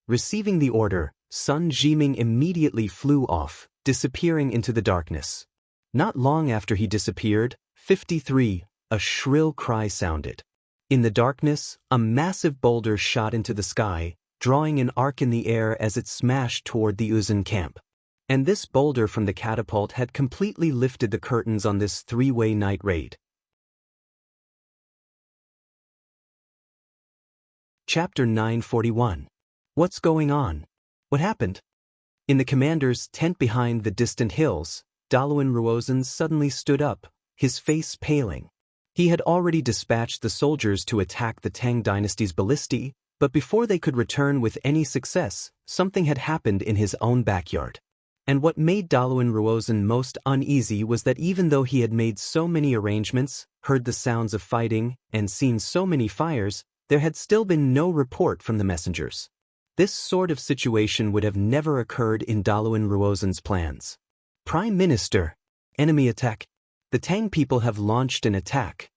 Receiving the order, Sun Jiming immediately flew off, disappearing into the darkness. Not long after he disappeared, 53, a shrill cry sounded. In the darkness, a massive boulder shot into the sky, drawing an arc in the air as it smashed toward the Uzun camp. And this boulder from the catapult had completely lifted the curtains on this three-way night raid. Chapter 941. What's going on? What happened? In the commander's tent behind the distant hills, Daluan Ruozhen suddenly stood up, his face paling. He had already dispatched the soldiers to attack the Tang dynasty's ballistae, but before they could return with any success, something had happened in his own backyard. And what made Daluan Ruozhen most uneasy was that even though he had made so many arrangements, heard the sounds of fighting, and seen so many fires, there had still been no report from the messengers. This sort of situation would have never occurred in Daluan Ruozhen's plans. Prime Minister, enemy attack. The Tang people have launched an attack.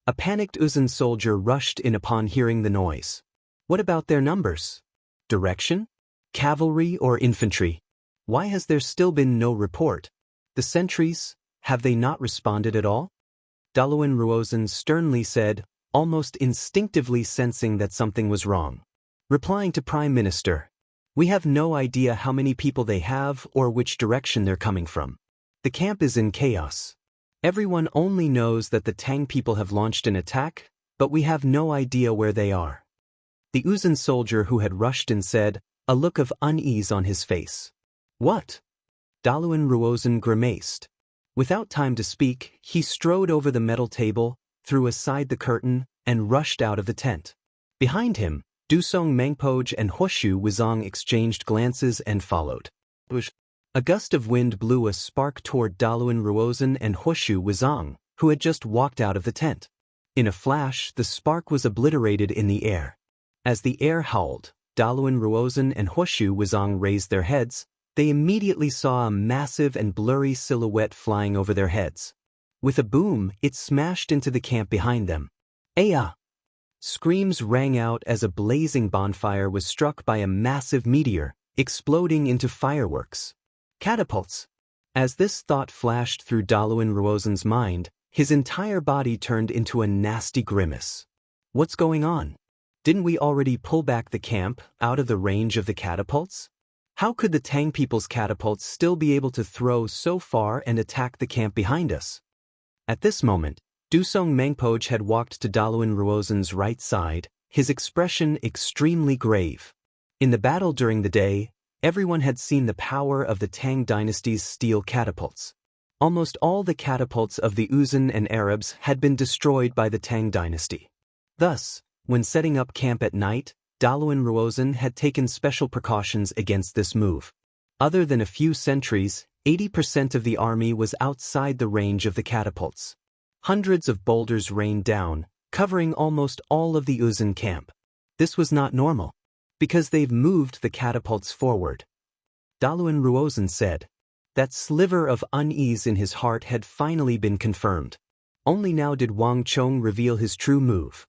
A panicked Uzun soldier rushed in upon hearing the noise. What about their numbers? Direction? Cavalry or infantry? Why has there still been no report? The sentries, have they not responded at all? Daluan Ruozhen sternly said, almost instinctively sensing that something was wrong. Replying to Prime Minister, we have no idea how many people they have or which direction they're coming from. The camp is in chaos. Everyone only knows that the Tang people have launched an attack, but we have no idea where they are. The Uzun soldier who had rushed in said, a look of unease on his face. What? Daluan Ruozhen grimaced. Without time to speak, he strode over the metal table, threw aside the curtain, and rushed out of the tent. Behind him, Dusong Mengpoj and Huoshu Wizong exchanged glances and followed. A gust of wind blew a spark toward Daluan Ruozhen and Huoshu Wizong, who had just walked out of the tent. In a flash, the spark was obliterated in the air. As the air howled, Daluan Ruozhen and Huoshu Wizong raised their heads. They immediately saw a massive and blurry silhouette flying over their heads. With a boom, it smashed into the camp behind them. Aya! Screams rang out as a blazing bonfire was struck by a massive meteor, exploding into fireworks. Catapults! As this thought flashed through Daluan Ruozhen's mind, his entire body turned into a nasty grimace. What's going on? Didn't we already pull back the camp out of the range of the catapults? How could the Tang people's catapults still be able to throw so far and attack the camp behind us? At this moment, Dusong Mengpoj had walked to Daluan Ruozhen's right side, his expression extremely grave. In the battle during the day, everyone had seen the power of the Tang dynasty's steel catapults. Almost all the catapults of the Uzun and Arabs had been destroyed by the Tang dynasty. Thus, when setting up camp at night, Daluan Ruozhen had taken special precautions against this move. Other than a few sentries, 80% of the army was outside the range of the catapults. Hundreds of boulders rained down, covering almost all of the Uzun camp. This was not normal. Because they've moved the catapults forward. Daluan Ruozan said. That sliver of unease in his heart had finally been confirmed. Only now did Wang Chong reveal his true move.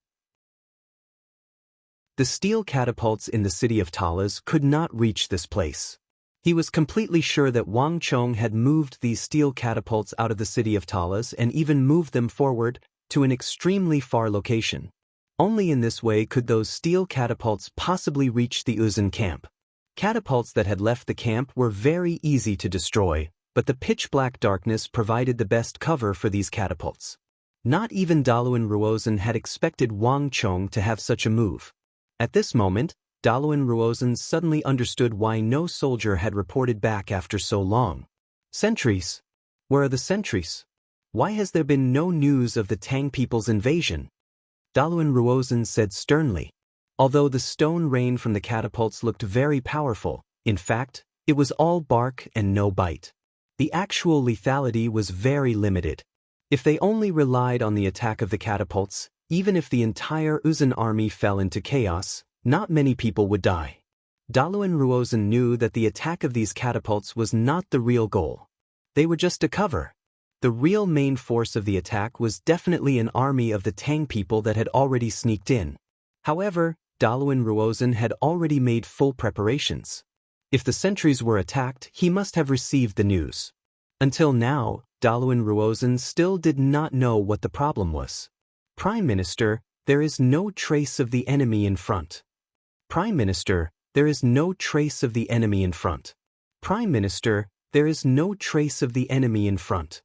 The steel catapults in the city of Talas could not reach this place. He was completely sure that Wang Chong had moved these steel catapults out of the city of Talas and even moved them forward to an extremely far location. Only in this way could those steel catapults possibly reach the Uzun camp. Catapults that had left the camp were very easy to destroy, but the pitch-black darkness provided the best cover for these catapults. Not even Daluan Ruozan had expected Wang Chong to have such a move. At this moment, Daluan Ruozan suddenly understood why no soldier had reported back after so long. Sentries? Where are the sentries? Why has there been no news of the Tang people's invasion? Daluan Ruozan said sternly. Although the stone rain from the catapults looked very powerful, in fact, it was all bark and no bite. The actual lethality was very limited. If they only relied on the attack of the catapults, even if the entire Uzun army fell into chaos, not many people would die. Daluan Ruozan knew that the attack of these catapults was not the real goal. They were just a cover. The real main force of the attack was definitely an army of the Tang people that had already sneaked in. However, Daluan Ruozan had already made full preparations. If the sentries were attacked, he must have received the news. Until now, Daluan Ruozan still did not know what the problem was. Prime Minister, there is no trace of the enemy in front. Prime Minister, there is no trace of the enemy in front. Prime Minister, there is no trace of the enemy in front.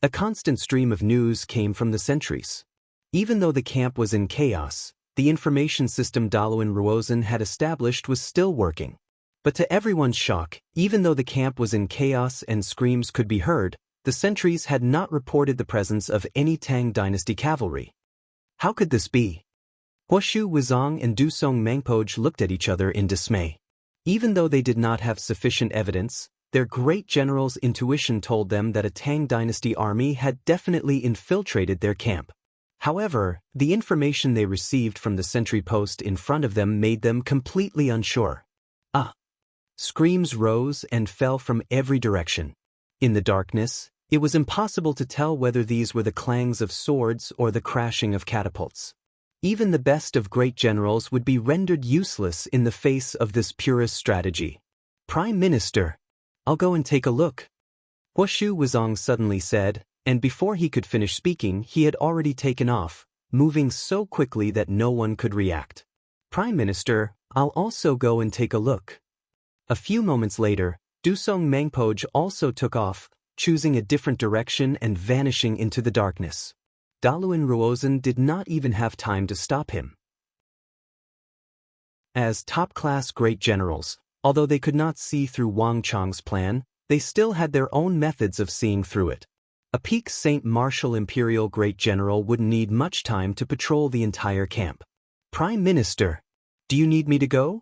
A constant stream of news came from the sentries. Even though the camp was in chaos, the information system Daluan Ruozan had established was still working. But to everyone's shock, even though the camp was in chaos and screams could be heard, the sentries had not reported the presence of any Tang dynasty cavalry. How could this be? Huoshu Wuzong and Dusong Mangpoj looked at each other in dismay. Even though they did not have sufficient evidence, their great general's intuition told them that a Tang dynasty army had definitely infiltrated their camp. However, the information they received from the sentry post in front of them made them completely unsure. Screams rose and fell from every direction. In the darkness, it was impossible to tell whether these were the clangs of swords or the crashing of catapults. Even the best of great generals would be rendered useless in the face of this purist strategy. Prime Minister, I'll go and take a look. Huoshu Wuzong suddenly said, and before he could finish speaking he had already taken off, moving so quickly that no one could react. Prime Minister, I'll also go and take a look. A few moments later, Dusong Mangpoj also took off, choosing a different direction and vanishing into the darkness. Daluan Ruozan did not even have time to stop him. As top-class great generals, although they could not see through Wang Chong's plan, they still had their own methods of seeing through it. A peak Saint Martial Imperial Great General wouldn't need much time to patrol the entire camp. Prime Minister, do you need me to go?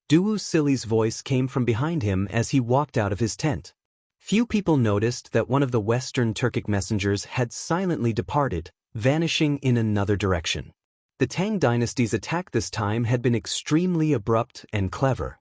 Duwu Sili's voice came from behind him as he walked out of his tent. Few people noticed that one of the Western Turkic messengers had silently departed, vanishing in another direction. The Tang dynasty's attack this time had been extremely abrupt and clever.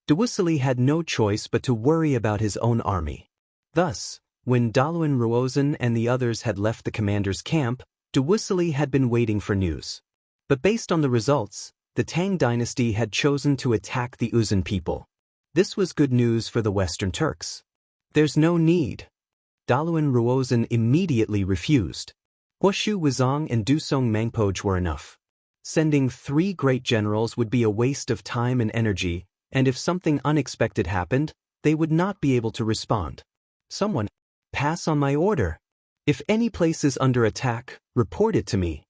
Duwu Sili had no choice but to worry about his own army. Thus, when Daluan Ruozan and the others had left the commander's camp, Duwu Sili had been waiting for news. But based on the results, the Tang dynasty had chosen to attack the Uzun people. This was good news for the Western Turks. There's no need. Daluan Ruozan immediately refused. Huoshu Wuzong and Dusong Mangpoj were enough. Sending 3 great generals would be a waste of time and energy, and if something unexpected happened, they would not be able to respond. Someone, pass on my order. If any place is under attack, report it to me.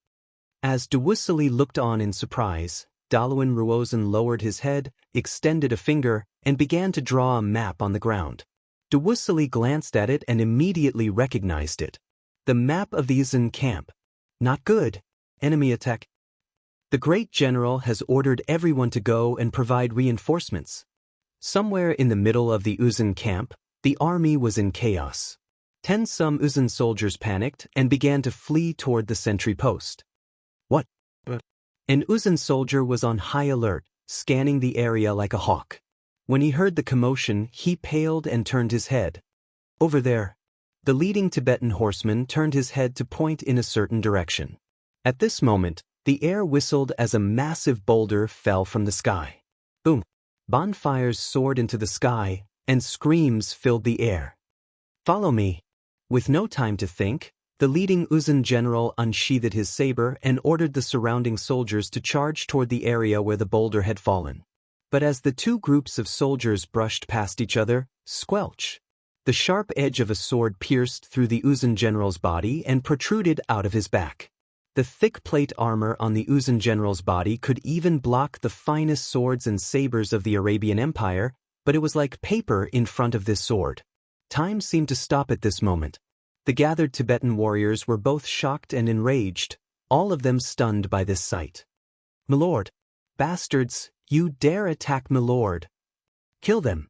As Duwu Sili looked on in surprise, Daluan Ruozan lowered his head, extended a finger, and began to draw a map on the ground. Duwu Sili glanced at it and immediately recognized it. The map of the Uzun camp. Not good. Enemy attack. The great general has ordered everyone to go and provide reinforcements. Somewhere in the middle of the Uzun camp, the army was in chaos. Some Uzun soldiers panicked and began to flee toward the sentry post. What? An Uzun soldier was on high alert, scanning the area like a hawk. When he heard the commotion, he paled and turned his head. Over there. The leading Tibetan horseman turned his head to point in a certain direction. At this moment, the air whistled as a massive boulder fell from the sky. Boom! Bonfires soared into the sky, and screams filled the air. Follow me. With no time to think, the leading Uzun general unsheathed his saber and ordered the surrounding soldiers to charge toward the area where the boulder had fallen. But as the two groups of soldiers brushed past each other, squelch! The sharp edge of a sword pierced through the Uzun general's body and protruded out of his back. The thick plate armor on the Uzun general's body could even block the finest swords and sabers of the Arabian Empire, but it was like paper in front of this sword. Time seemed to stop at this moment. The gathered Tibetan warriors were both shocked and enraged, all of them stunned by this sight. "Milord! Bastards, you dare attack Milord! Kill them!"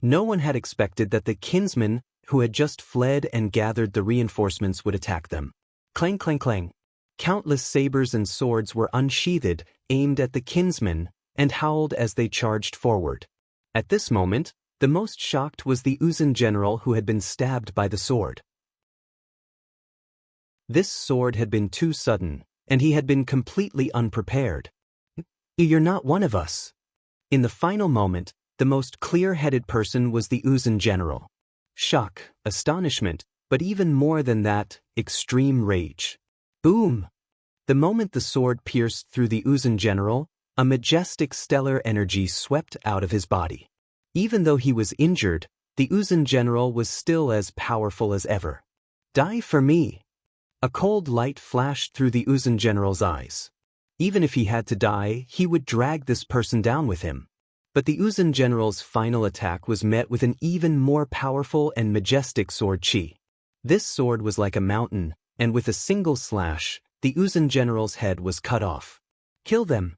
No one had expected that the kinsmen, who had just fled and gathered the reinforcements, would attack them. Clang, clang, clang. Countless sabers and swords were unsheathed, aimed at the kinsmen, and howled as they charged forward. At this moment, the most shocked was the Uzun general who had been stabbed by the sword. This sword had been too sudden, and he had been completely unprepared. "You're not one of us." In the final moment, the most clear-headed person was the Uzun general. Shock, astonishment, but even more than that, extreme rage. Boom! The moment the sword pierced through the Uzun general, a majestic stellar energy swept out of his body. Even though he was injured, the Uzun general was still as powerful as ever. "Die for me!" A cold light flashed through the Uzun general's eyes. Even if he had to die, he would drag this person down with him. But the Uzun general's final attack was met with an even more powerful and majestic sword chi. This sword was like a mountain, and with a single slash, the Uzun general's head was cut off. "Kill them!"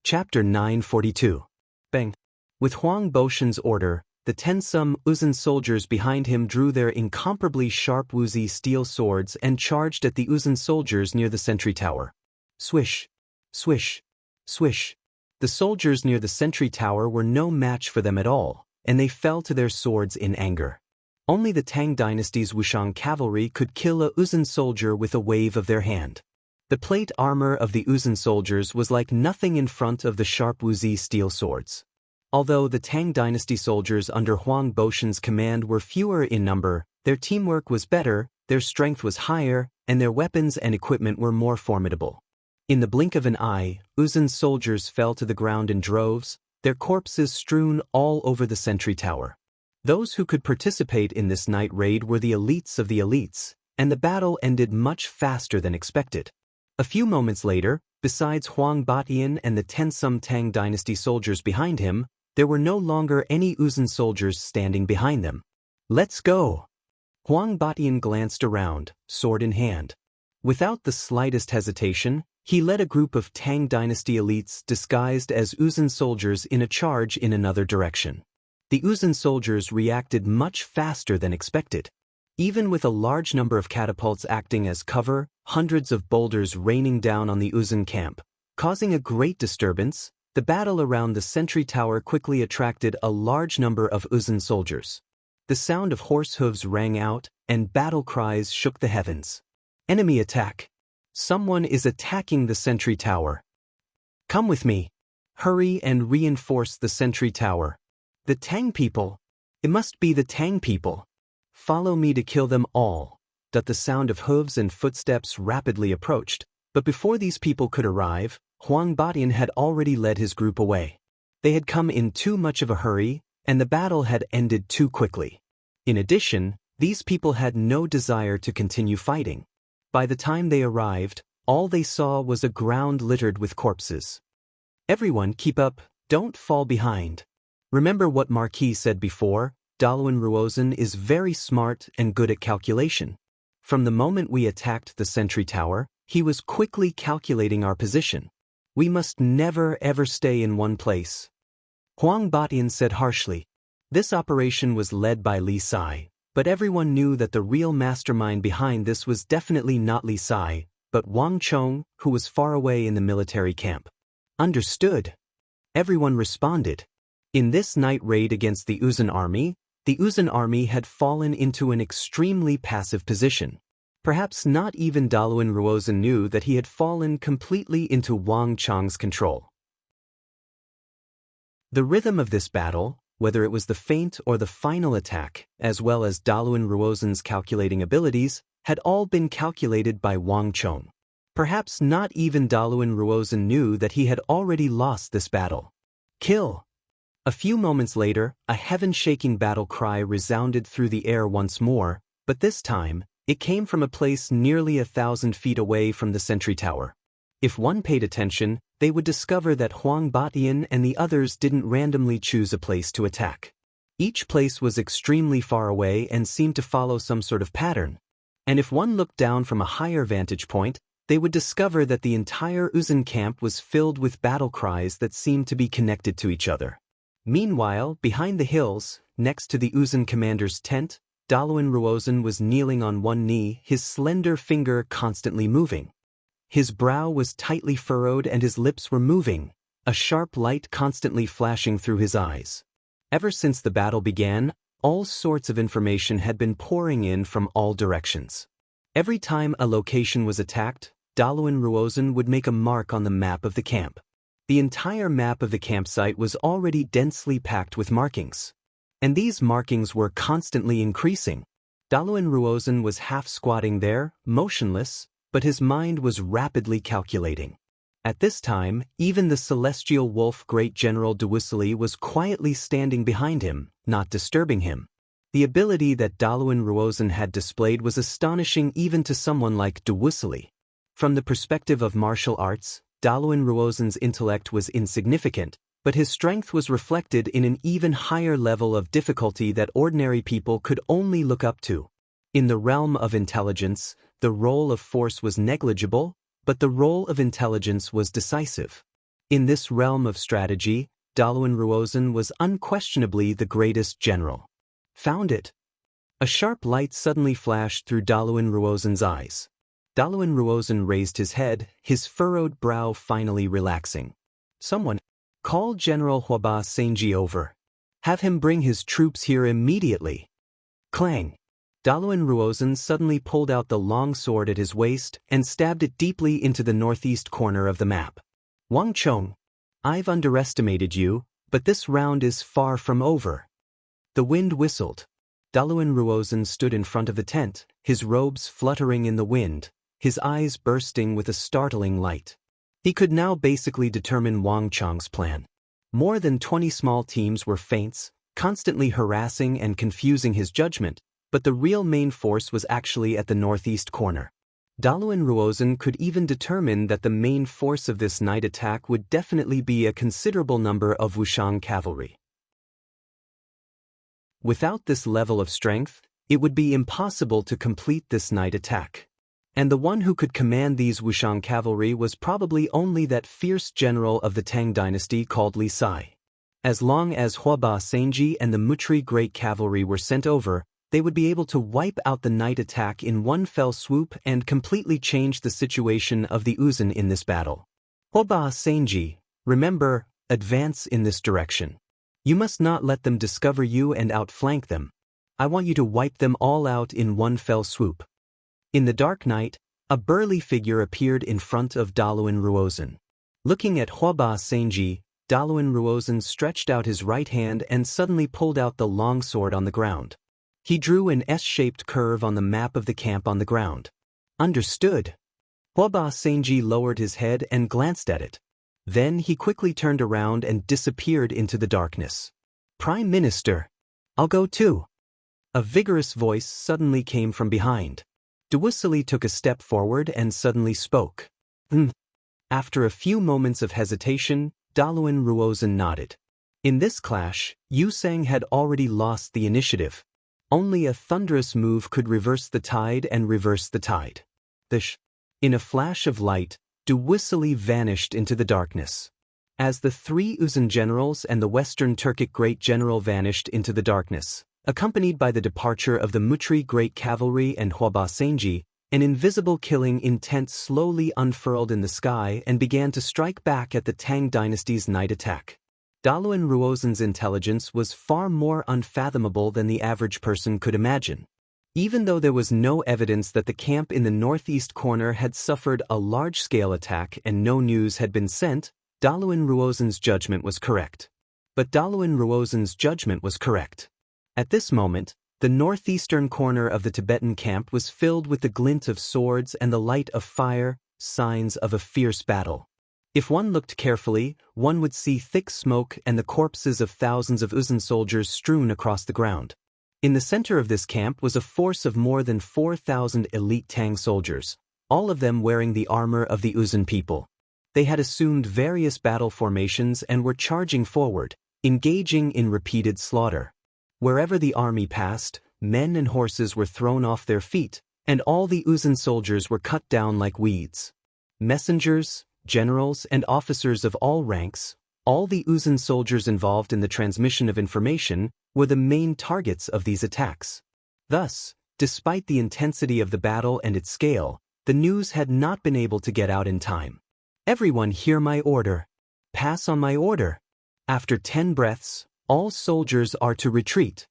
Chapter 942. Bang! With Huang Boshan's order, the Tensum Uzun soldiers behind him drew their incomparably sharp Wuzi steel swords and charged at the Uzun soldiers near the sentry tower. Swish! Swish! Swish! The soldiers near the sentry tower were no match for them at all, and they fell to their swords in anger. Only the Tang dynasty's Wushang cavalry could kill a Uzun soldier with a wave of their hand. The plate armor of the Uzun soldiers was like nothing in front of the sharp Wuzi steel swords. Although the Tang dynasty soldiers under Huang Boshan's command were fewer in number, their teamwork was better, their strength was higher, and their weapons and equipment were more formidable. In the blink of an eye, Uzun soldiers fell to the ground in droves, their corpses strewn all over the sentry tower. Those who could participate in this night raid were the elites of the elites, and the battle ended much faster than expected. A few moments later, besides Huang Batian and the Tensum Tang dynasty soldiers behind him, there were no longer any Uzun soldiers standing behind them. "Let's go!" Huang Batian glanced around, sword in hand. Without the slightest hesitation, he led a group of Tang dynasty elites disguised as Uzun soldiers in a charge in another direction. The Uzun soldiers reacted much faster than expected. Even with a large number of catapults acting as cover, hundreds of boulders raining down on the Uzun camp, causing a great disturbance, the battle around the sentry tower quickly attracted a large number of Uzun soldiers. The sound of horse hooves rang out, and battle cries shook the heavens. "Enemy attack! Someone is attacking the sentry tower. Come with me. Hurry and reinforce the sentry tower. The Tang people! It must be the Tang people. Follow me to kill them all." The sound of hooves and footsteps rapidly approached, but before these people could arrive, Huang Batian had already led his group away. They had come in too much of a hurry, and the battle had ended too quickly. In addition, these people had no desire to continue fighting. By the time they arrived, all they saw was a ground littered with corpses. "Everyone keep up, don't fall behind. Remember what Marquis said before, Dalwin Ruozan is very smart and good at calculation. From the moment we attacked the sentry tower, he was quickly calculating our position. We must never ever stay in one place." Huang Batian said harshly. This operation was led by Li Sai, but everyone knew that the real mastermind behind this was definitely not Li Sai, but Wang Chong, who was far away in the military camp. Understood. Everyone responded. In this night raid against the Uzun army had fallen into an extremely passive position. Perhaps not even Daluan Ruozhen knew that he had fallen completely into Wang Chong's control. The rhythm of this battle, whether it was the feint or the final attack, as well as Daluan Ruozhen's calculating abilities, had all been calculated by Wang Chong. Perhaps not even Daluan Ruozhen knew that he had already lost this battle. Kill! A few moments later, a heaven-shaking battle cry resounded through the air once more, but this time, it came from a place nearly 1,000 feet away from the sentry tower. If one paid attention, they would discover that Huang Batian and the others didn't randomly choose a place to attack. Each place was extremely far away and seemed to follow some sort of pattern. And if one looked down from a higher vantage point, they would discover that the entire Uzun camp was filled with battle cries that seemed to be connected to each other. Meanwhile, behind the hills, next to the Uzun commander's tent, Daluan Ruozhen was kneeling on one knee, his slender finger constantly moving. His brow was tightly furrowed and his lips were moving, a sharp light constantly flashing through his eyes. Ever since the battle began, all sorts of information had been pouring in from all directions. Every time a location was attacked, Daluan Ruozhen would make a mark on the map of the camp. The entire map of the campsite was already densely packed with markings. And these markings were constantly increasing. Daluan Ruozhen was half-squatting there, motionless, but his mind was rapidly calculating. At this time, even the celestial wolf Great General Duwisili was quietly standing behind him, not disturbing him. The ability that Daluan Ruozhen had displayed was astonishing even to someone like Duwisili. From the perspective of martial arts, Daluan Ruozhen's intellect was insignificant, but his strength was reflected in an even higher level of difficulty that ordinary people could only look up to. In the realm of intelligence, the role of force was negligible, but the role of intelligence was decisive. In this realm of strategy, Daluan Ruozhen was unquestionably the greatest general. Found it! A sharp light suddenly flashed through Daluan Ruozhen's eyes. Daluan Ruozhen raised his head, his furrowed brow finally relaxing. Someone, call General Huaba Senji over. Have him bring his troops here immediately. Clang! Daluan Ruozhen suddenly pulled out the long sword at his waist and stabbed it deeply into the northeast corner of the map. Wang Chong, I've underestimated you, but this round is far from over. The wind whistled. Daluan Ruozhen stood in front of the tent, his robes fluttering in the wind, his eyes bursting with a startling light. He could now basically determine Wang Chong's plan. More than 20 small teams were feints, constantly harassing and confusing his judgment, but the real main force was actually at the northeast corner. Daluan Ruozhen could even determine that the main force of this night attack would definitely be a considerable number of Wushang cavalry. Without this level of strength, it would be impossible to complete this night attack. And the one who could command these Wushang cavalry was probably only that fierce general of the Tang dynasty called Li Sai. As long as Huaba Senji and the Mutri Great Cavalry were sent over, they would be able to wipe out the night attack in one fell swoop and completely change the situation of the Uzun in this battle. Huaba Senji, remember, advance in this direction. You must not let them discover you and outflank them. I want you to wipe them all out in one fell swoop. In the dark night, a burly figure appeared in front of Daluan Ruozhen. Looking at Huaba Senji, Daluan Ruozhen stretched out his right hand and suddenly pulled out the long sword on the ground. He drew an S-shaped curve on the map of the camp on the ground. Understood. Huaba Senji lowered his head and glanced at it. Then he quickly turned around and disappeared into the darkness. Prime Minister, I'll go too. A vigorous voice suddenly came from behind. Duwisili took a step forward and suddenly spoke. After a few moments of hesitation, Daluan Ruozhen nodded. In this clash, Yu Sang had already lost the initiative. Only a thunderous move could reverse the tide and reverse the tide. In a flash of light, Duwisili vanished into the darkness. As the three Uzun generals and the Western Turkic Great General vanished into the darkness, accompanied by the departure of the Mutri Great Cavalry and Huaba Senji, An invisible killing intent slowly unfurled in the sky and began to strike back at the Tang dynasty's night attack. Daluan Ruozen's intelligence was far more unfathomable than the average person could imagine. Even though there was no evidence that the camp in the northeast corner had suffered a large-scale attack and no news had been sent, Daluan Ruozen's judgment was correct. But Daluan Ruozen's judgment was correct. At this moment, the northeastern corner of the Tibetan camp was filled with the glint of swords and the light of fire, signs of a fierce battle. If one looked carefully, one would see thick smoke and the corpses of thousands of Uzun soldiers strewn across the ground. In the center of this camp was a force of more than 4,000 elite Tang soldiers, all of them wearing the armor of the Uzun people. They had assumed various battle formations and were charging forward, engaging in repeated slaughter. Wherever the army passed, men and horses were thrown off their feet, and all the Uzun soldiers were cut down like weeds. Messengers, generals, and officers of all ranks, all the Uzun soldiers involved in the transmission of information, were the main targets of these attacks. Thus, despite the intensity of the battle and its scale, the news had not been able to get out in time. "Everyone hear my order. Pass on my order. After 10 breaths, all soldiers are to retreat."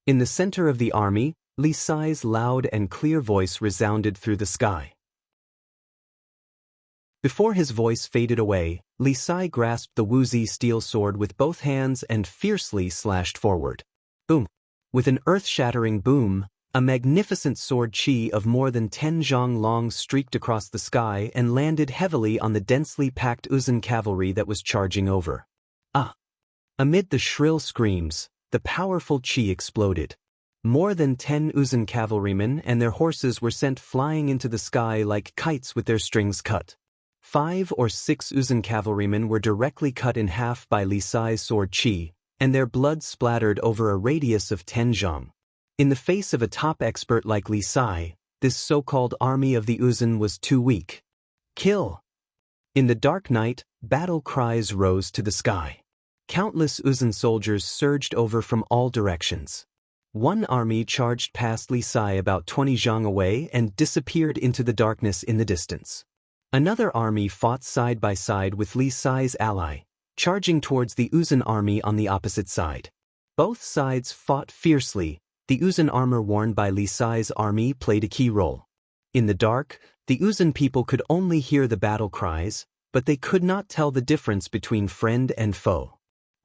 In the center of the army, Li Sai's loud and clear voice resounded through the sky. Before his voice faded away, Li Sai grasped the Wuzi steel sword with both hands and fiercely slashed forward. Boom! With an earth-shattering boom, a magnificent sword chi of more than 10 zhang long streaked across the sky and landed heavily on the densely packed Uzun cavalry that was charging over. Ah! Amid the shrill screams, the powerful chi exploded. More than 10 Uzun cavalrymen and their horses were sent flying into the sky like kites with their strings cut. 5 or 6 Uzun cavalrymen were directly cut in half by Li Sai's sword chi, and their blood splattered over a radius of 10 zhang. In the face of a top expert like Li Sai, this so-called army of the Uzun was too weak. Kill! In the dark night, battle cries rose to the sky. Countless Uzun soldiers surged over from all directions. One army charged past Li Sai about 20 zhang away and disappeared into the darkness in the distance. Another army fought side by side with Li Sai's ally, charging towards the Uzun army on the opposite side. Both sides fought fiercely. The Uzun armor worn by Li Sai's army played a key role. In the dark, the Uzun people could only hear the battle cries, but they could not tell the difference between friend and foe.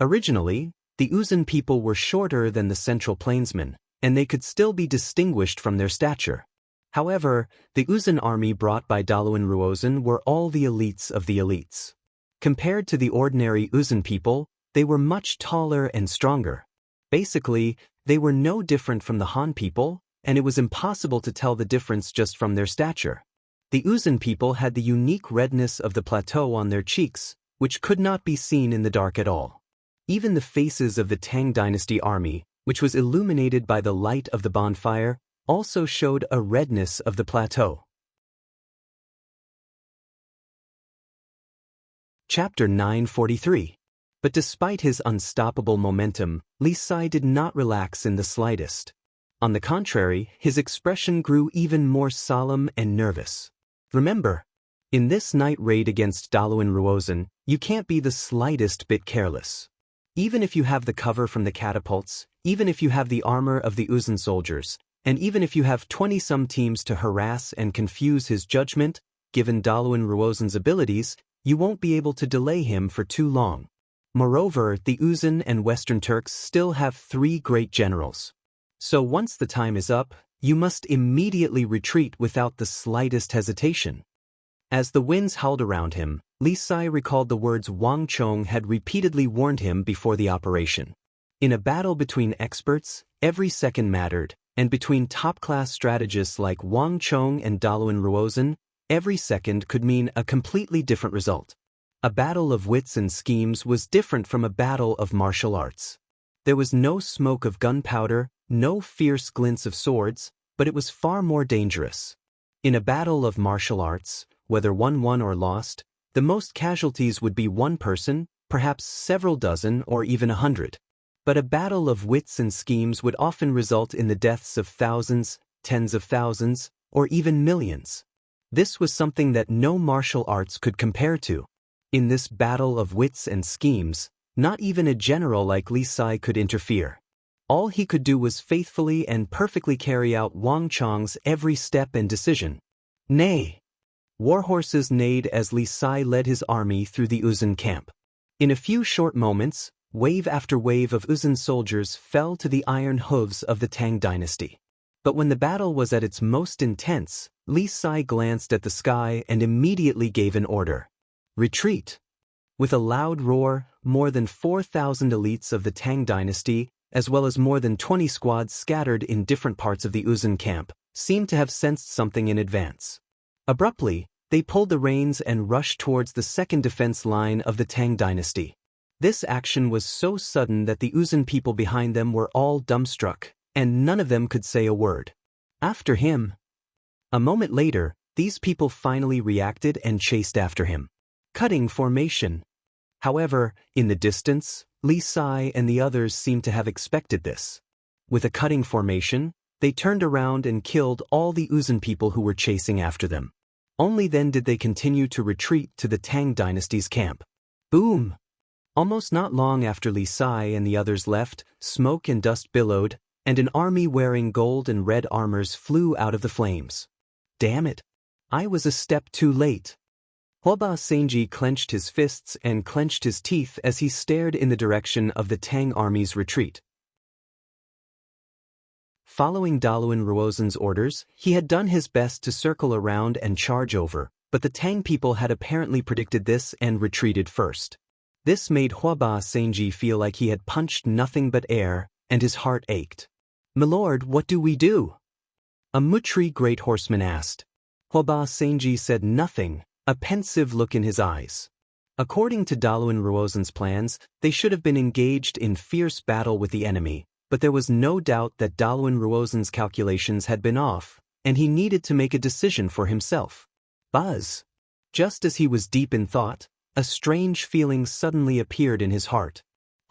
Originally, the Uzun people were shorter than the Central Plainsmen, and they could still be distinguished from their stature. However, the Uzun army brought by Daluan Ruozen were all the elites of the elites. Compared to the ordinary Uzun people, they were much taller and stronger. Basically, they were no different from the Han people, and it was impossible to tell the difference just from their stature. The Uzun people had the unique redness of the plateau on their cheeks, which could not be seen in the dark at all. Even the faces of the Tang dynasty army, which was illuminated by the light of the bonfire, also showed a redness of the plateau. Chapter 943. But despite his unstoppable momentum, Li Sai did not relax in the slightest. On the contrary, his expression grew even more solemn and nervous. Remember, in this night raid against Daluan Ruozen, you can't be the slightest bit careless. Even if you have the cover from the catapults, even if you have the armor of the Uzun soldiers, and even if you have 20-some teams to harass and confuse his judgment, given Daluan Ruozen's abilities, you won't be able to delay him for too long. Moreover, the Uzun and Western Turks still have 3 great generals. So once the time is up, you must immediately retreat without the slightest hesitation. As the winds howled around him, Li Sai recalled the words Wang Chong had repeatedly warned him before the operation. In a battle between experts, every second mattered, and between top-class strategists like Wang Chong and Daluan Ruozen, every second could mean a completely different result. A battle of wits and schemes was different from a battle of martial arts. There was no smoke of gunpowder, no fierce glints of swords, but it was far more dangerous. In a battle of martial arts, whether one won or lost, the most casualties would be one person, perhaps several dozen or even 100. But a battle of wits and schemes would often result in the deaths of thousands, tens of thousands, or even millions. This was something that no martial arts could compare to. In this battle of wits and schemes, not even a general like Li Sai could interfere. All he could do was faithfully and perfectly carry out Wang Chang's every step and decision. Nay! Warhorses neighed as Li Sai led his army through the Uzun camp. In a few short moments, wave after wave of Uzun soldiers fell to the iron hooves of the Tang dynasty. But when the battle was at its most intense, Li Sai glanced at the sky and immediately gave an order. Retreat! With a loud roar, more than 4,000 elites of the Tang dynasty, as well as more than 20 squads scattered in different parts of the Uzun camp, seemed to have sensed something in advance. Abruptly, they pulled the reins and rushed towards the second defense line of the Tang dynasty. This action was so sudden that the Uzun people behind them were all dumbstruck, and none of them could say a word. After him. A moment later, these people finally reacted and chased after him. Cutting formation. However, in the distance, Li Sai and the others seemed to have expected this. With a cutting formation, they turned around and killed all the Uzun people who were chasing after them. Only then did they continue to retreat to the Tang dynasty's camp. Boom! Almost not long after Li Sai and the others left, smoke and dust billowed, and an army wearing gold and red armors flew out of the flames. Damn it! I was a step too late. Huoba Senji clenched his fists and clenched his teeth as he stared in the direction of the Tang army's retreat. Following Daluan Ruozen's orders, he had done his best to circle around and charge over, but the Tang people had apparently predicted this and retreated first. This made Huoba Senji feel like he had punched nothing but air, and his heart ached. "Milord, what do we do?" A Mutri great horseman asked. Huoba Senji said nothing, a pensive look in his eyes. According to Daluan Ruozen's plans, they should have been engaged in fierce battle with the enemy, but there was no doubt that Daluan Ruozen's calculations had been off, and he needed to make a decision for himself. Buzz! Just as he was deep in thought, a strange feeling suddenly appeared in his heart.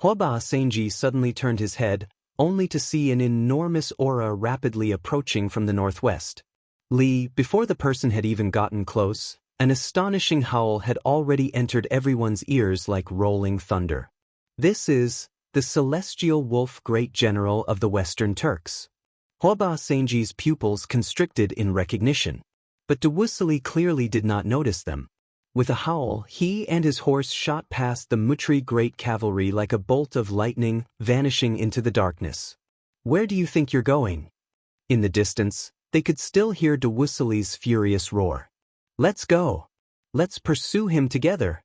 Huoba Senji suddenly turned his head, only to see an enormous aura rapidly approaching from the northwest. Before the person had even gotten close, an astonishing howl had already entered everyone's ears like rolling thunder. This is the celestial wolf great general of the Western Turks. Huoba Senji's pupils constricted in recognition. But Dewusili clearly did not notice them. With a howl, he and his horse shot past the Mutri great cavalry like a bolt of lightning, vanishing into the darkness. "Where do you think you're going?" In the distance, they could still hear Dewusili's furious roar. "Let's go! Let's pursue him together!"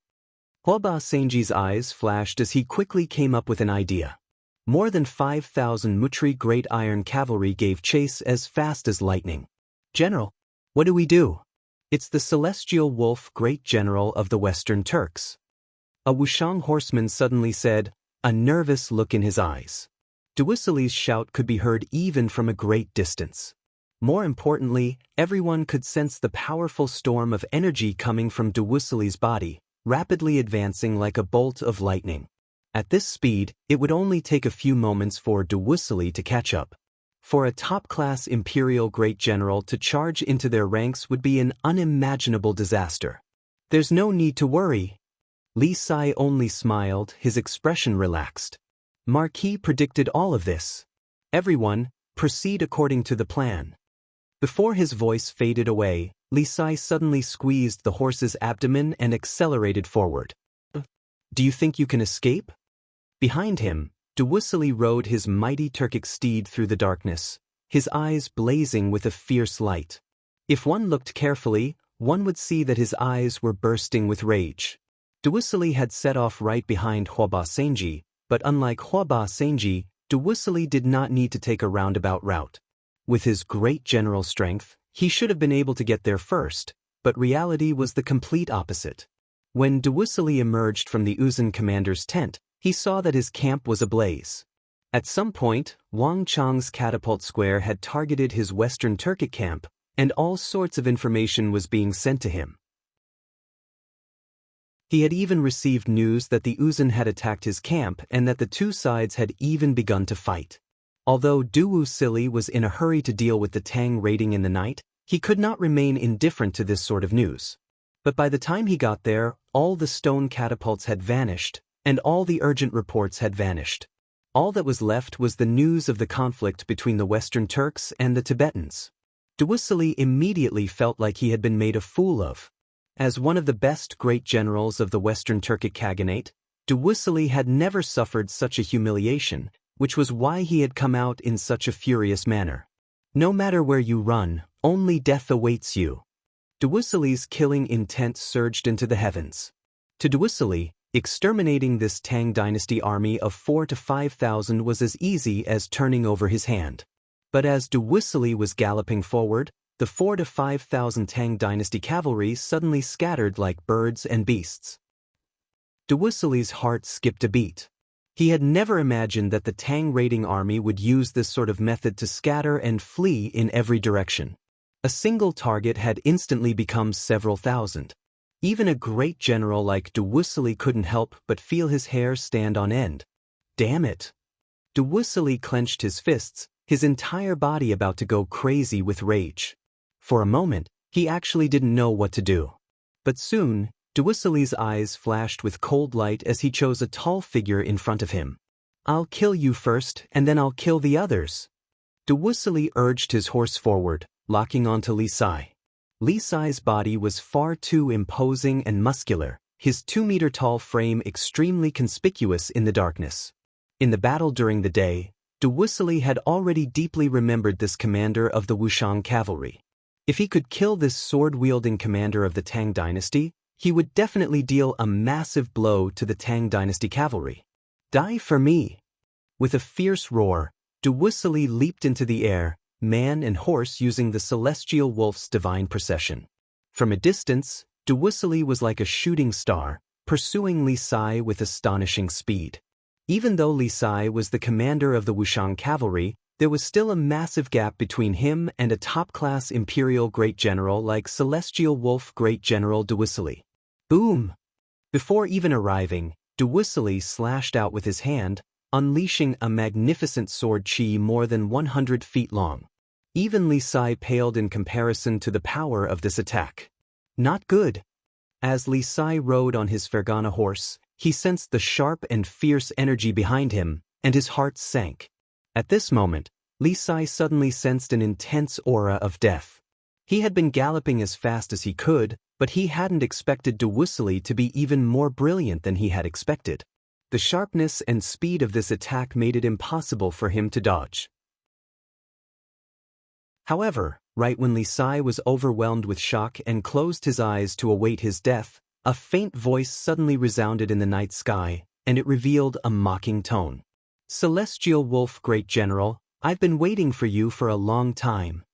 Huoba Senji's eyes flashed as he quickly came up with an idea. More than 5,000 Mutri great iron cavalry gave chase as fast as lightning. "General, what do we do?" "It's the celestial wolf great general of the Western Turks." A Wushang horseman suddenly said, a nervous look in his eyes. Dewusili's shout could be heard even from a great distance. More importantly, everyone could sense the powerful storm of energy coming from Dewusili's body, rapidly advancing like a bolt of lightning. At this speed, it would only take a few moments for Dewusili to catch up. For a top-class imperial great general to charge into their ranks would be an unimaginable disaster. "There's no need to worry." Li Sai only smiled, his expression relaxed. Marquis predicted all of this. "Everyone, proceed according to the plan." Before his voice faded away, Li Sai suddenly squeezed the horse's abdomen and accelerated forward. "Do you think you can escape?" Behind him, Dewusili rode his mighty Turkic steed through the darkness, his eyes blazing with a fierce light. If one looked carefully, one would see that his eyes were bursting with rage. Dewusili had set off right behind Huoba Senji, but unlike Huoba Senji, Dewusili did not need to take a roundabout route. With his great general strength, he should have been able to get there first, but reality was the complete opposite. When Dewusili emerged from the Uzun commander's tent, he saw that his camp was ablaze. At some point, Wang Chang's catapult square had targeted his Western Turkic camp, and all sorts of information was being sent to him. He had even received news that the Uzun had attacked his camp and that the two sides had even begun to fight. Although Dewusili was in a hurry to deal with the Tang raiding in the night, He could not remain indifferent to this sort of news. But by the time he got there, all the stone catapults had vanished, and all the urgent reports had vanished. All that was left was the news of the conflict between the Western Turks and the Tibetans. Duwusilli immediately felt like he had been made a fool of. As one of the best great generals of the Western Turkic Khaganate, Duwusilli had never suffered such a humiliation, which was why he had come out in such a furious manner. No matter where you run, only death awaits you. Duwusilli's killing intent surged into the heavens. To Duwusilli, exterminating this Tang dynasty army of 4,000 to 5,000 was as easy as turning over his hand. But as Duwusilli was galloping forward, the 4,000 to 5,000 Tang dynasty cavalry suddenly scattered like birds and beasts. Duwusilli's heart skipped a beat. He had never imagined that the Tang raiding army would use this sort of method to scatter and flee in every direction. A single target had instantly become several thousand. Even a great general like Duwusilli couldn't help but feel his hair stand on end. Damn it! Duwusilli clenched his fists, his entire body about to go crazy with rage. For a moment, he actually didn't know what to do. But soon, Duwusilli's eyes flashed with cold light as he chose a tall figure in front of him. "I'll kill you first, and then I'll kill the others." Duwusilli urged his horse forward, locking onto Li Sai. Li Sai's body was far too imposing and muscular, his 2-meter-tall frame extremely conspicuous in the darkness. In the battle during the day, Duwusilli had already deeply remembered this commander of the Wushang cavalry. If he could kill this sword-wielding commander of the Tang dynasty, he would definitely deal a massive blow to the Tang dynasty cavalry. "Die for me!" With a fierce roar, Duwusilli leaped into the air, man and horse using the celestial wolf's divine procession. From a distance, Duwusilli was like a shooting star, pursuing Li Sai with astonishing speed. Even though Li Sai was the commander of the Wushang cavalry, there was still a massive gap between him and a top-class imperial great general like Celestial Wolf Great General Duwusilli. Boom! Before even arriving, Duwusilli slashed out with his hand, unleashing a magnificent sword chi more than 100 feet long. Even Li Sai paled in comparison to the power of this attack. Not good. As Li Sai rode on his Fergana horse, he sensed the sharp and fierce energy behind him, and his heart sank. At this moment, Li Sai suddenly sensed an intense aura of death. He had been galloping as fast as he could, but he hadn't expected Duwusilli to be even more brilliant than he had expected. The sharpness and speed of this attack made it impossible for him to dodge. However, right when Li Sai was overwhelmed with shock and closed his eyes to await his death, a faint voice suddenly resounded in the night sky, and it revealed a mocking tone. "Celestial Wolf Great General, I've been waiting for you for a long time."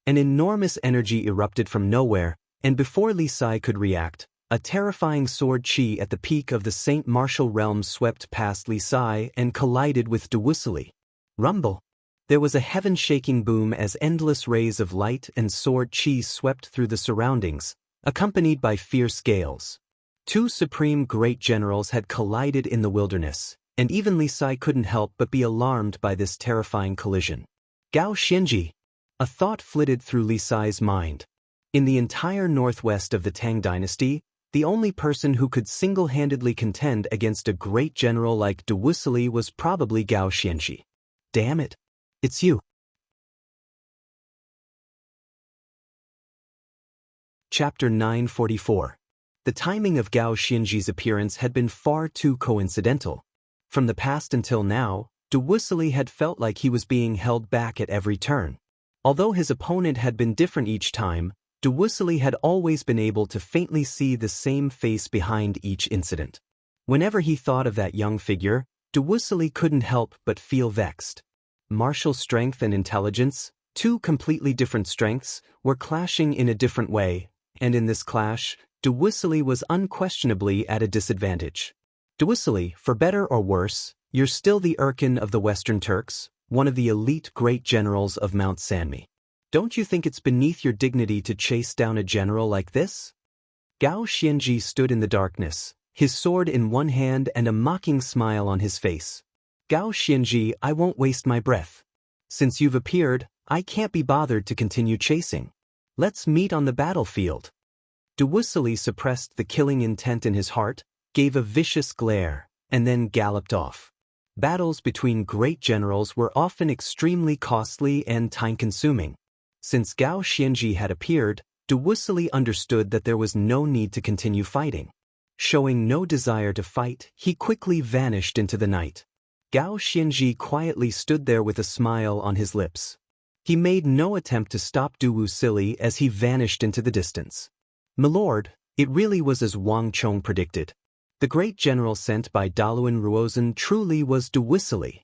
An enormous energy erupted from nowhere, and before Li Sai could react, a terrifying sword chi at the peak of the Saint Martial realm swept past Li Sai and collided with Duwusilli. Rumble! There was a heaven-shaking boom as endless rays of light and sword chi swept through the surroundings, accompanied by fierce gales. Two supreme great generals had collided in the wilderness, and even Li Sai couldn't help but be alarmed by this terrifying collision. Gao Xianji! A thought flitted through Li Sai's mind. In the entire northwest of the Tang dynasty, the only person who could single-handedly contend against a great general like Duwusilli was probably Gao Xianji. Damn it! It's you. Chapter 944. The timing of Gao Xianji's appearance had been far too coincidental. From the past until now, Duwusilli had felt like he was being held back at every turn. Although his opponent had been different each time, Duwusilli had always been able to faintly see the same face behind each incident. Whenever he thought of that young figure, Duwusilli couldn't help but feel vexed. Martial strength and intelligence, two completely different strengths, were clashing in a different way, and in this clash, Duwusilli was unquestionably at a disadvantage. Duwusilli, for better or worse, you're still the Erkin of the Western Turks, one of the elite great generals of Mount Sanmi. Don't you think it's beneath your dignity to chase down a general like this? Gao Xianji stood in the darkness, his sword in one hand and a mocking smile on his face. Gao Xianji, I won't waste my breath. Since you've appeared, I can't be bothered to continue chasing. Let's meet on the battlefield. Duwusilli suppressed the killing intent in his heart, gave a vicious glare, and then galloped off. Battles between great generals were often extremely costly and time-consuming. Since Gao Xianji had appeared, Duwusilli understood that there was no need to continue fighting. Showing no desire to fight, he quickly vanished into the night. Gao Xianji quietly stood there with a smile on his lips. He made no attempt to stop Duwusilli as he vanished into the distance. "Milord, it really was as Wang Chong predicted. The great general sent by Daluan Ruozhen truly was Duwusilli."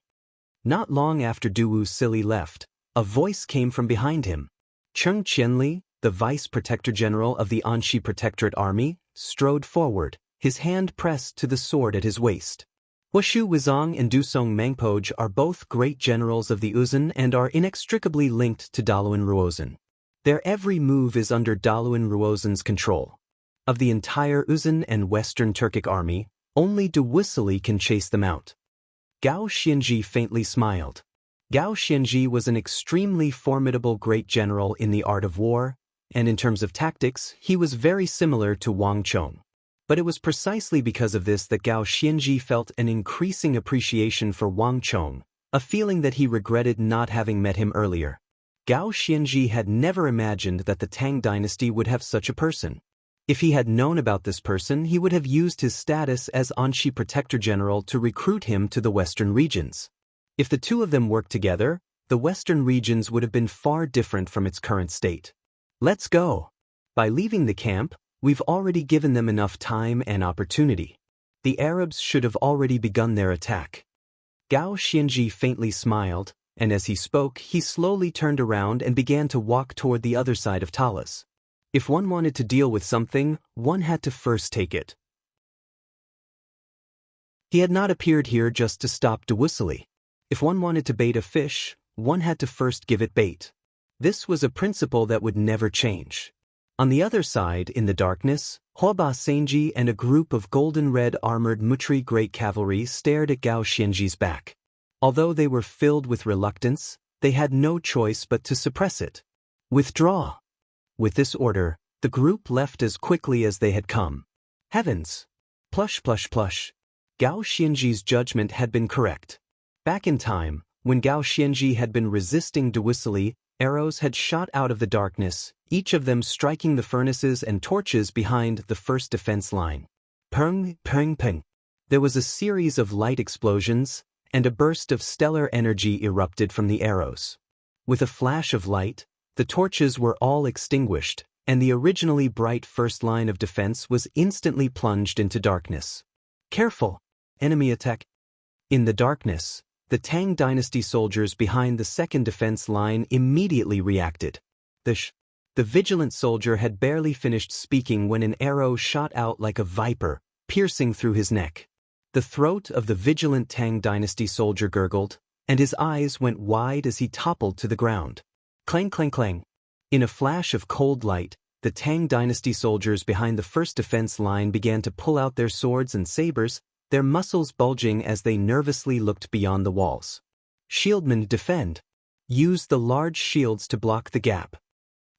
Not long after Duwusilli left, a voice came from behind him. Cheng Qianli, the vice protector general of the Anxi Protectorate Army, strode forward, his hand pressed to the sword at his waist. Wushu Wizong and Dusong Mangpoj are both great generals of the Uzun and are inextricably linked to Daluan Ruozhen. Their every move is under Daluan Ruozhen's control. Of the entire Uzun and Western Turkic army, only Duwusilli can chase them out. Gao Xianji faintly smiled. Gao Xianji was an extremely formidable great general in the art of war, and in terms of tactics, he was very similar to Wang Chong. But it was precisely because of this that Gao Xianji felt an increasing appreciation for Wang Chong, a feeling that he regretted not having met him earlier. Gao Xianji had never imagined that the Tang dynasty would have such a person. If he had known about this person, he would have used his status as Anxi Protector General to recruit him to the western regions. If the two of them worked together, the western regions would have been far different from its current state. "Let's go." By leaving the camp, we've already given them enough time and opportunity. The Arabs should have already begun their attack. Gao Xianji faintly smiled, and as he spoke, he slowly turned around and began to walk toward the other side of Talas. If one wanted to deal with something, one had to first take it. He had not appeared here just to stop Duwusilli. If one wanted to bait a fish, one had to first give it bait. This was a principle that would never change. On the other side, in the darkness, Huoba Senji and a group of golden-red armored Mutri great cavalry stared at Gao Xianji's back. Although they were filled with reluctance, they had no choice but to suppress it. "Withdraw." With this order, the group left as quickly as they had come. Heavens! Plush plush plush. Gao Xianji's judgment had been correct. Back in time, when Gao Xianji had been resisting Duwusilli, arrows had shot out of the darkness, each of them striking the furnaces and torches behind the first defense line. Peng, peng, peng. There was a series of light explosions, and a burst of stellar energy erupted from the arrows. With a flash of light, the torches were all extinguished, and the originally bright first line of defense was instantly plunged into darkness. "Careful! Enemy attack!" In the darkness, the Tang dynasty soldiers behind the second defense line immediately reacted. The vigilant soldier had barely finished speaking when an arrow shot out like a viper, piercing through his neck. The throat of the vigilant Tang dynasty soldier gurgled, and his eyes went wide as he toppled to the ground. Clang clang clang. In a flash of cold light, the Tang dynasty soldiers behind the first defense line began to pull out their swords and sabers, their muscles bulging as they nervously looked beyond the walls. "Shieldmen, defend! Use the large shields to block the gap."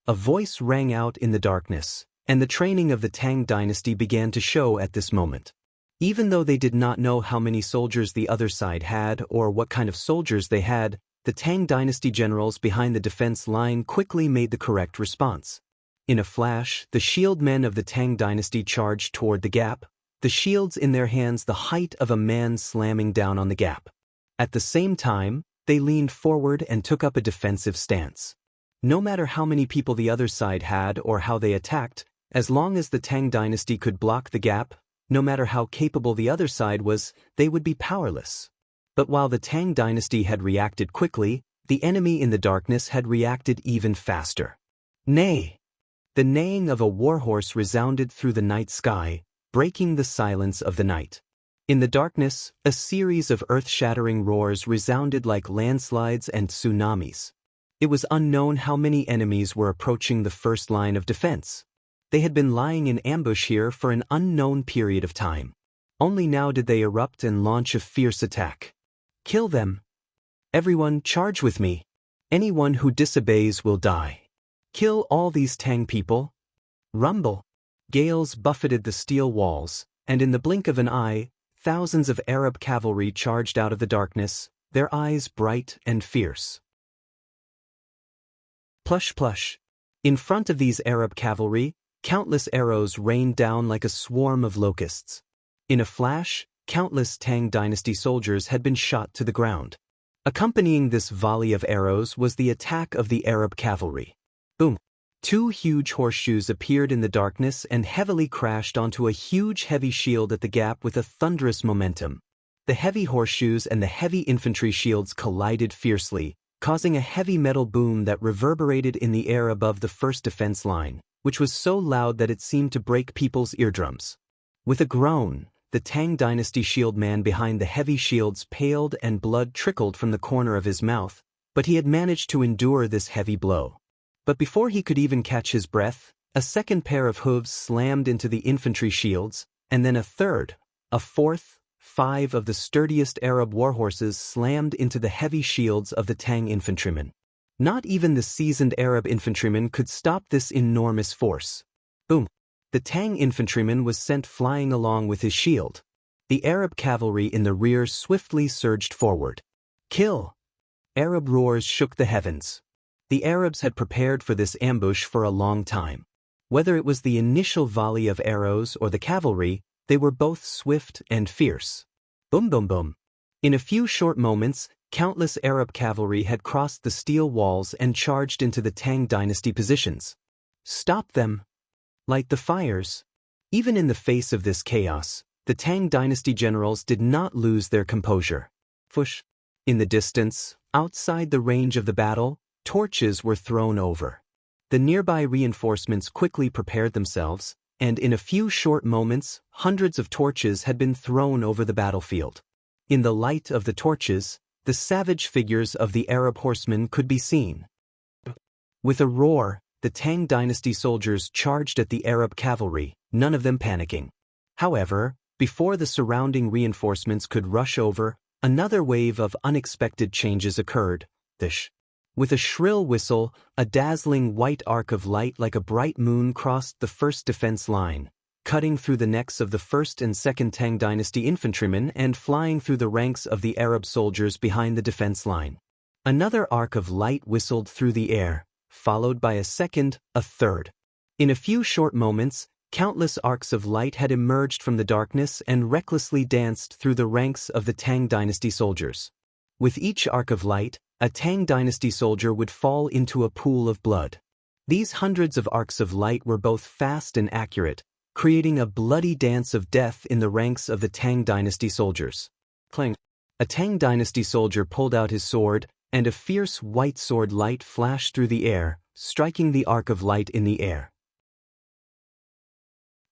A voice rang out in the darkness, and the training of the Tang dynasty began to show at this moment. Even though they did not know how many soldiers the other side had or what kind of soldiers they had, the Tang dynasty generals behind the defense line quickly made the correct response. In a flash, the shield men of the Tang dynasty charged toward the gap, the shields in their hands the height of a man slamming down on the gap. At the same time, they leaned forward and took up a defensive stance. No matter how many people the other side had or how they attacked, as long as the Tang dynasty could block the gap, no matter how capable the other side was, they would be powerless. But while the Tang dynasty had reacted quickly, the enemy in the darkness had reacted even faster. Neigh! The neighing of a warhorse resounded through the night sky, breaking the silence of the night. In the darkness, a series of earth-shattering roars resounded like landslides and tsunamis. It was unknown how many enemies were approaching the first line of defense. They had been lying in ambush here for an unknown period of time. Only now did they erupt and launch a fierce attack. "Kill them! Everyone, charge with me! Anyone who disobeys will die." Kill all these Tang people. Rumble. Gales buffeted the steel walls, and in the blink of an eye, thousands of Arab cavalry charged out of the darkness, their eyes bright and fierce. Plush plush. In front of these Arab cavalry, countless arrows rained down like a swarm of locusts. In a flash, countless Tang dynasty soldiers had been shot to the ground. Accompanying this volley of arrows was the attack of the Arab cavalry. Boom! Two huge horseshoes appeared in the darkness and heavily crashed onto a huge heavy shield at the gap with a thunderous momentum. The heavy horseshoes and the heavy infantry shields collided fiercely, causing a heavy metal boom that reverberated in the air above the first defense line, which was so loud that it seemed to break people's eardrums. With a groan, the Tang dynasty shield man behind the heavy shields paled and blood trickled from the corner of his mouth, but he had managed to endure this heavy blow. But before he could even catch his breath, a second pair of hooves slammed into the infantry shields, and then a third, a fourth, 5 of the sturdiest Arab warhorses slammed into the heavy shields of the Tang infantrymen. Not even the seasoned Arab infantryman could stop this enormous force. Boom! The Tang infantryman was sent flying along with his shield. The Arab cavalry in the rear swiftly surged forward. Kill! Arab roars shook the heavens. The Arabs had prepared for this ambush for a long time. Whether it was the initial volley of arrows or the cavalry, they were both swift and fierce. Boom boom boom. In a few short moments, countless Arab cavalry had crossed the steel walls and charged into the Tang dynasty positions. Stop them! Light the fires! Even in the face of this chaos, the Tang dynasty generals did not lose their composure. Fush! In the distance, outside the range of the battle, torches were thrown over. The nearby reinforcements quickly prepared themselves, and in a few short moments, hundreds of torches had been thrown over the battlefield. In the light of the torches, the savage figures of the Arab horsemen could be seen. With a roar, the Tang dynasty soldiers charged at the Arab cavalry, none of them panicking. However, before the surrounding reinforcements could rush over, another wave of unexpected changes occurred. With a shrill whistle, a dazzling white arc of light like a bright moon crossed the first defense line, cutting through the necks of the first and second Tang dynasty infantrymen and flying through the ranks of the Arab soldiers behind the defense line. Another arc of light whistled through the air, followed by a second, a third. In a few short moments, countless arcs of light had emerged from the darkness and recklessly danced through the ranks of the Tang dynasty soldiers. With each arc of light, a Tang dynasty soldier would fall into a pool of blood. These hundreds of arcs of light were both fast and accurate, creating a bloody dance of death in the ranks of the Tang dynasty soldiers. Clang! A Tang dynasty soldier pulled out his sword, and a fierce white sword light flashed through the air, striking the arc of light in the air.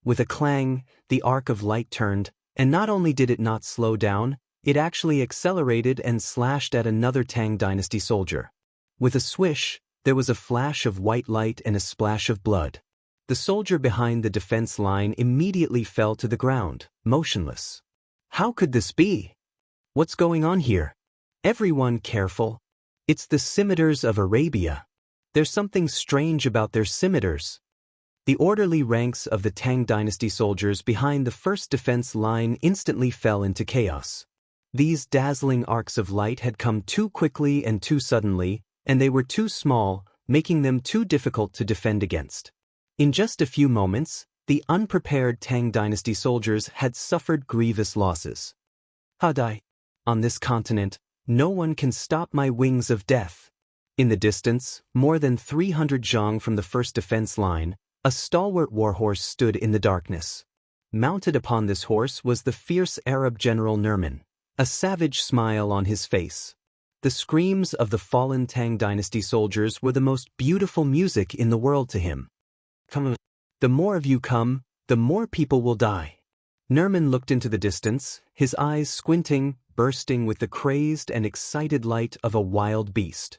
With a clang, the arc of light turned, and not only did it not slow down, it actually accelerated and slashed at another Tang dynasty soldier. With a swish, there was a flash of white light and a splash of blood. The soldier behind the defense line immediately fell to the ground, motionless. How could this be? What's going on here? Everyone careful. It's the scimitars of Arabia. There's something strange about their scimitars. The orderly ranks of the Tang dynasty soldiers behind the first defense line instantly fell into chaos. These dazzling arcs of light had come too quickly and too suddenly, and they were too small, making them too difficult to defend against. In just a few moments, the unprepared Tang dynasty soldiers had suffered grievous losses. Hadai. On this continent, no one can stop my wings of death. In the distance, more than 300 zhang from the first defense line, a stalwart warhorse stood in the darkness. Mounted upon this horse was the fierce Arab general Nerman, a savage smile on his face. The screams of the fallen Tang dynasty soldiers were the most beautiful music in the world to him. Come, the more of you come, the more people will die. Nerman looked into the distance, his eyes squinting, bursting with the crazed and excited light of a wild beast.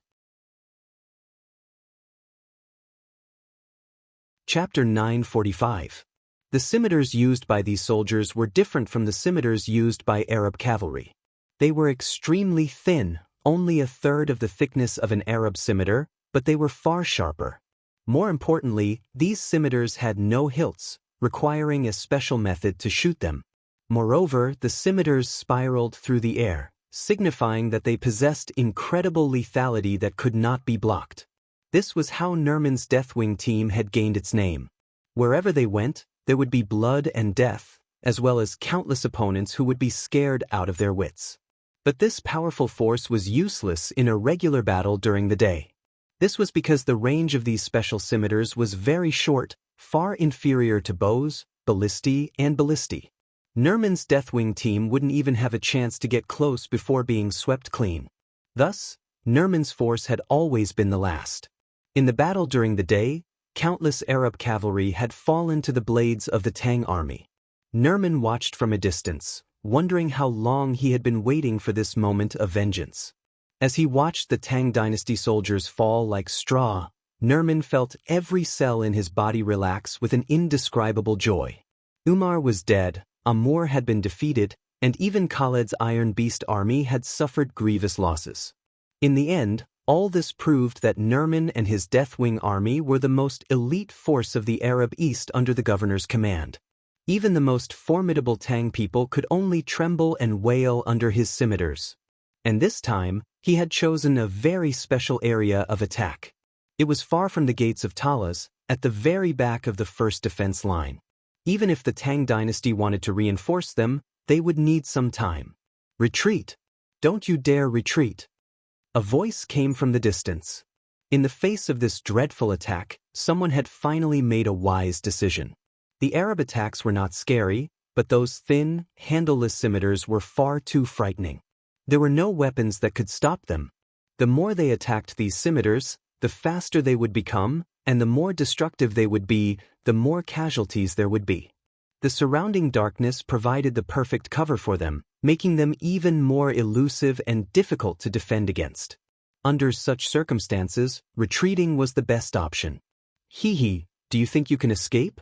Chapter 945. The scimitars used by these soldiers were different from the scimitars used by Arab cavalry. They were extremely thin, only a third of the thickness of an Arab scimitar, but they were far sharper. More importantly, these scimitars had no hilts, requiring a special method to shoot them. Moreover, the scimitars spiraled through the air, signifying that they possessed incredible lethality that could not be blocked. This was how Nerman's Deathwing team had gained its name. Wherever they went, there would be blood and death, as well as countless opponents who would be scared out of their wits. But this powerful force was useless in a regular battle during the day. This was because the range of these special scimitars was very short, far inferior to bows, ballistae, and ballistae. Nerman's Deathwing team wouldn't even have a chance to get close before being swept clean. Thus, Nerman's force had always been the last. In the battle during the day, countless Arab cavalry had fallen to the blades of the Tang army. Nerman watched from a distance, wondering how long he had been waiting for this moment of vengeance. As he watched the Tang dynasty soldiers fall like straw, Nerman felt every cell in his body relax with an indescribable joy. Umar was dead, Amur had been defeated, and even Khaled's Iron Beast army had suffered grievous losses. In the end, all this proved that Nerman and his Deathwing army were the most elite force of the Arab East under the governor's command. Even the most formidable Tang people could only tremble and wail under his scimitars. And this time, he had chosen a very special area of attack. It was far from the gates of Talas, at the very back of the first defense line. Even if the Tang dynasty wanted to reinforce them, they would need some time. "Retreat! Don't you dare retreat!" A voice came from the distance. In the face of this dreadful attack, someone had finally made a wise decision. The Arab attacks were not scary, but those thin, handleless scimitars were far too frightening. There were no weapons that could stop them. The more they attacked these scimitars, the faster they would become, and the more destructive they would be, the more casualties there would be. The surrounding darkness provided the perfect cover for them, making them even more elusive and difficult to defend against. Under such circumstances, retreating was the best option. "Hee, do you think you can escape?"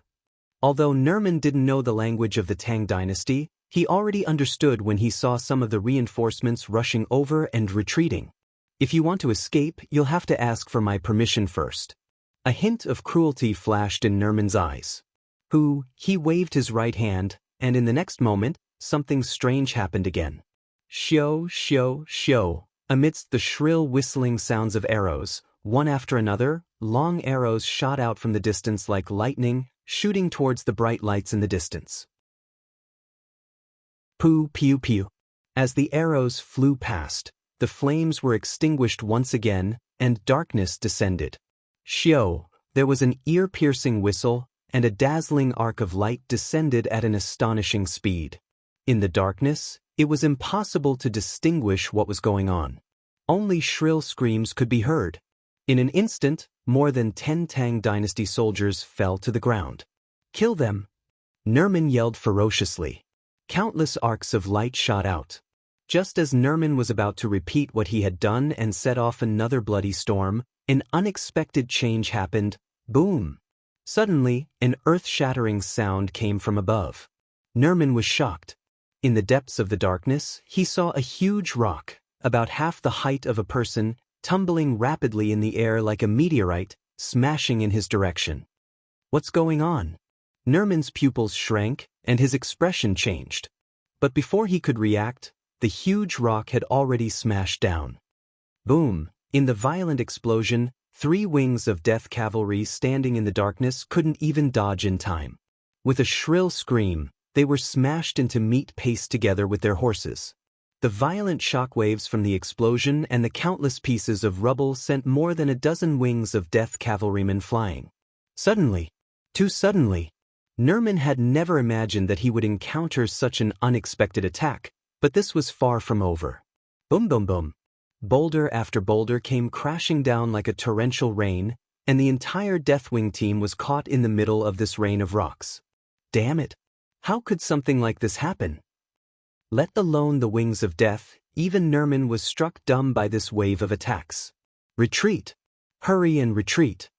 Although Nerman didn't know the language of the Tang dynasty, he already understood when he saw some of the reinforcements rushing over and retreating. "If you want to escape, you'll have to ask for my permission first." A hint of cruelty flashed in Nerman's eyes. He waved his right hand, and in the next moment, something strange happened again. Shio, shio, shio. Amidst the shrill whistling sounds of arrows, one after another, long arrows shot out from the distance like lightning, shooting towards the bright lights in the distance. Pew, pew, pew. As the arrows flew past, the flames were extinguished once again, and darkness descended. Shio, there was an ear-piercing whistle, and a dazzling arc of light descended at an astonishing speed. In the darkness, it was impossible to distinguish what was going on. Only shrill screams could be heard. In an instant, more than 10 Tang dynasty soldiers fell to the ground. "Kill them!" Nerman yelled ferociously. Countless arcs of light shot out. Just as Nerman was about to repeat what he had done and set off another bloody storm, an unexpected change happened. Boom! Suddenly, an earth-shattering sound came from above. Nerman was shocked. In the depths of the darkness, he saw a huge rock, about half the height of a person, tumbling rapidly in the air like a meteorite, smashing in his direction. "What's going on?" Nerman's pupils shrank, and his expression changed. But before he could react, the huge rock had already smashed down. Boom! In the violent explosion, 3 wings of death cavalry standing in the darkness couldn't even dodge in time. With a shrill scream, they were smashed into meat paste together with their horses. The violent shockwaves from the explosion and the countless pieces of rubble sent more than a dozen wings of death cavalrymen flying. Suddenly, too suddenly, Nerman had never imagined that he would encounter such an unexpected attack, but this was far from over. Boom, boom, boom. Boulder after boulder came crashing down like a torrential rain, and the entire Deathwing team was caught in the middle of this rain of rocks. Damn it! How could something like this happen? Let alone the wings of death, even Nerman was struck dumb by this wave of attacks. "Retreat! Hurry and retreat!"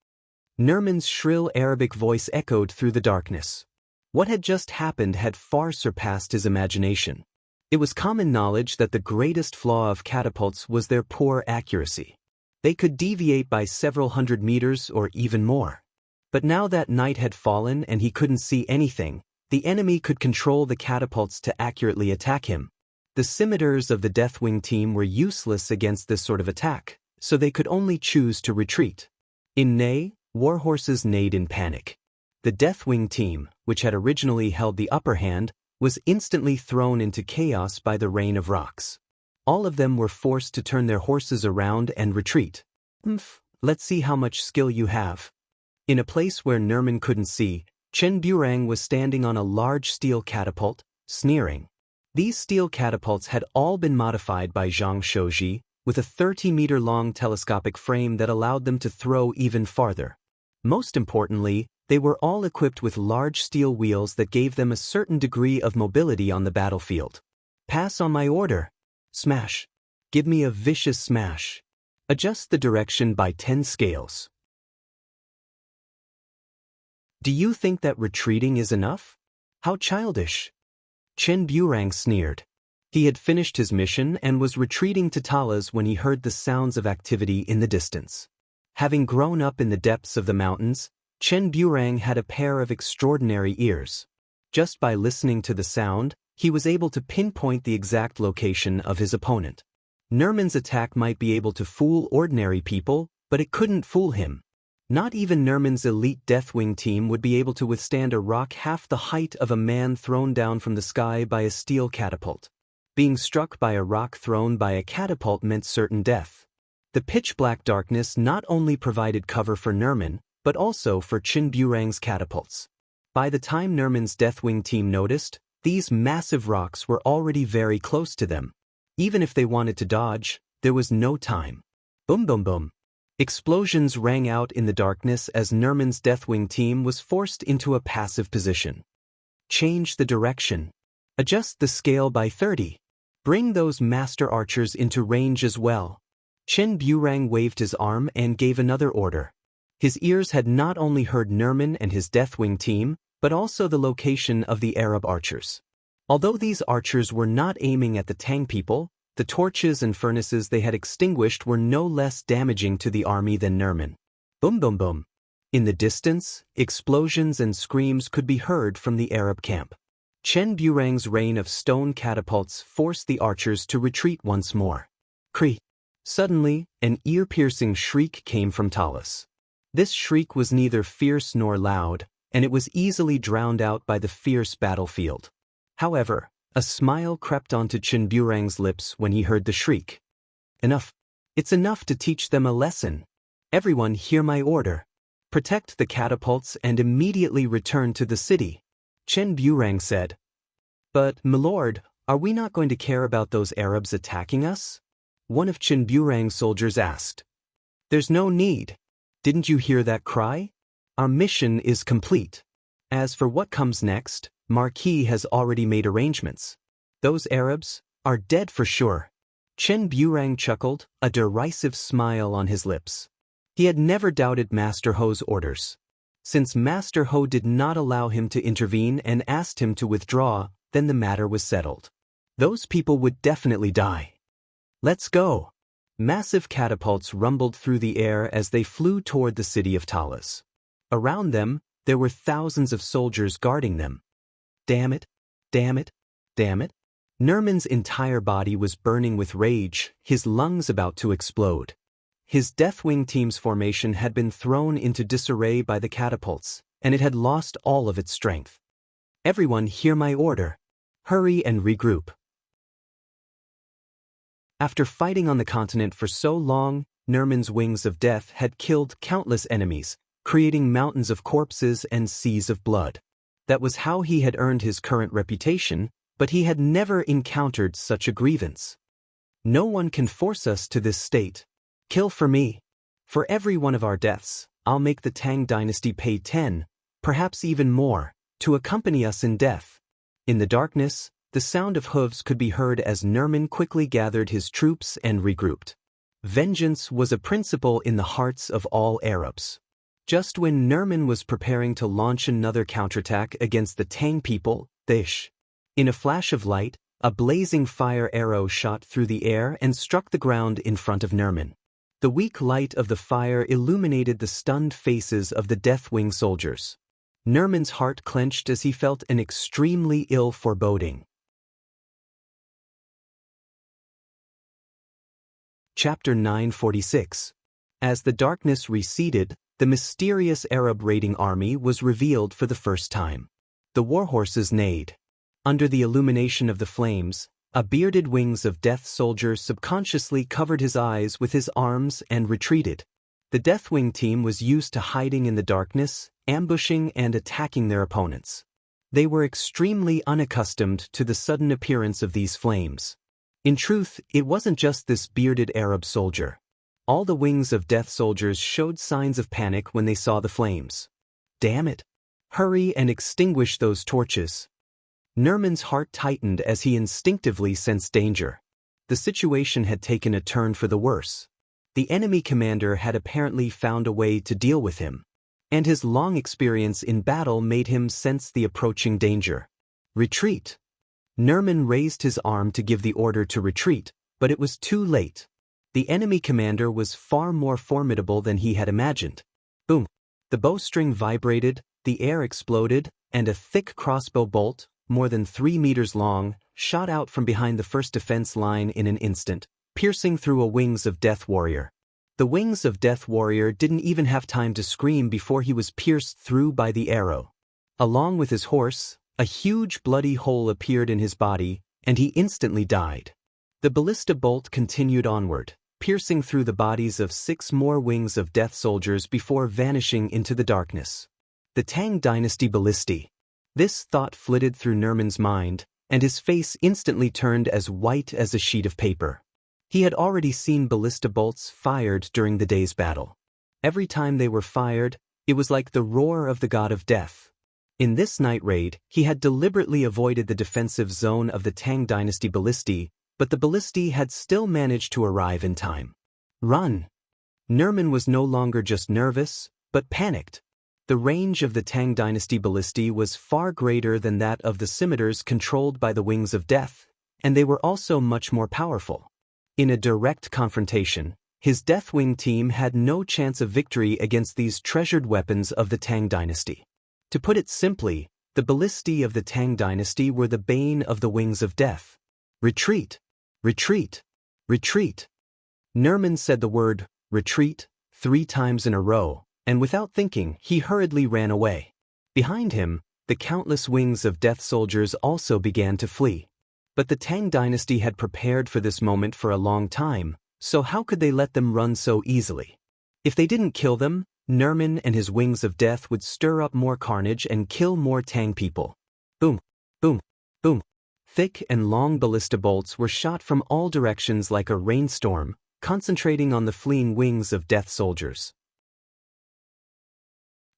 Nerman's shrill Arabic voice echoed through the darkness. What had just happened had far surpassed his imagination. It was common knowledge that the greatest flaw of catapults was their poor accuracy. They could deviate by several hundred meters or even more. But now that night had fallen and he couldn't see anything, the enemy could control the catapults to accurately attack him. The scimitars of the Deathwing team were useless against this sort of attack, so they could only choose to retreat. In Ney, warhorses neighed in panic. The Deathwing team, which had originally held the upper hand, was instantly thrown into chaos by the rain of rocks. All of them were forced to turn their horses around and retreat. Let's see how much skill you have. In a place where Nerman couldn't see, Chen Burang was standing on a large steel catapult, sneering. These steel catapults had all been modified by Zhang Shouji, with a 30-meter-long telescopic frame that allowed them to throw even farther. Most importantly, they were all equipped with large steel wheels that gave them a certain degree of mobility on the battlefield. Pass on my order. Smash. Give me a vicious smash. Adjust the direction by 10 scales. Do you think that retreating is enough? How childish. Chen Burang sneered. He had finished his mission and was retreating to Talas when he heard the sounds of activity in the distance. Having grown up in the depths of the mountains, Chen Burang had a pair of extraordinary ears. Just by listening to the sound, he was able to pinpoint the exact location of his opponent. Nerman's attack might be able to fool ordinary people, but it couldn't fool him. Not even Nerman's elite Deathwing team would be able to withstand a rock half the height of a man thrown down from the sky by a steel catapult. Being struck by a rock thrown by a catapult meant certain death. The pitch-black darkness not only provided cover for Nerman, but also for Chen Burang's catapults. By the time Nerman's Deathwing team noticed, these massive rocks were already very close to them. Even if they wanted to dodge, there was no time. Boom boom boom. Explosions rang out in the darkness as Nerman's Deathwing team was forced into a passive position. Change the direction. Adjust the scale by 30. Bring those master archers into range as well. Chen Burang waved his arm and gave another order. His ears had not only heard Nerman and his Deathwing team, but also the location of the Arab archers. Although these archers were not aiming at the Tang people, the torches and furnaces they had extinguished were no less damaging to the army than Nerman. Boom boom boom. In the distance, explosions and screams could be heard from the Arab camp. Chen Burang's rain of stone catapults forced the archers to retreat once more. Cree. Suddenly, an ear-piercing shriek came from Talas. This shriek was neither fierce nor loud, and it was easily drowned out by the fierce battlefield. However, a smile crept onto Chen Burang's lips when he heard the shriek. Enough. It's enough to teach them a lesson. Everyone hear my order. Protect the catapults and immediately return to the city. Chen Burang said. But, milord, are we not going to care about those Arabs attacking us? One of Chen Burang's soldiers asked. There's no need. Didn't you hear that cry? Our mission is complete. As for what comes next, Marquis has already made arrangements. Those Arabs are dead for sure. Chen Burang chuckled, a derisive smile on his lips. He had never doubted Master Ho's orders. Since Master Ho did not allow him to intervene and asked him to withdraw, then the matter was settled. Those people would definitely die. Let's go. Massive catapults rumbled through the air as they flew toward the city of Talas. Around them, there were thousands of soldiers guarding them. Damn it, damn it, damn it. Nerman's entire body was burning with rage, his lungs about to explode. His Deathwing team's formation had been thrown into disarray by the catapults, and it had lost all of its strength. Everyone hear my order. Hurry and regroup. After fighting on the continent for so long, Nerman's wings of death had killed countless enemies, creating mountains of corpses and seas of blood. That was how he had earned his current reputation, but he had never encountered such a grievance. No one can force us to this state. Kill for me. For every one of our deaths, I'll make the Tang dynasty pay 10, perhaps even more, to accompany us in death. In the darkness, the sound of hooves could be heard as Nerman quickly gathered his troops and regrouped. Vengeance was a principle in the hearts of all Arabs. Just when Nerman was preparing to launch another counterattack against the Tang people, in a flash of light, a blazing fire arrow shot through the air and struck the ground in front of Nerman. The weak light of the fire illuminated the stunned faces of the Deathwing soldiers. Nerman's heart clenched as he felt an extremely ill foreboding. Chapter 946. As the darkness receded, the mysterious Arab raiding army was revealed for the first time. The warhorses neighed. Under the illumination of the flames, a bearded Wings of Death soldier subconsciously covered his eyes with his arms and retreated. The Deathwing team was used to hiding in the darkness, ambushing and attacking their opponents. They were extremely unaccustomed to the sudden appearance of these flames. In truth, it wasn't just this bearded Arab soldier. All the Wings of Death soldiers showed signs of panic when they saw the flames. Damn it! Hurry and extinguish those torches. Nerman's heart tightened as he instinctively sensed danger. The situation had taken a turn for the worse. The enemy commander had apparently found a way to deal with him, and his long experience in battle made him sense the approaching danger. Retreat! Nerman raised his arm to give the order to retreat, but it was too late. The enemy commander was far more formidable than he had imagined. Boom! The bowstring vibrated, the air exploded, and a thick crossbow bolt, more than 3 meters long, shot out from behind the first defense line in an instant, piercing through a Wings of Death warrior. The Wings of Death warrior didn't even have time to scream before he was pierced through by the arrow. Along with his horse, a huge bloody hole appeared in his body, and he instantly died. The ballista bolt continued onward, piercing through the bodies of 6 more Wings of Death soldiers before vanishing into the darkness. The Tang Dynasty Ballistae. This thought flitted through Nerman's mind, and his face instantly turned as white as a sheet of paper. He had already seen ballista bolts fired during the day's battle. Every time they were fired, it was like the roar of the god of death. In this night raid, he had deliberately avoided the defensive zone of the Tang Dynasty Ballistae, but the Ballistae had still managed to arrive in time. Run! Nerman was no longer just nervous, but panicked. The range of the Tang Dynasty Ballistae was far greater than that of the scimitars controlled by the Wings of Death, and they were also much more powerful. In a direct confrontation, his Deathwing team had no chance of victory against these treasured weapons of the Tang Dynasty. To put it simply, the Ballistae of the Tang Dynasty were the bane of the Wings of Death. Retreat! Retreat! Retreat! Nerman said the word, retreat, 3 times in a row, and without thinking, he hurriedly ran away. Behind him, the countless Wings of Death soldiers also began to flee. But the Tang Dynasty had prepared for this moment for a long time, so how could they let them run so easily? If they didn't kill them, Nerman and his Wings of Death would stir up more carnage and kill more Tang people. Boom! Boom! Boom! Thick and long ballista bolts were shot from all directions like a rainstorm, concentrating on the fleeing Wings of Death soldiers.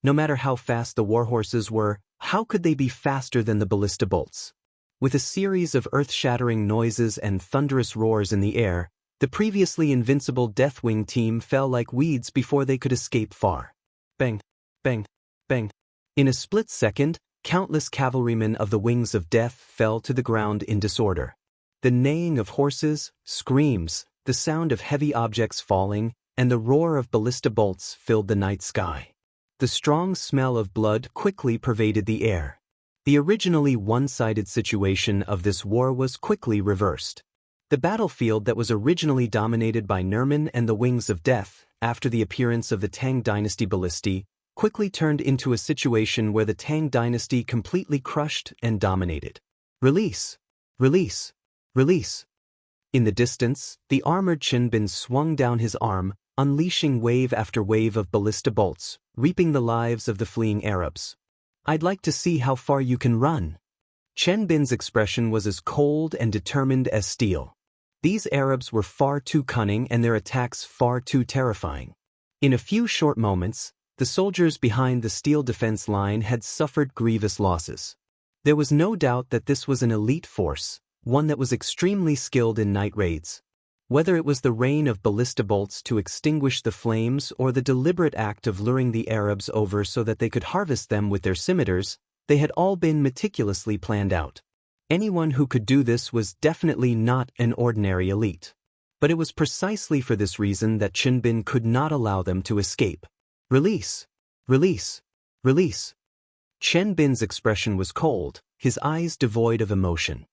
No matter how fast the warhorses were, how could they be faster than the ballista bolts? With a series of earth-shattering noises and thunderous roars in the air, the previously invincible Deathwing team fell like weeds before they could escape far. Bang! Bang! Bang! In a split second, countless cavalrymen of the Wings of Death fell to the ground in disorder. The neighing of horses, screams, the sound of heavy objects falling, and the roar of ballista bolts filled the night sky. The strong smell of blood quickly pervaded the air. The originally one-sided situation of this war was quickly reversed. The battlefield that was originally dominated by Nerman and the Wings of Death, after the appearance of the Tang Dynasty Ballistae, quickly turned into a situation where the Tang Dynasty completely crushed and dominated. Release! Release! Release! In the distance, the armored Chinbin swung down his arm, unleashing wave after wave of ballista bolts, reaping the lives of the fleeing Arabs. I'd like to see how far you can run. Chen Bin's expression was as cold and determined as steel. These Arabs were far too cunning and their attacks far too terrifying. In a few short moments, the soldiers behind the steel defense line had suffered grievous losses. There was no doubt that this was an elite force, one that was extremely skilled in night raids. Whether it was the rain of ballista bolts to extinguish the flames or the deliberate act of luring the Arabs over so that they could harvest them with their scimitars, they had all been meticulously planned out. Anyone who could do this was definitely not an ordinary elite. But it was precisely for this reason that Chen Bin could not allow them to escape. Release! Release! Release! Chen Bin's expression was cold, his eyes devoid of emotion.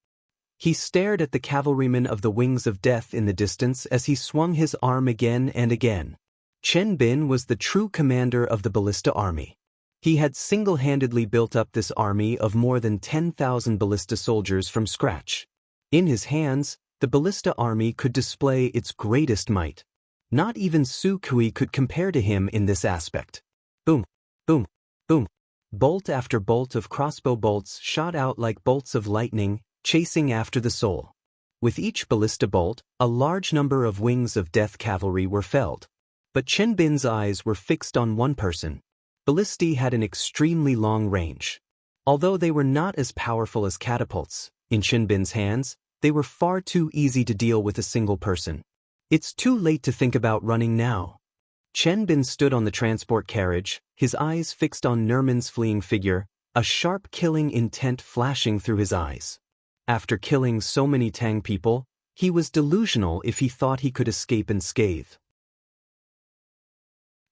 He stared at the cavalryman of the wings of death in the distance as he swung his arm again and again. Chen Bin was the true commander of the ballista army. He had single-handedly built up this army of more than 10,000 ballista soldiers from scratch. In his hands, the ballista army could display its greatest might. Not even Su Kui could compare to him in this aspect. Boom, boom, boom. Bolt after bolt of crossbow bolts shot out like bolts of lightning, chasing after the soul. With each ballista bolt, a large number of wings of death cavalry were felled. But Chen Bin's eyes were fixed on one person. Ballistae had an extremely long range. Although they were not as powerful as catapults, in Chen Bin's hands, they were far too easy to deal with a single person. It's too late to think about running now. Chen Bin stood on the transport carriage, his eyes fixed on Nerman's fleeing figure, a sharp killing intent flashing through his eyes. After killing so many Tang people, he was delusional if he thought he could escape unscathed.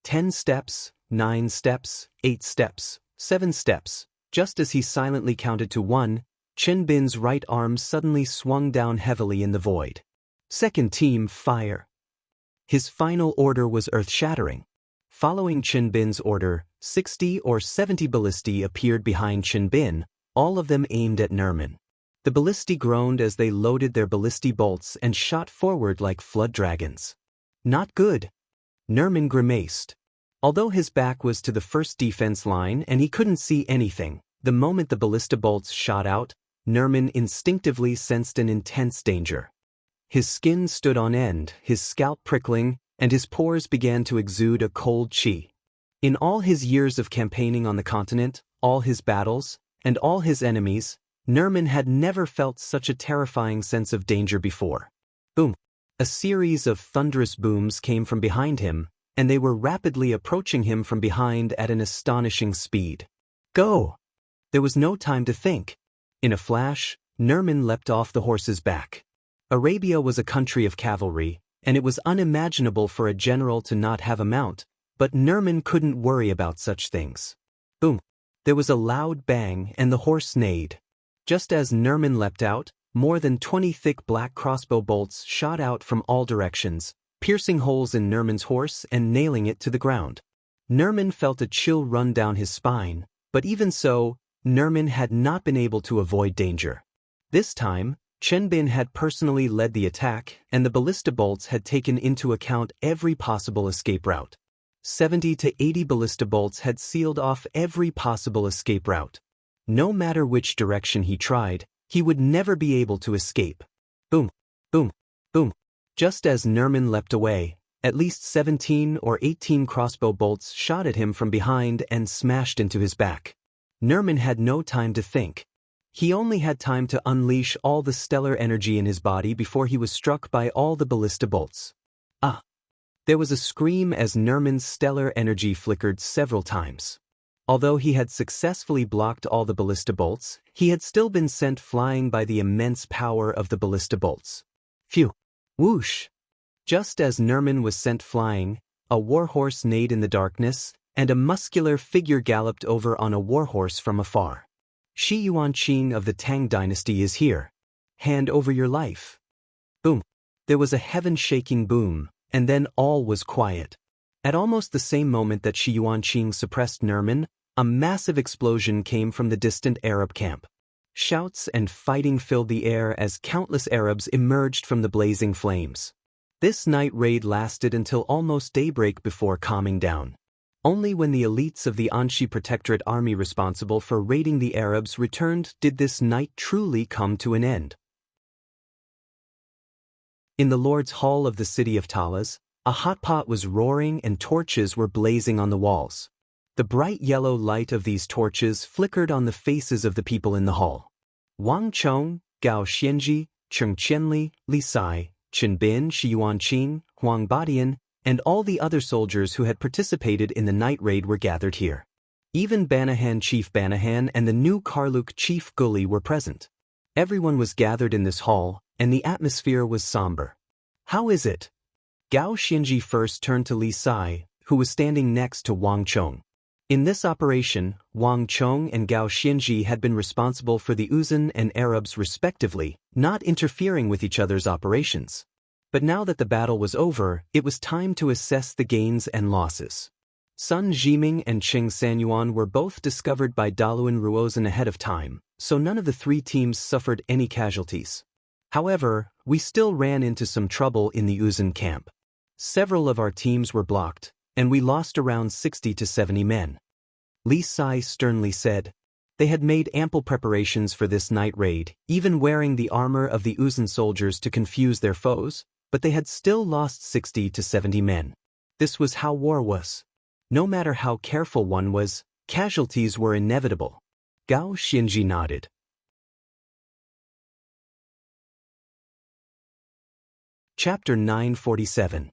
10 steps, 9 steps, 8 steps, 7 steps. Just as he silently counted to 1, Chen Bin's right arm suddenly swung down heavily in the void. Second team, fire. His final order was earth-shattering. Following Chen Bin's order, 60 or 70 ballistae appeared behind Chen Bin, all of them aimed at Nerman. The ballistae groaned as they loaded their ballistae bolts and shot forward like flood dragons. Not good. Nerman grimaced. Although his back was to the first defense line and he couldn't see anything, the moment the ballista bolts shot out, Nerman instinctively sensed an intense danger. His skin stood on end, his scalp prickling, and his pores began to exude a cold chi. In all his years of campaigning on the continent, all his battles, and all his enemies, Nerman had never felt such a terrifying sense of danger before. Boom! A series of thunderous booms came from behind him, and they were rapidly approaching him from behind at an astonishing speed. Go! There was no time to think. In a flash, Nerman leapt off the horse's back. Arabia was a country of cavalry, and it was unimaginable for a general to not have a mount, but Nerman couldn't worry about such things. Boom! There was a loud bang and the horse neighed. Just as Nerman leapt out, more than 20 thick black crossbow bolts shot out from all directions, piercing holes in Nerman's horse and nailing it to the ground. Nerman felt a chill run down his spine, but even so, Nerman had not been able to avoid danger. This time, Chen Bin had personally led the attack, and the ballista bolts had taken into account every possible escape route. 70 to 80 ballista bolts had sealed off every possible escape route. No matter which direction he tried, he would never be able to escape. Boom, boom, boom. Just as Nerman leapt away, at least 17 or 18 crossbow bolts shot at him from behind and smashed into his back. Nerman had no time to think. He only had time to unleash all the stellar energy in his body before he was struck by all the ballista bolts. Ah! There was a scream as Nerman's stellar energy flickered several times. Although he had successfully blocked all the ballista bolts, he had still been sent flying by the immense power of the ballista bolts. Phew! Whoosh! Just as Nerman was sent flying, a warhorse neighed in the darkness, and a muscular figure galloped over on a warhorse from afar. Shi Yuanqing of the Tang dynasty is here. Hand over your life. Boom! There was a heaven-shaking boom, and then all was quiet. At almost the same moment that Shi Yuanqing suppressed Nerman, a massive explosion came from the distant Arab camp. Shouts and fighting filled the air as countless Arabs emerged from the blazing flames. This night raid lasted until almost daybreak before calming down. Only when the elites of the Anxi Protectorate army responsible for raiding the Arabs returned did this night truly come to an end. In the Lord's Hall of the city of Talas, a hot pot was roaring and torches were blazing on the walls. The bright yellow light of these torches flickered on the faces of the people in the hall. Wang Chong, Gao Xianji, Cheng Qianli, Li Sai, Chen Bin, Shi Yuanqing, Huang Badian, and all the other soldiers who had participated in the night raid were gathered here. Even Banahan Chief Banahan and the new Karluk Chief Guli were present. Everyone was gathered in this hall, and the atmosphere was somber. How is it? Gao Xianji first turned to Li Sai, who was standing next to Wang Chong. In this operation, Wang Chong and Gao Xianji had been responsible for the Uzun and Arabs respectively, not interfering with each other's operations. But now that the battle was over, it was time to assess the gains and losses. Sun Jiming and Qing Sanyuan were both discovered by Daluan Ruozhen ahead of time, so none of the three teams suffered any casualties. However, we still ran into some trouble in the Uzun camp. Several of our teams were blocked, and we lost around 60 to 70 men. Li Sai sternly said. They had made ample preparations for this night raid, even wearing the armor of the Uzun soldiers to confuse their foes, but they had still lost 60 to 70 men. This was how war was. No matter how careful one was, casualties were inevitable. Gao Xianji nodded. Chapter 947.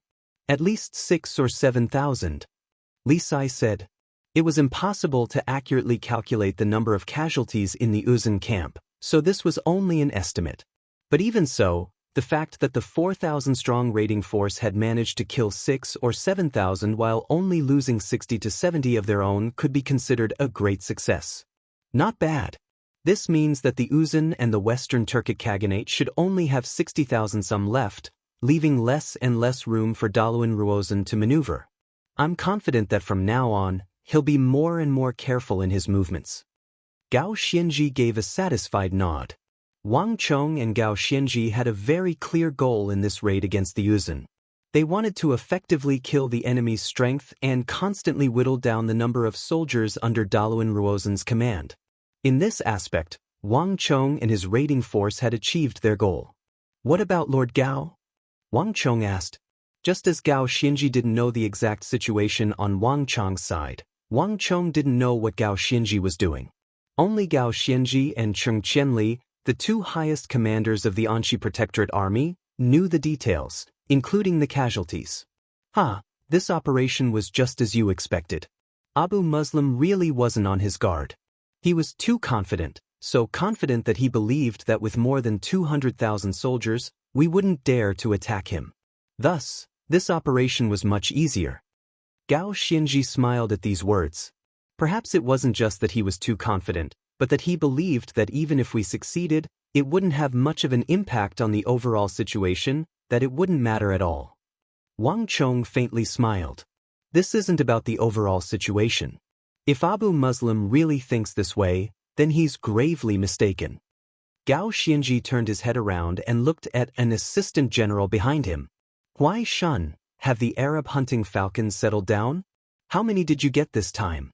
At least 6 or 7,000. Li Sai said. It was impossible to accurately calculate the number of casualties in the Uzun camp, so this was only an estimate. But even so, the fact that the 4,000-strong raiding force had managed to kill 6 or 7,000 while only losing 60 to 70 of their own could be considered a great success. Not bad. This means that the Uzun and the Western Turkic Khaganate should only have 60,000 some left, leaving less and less room for Daluan Ruozhen to maneuver. I'm confident that from now on, he'll be more and more careful in his movements. Gao Xianji gave a satisfied nod. Wang Chong and Gao Xianji had a very clear goal in this raid against the Uzun. They wanted to effectively kill the enemy's strength and constantly whittle down the number of soldiers under Daluan Ruozhen's command. In this aspect, Wang Chong and his raiding force had achieved their goal. What about Lord Gao? Wang Chong asked. Just as Gao Xianji didn't know the exact situation on Wang Chong's side, Wang Chong didn't know what Gao Xianji was doing. Only Gao Xianji and Cheng Qianli, the two highest commanders of the Anxi Protectorate Army, knew the details, including the casualties. This operation was just as you expected. Abu Muslim really wasn't on his guard. He was too confident, so confident that he believed that with more than 200,000 soldiers, we wouldn't dare to attack him. Thus, this operation was much easier. Gao Xianji smiled at these words. Perhaps it wasn't just that he was too confident, but that he believed that even if we succeeded, it wouldn't have much of an impact on the overall situation, that it wouldn't matter at all. Wang Chong faintly smiled. This isn't about the overall situation. If Abu Muslim really thinks this way, then he's gravely mistaken. Gao Xianji turned his head around and looked at an assistant general behind him. Why Shun, have the Arab hunting falcons settled down? How many did you get this time?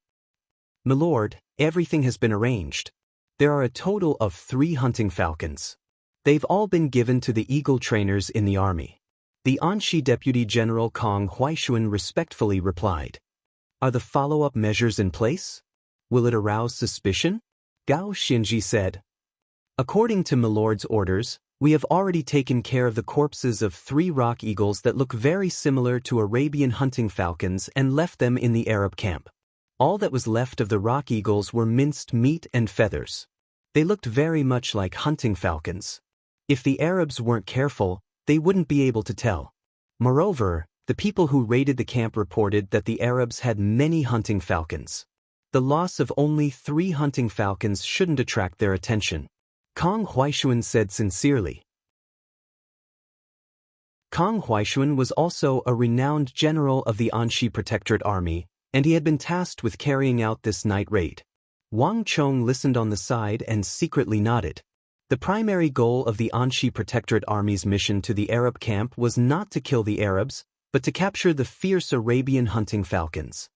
Milord, everything has been arranged. There are a total of 3 hunting falcons. They've all been given to the eagle trainers in the army. The Anxi Deputy General Kong Huaishuan respectfully replied. Are the follow-up measures in place? Will it arouse suspicion? Gao Xianji said. According to Milord's orders, we have already taken care of the corpses of 3 rock eagles that look very similar to Arabian hunting falcons and left them in the Arab camp. All that was left of the rock eagles were minced meat and feathers. They looked very much like hunting falcons. If the Arabs weren't careful, they wouldn't be able to tell. Moreover, the people who raided the camp reported that the Arabs had many hunting falcons. The loss of only 3 hunting falcons shouldn't attract their attention. Kong Huaishuan said sincerely. Kong Huaishuan was also a renowned general of the Anxi Protectorate Army, and he had been tasked with carrying out this night raid. Wang Chong listened on the side and secretly nodded. The primary goal of the Anxi Protectorate Army's mission to the Arab camp was not to kill the Arabs, but to capture the fierce Arabian hunting falcons.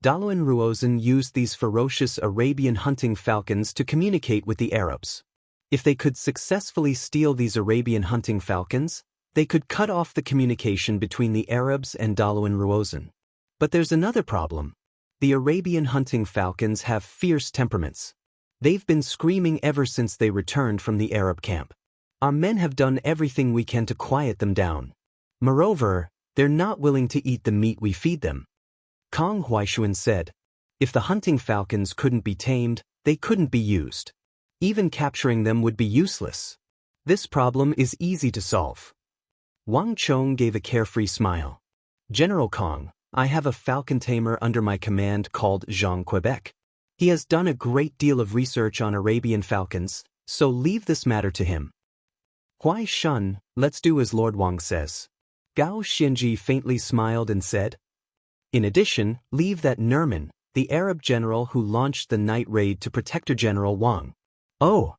Daluan Ruozhen used these ferocious Arabian hunting falcons to communicate with the Arabs. If they could successfully steal these Arabian hunting falcons, they could cut off the communication between the Arabs and Daluan Ruozhen. But there's another problem. The Arabian hunting falcons have fierce temperaments. They've been screaming ever since they returned from the Arab camp. Our men have done everything we can to quiet them down. Moreover, they're not willing to eat the meat we feed them. Kong Huaishuan said. If the hunting falcons couldn't be tamed, they couldn't be used. Even capturing them would be useless. This problem is easy to solve. Wang Chong gave a carefree smile. General Kong, I have a falcon tamer under my command called Jean Quebec. He has done a great deal of research on Arabian falcons, so leave this matter to him. Huai Shun, let's do as Lord Wang says. Gao Xianji faintly smiled and said. In addition, leave that Nerman, the Arab general who launched the night raid to Protector General Wang. Oh!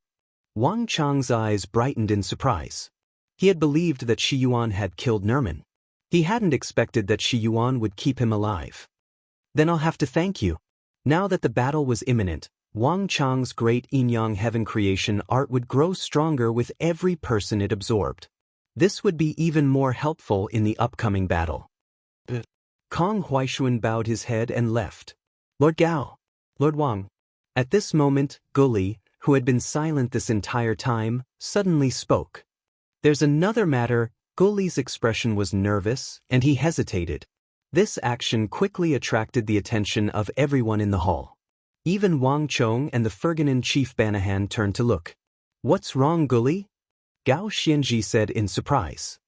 Wang Chang's eyes brightened in surprise. He had believed that Shi Yuan had killed Nerman. He hadn't expected that Shi Yuan would keep him alive. Then I'll have to thank you. Now that the battle was imminent, Wang Chang's great Yin-Yang heaven creation art would grow stronger with every person it absorbed. This would be even more helpful in the upcoming battle. Kong Huaishuan bowed his head and left. Lord Gao. Lord Wang. At this moment, Guli, who had been silent this entire time, suddenly spoke. There's another matter. Guli's expression was nervous, and he hesitated. This action quickly attracted the attention of everyone in the hall. Even Wang Chong and the Ferganan chief Banahan turned to look. What's wrong, Guli? Gao Xianji said in surprise.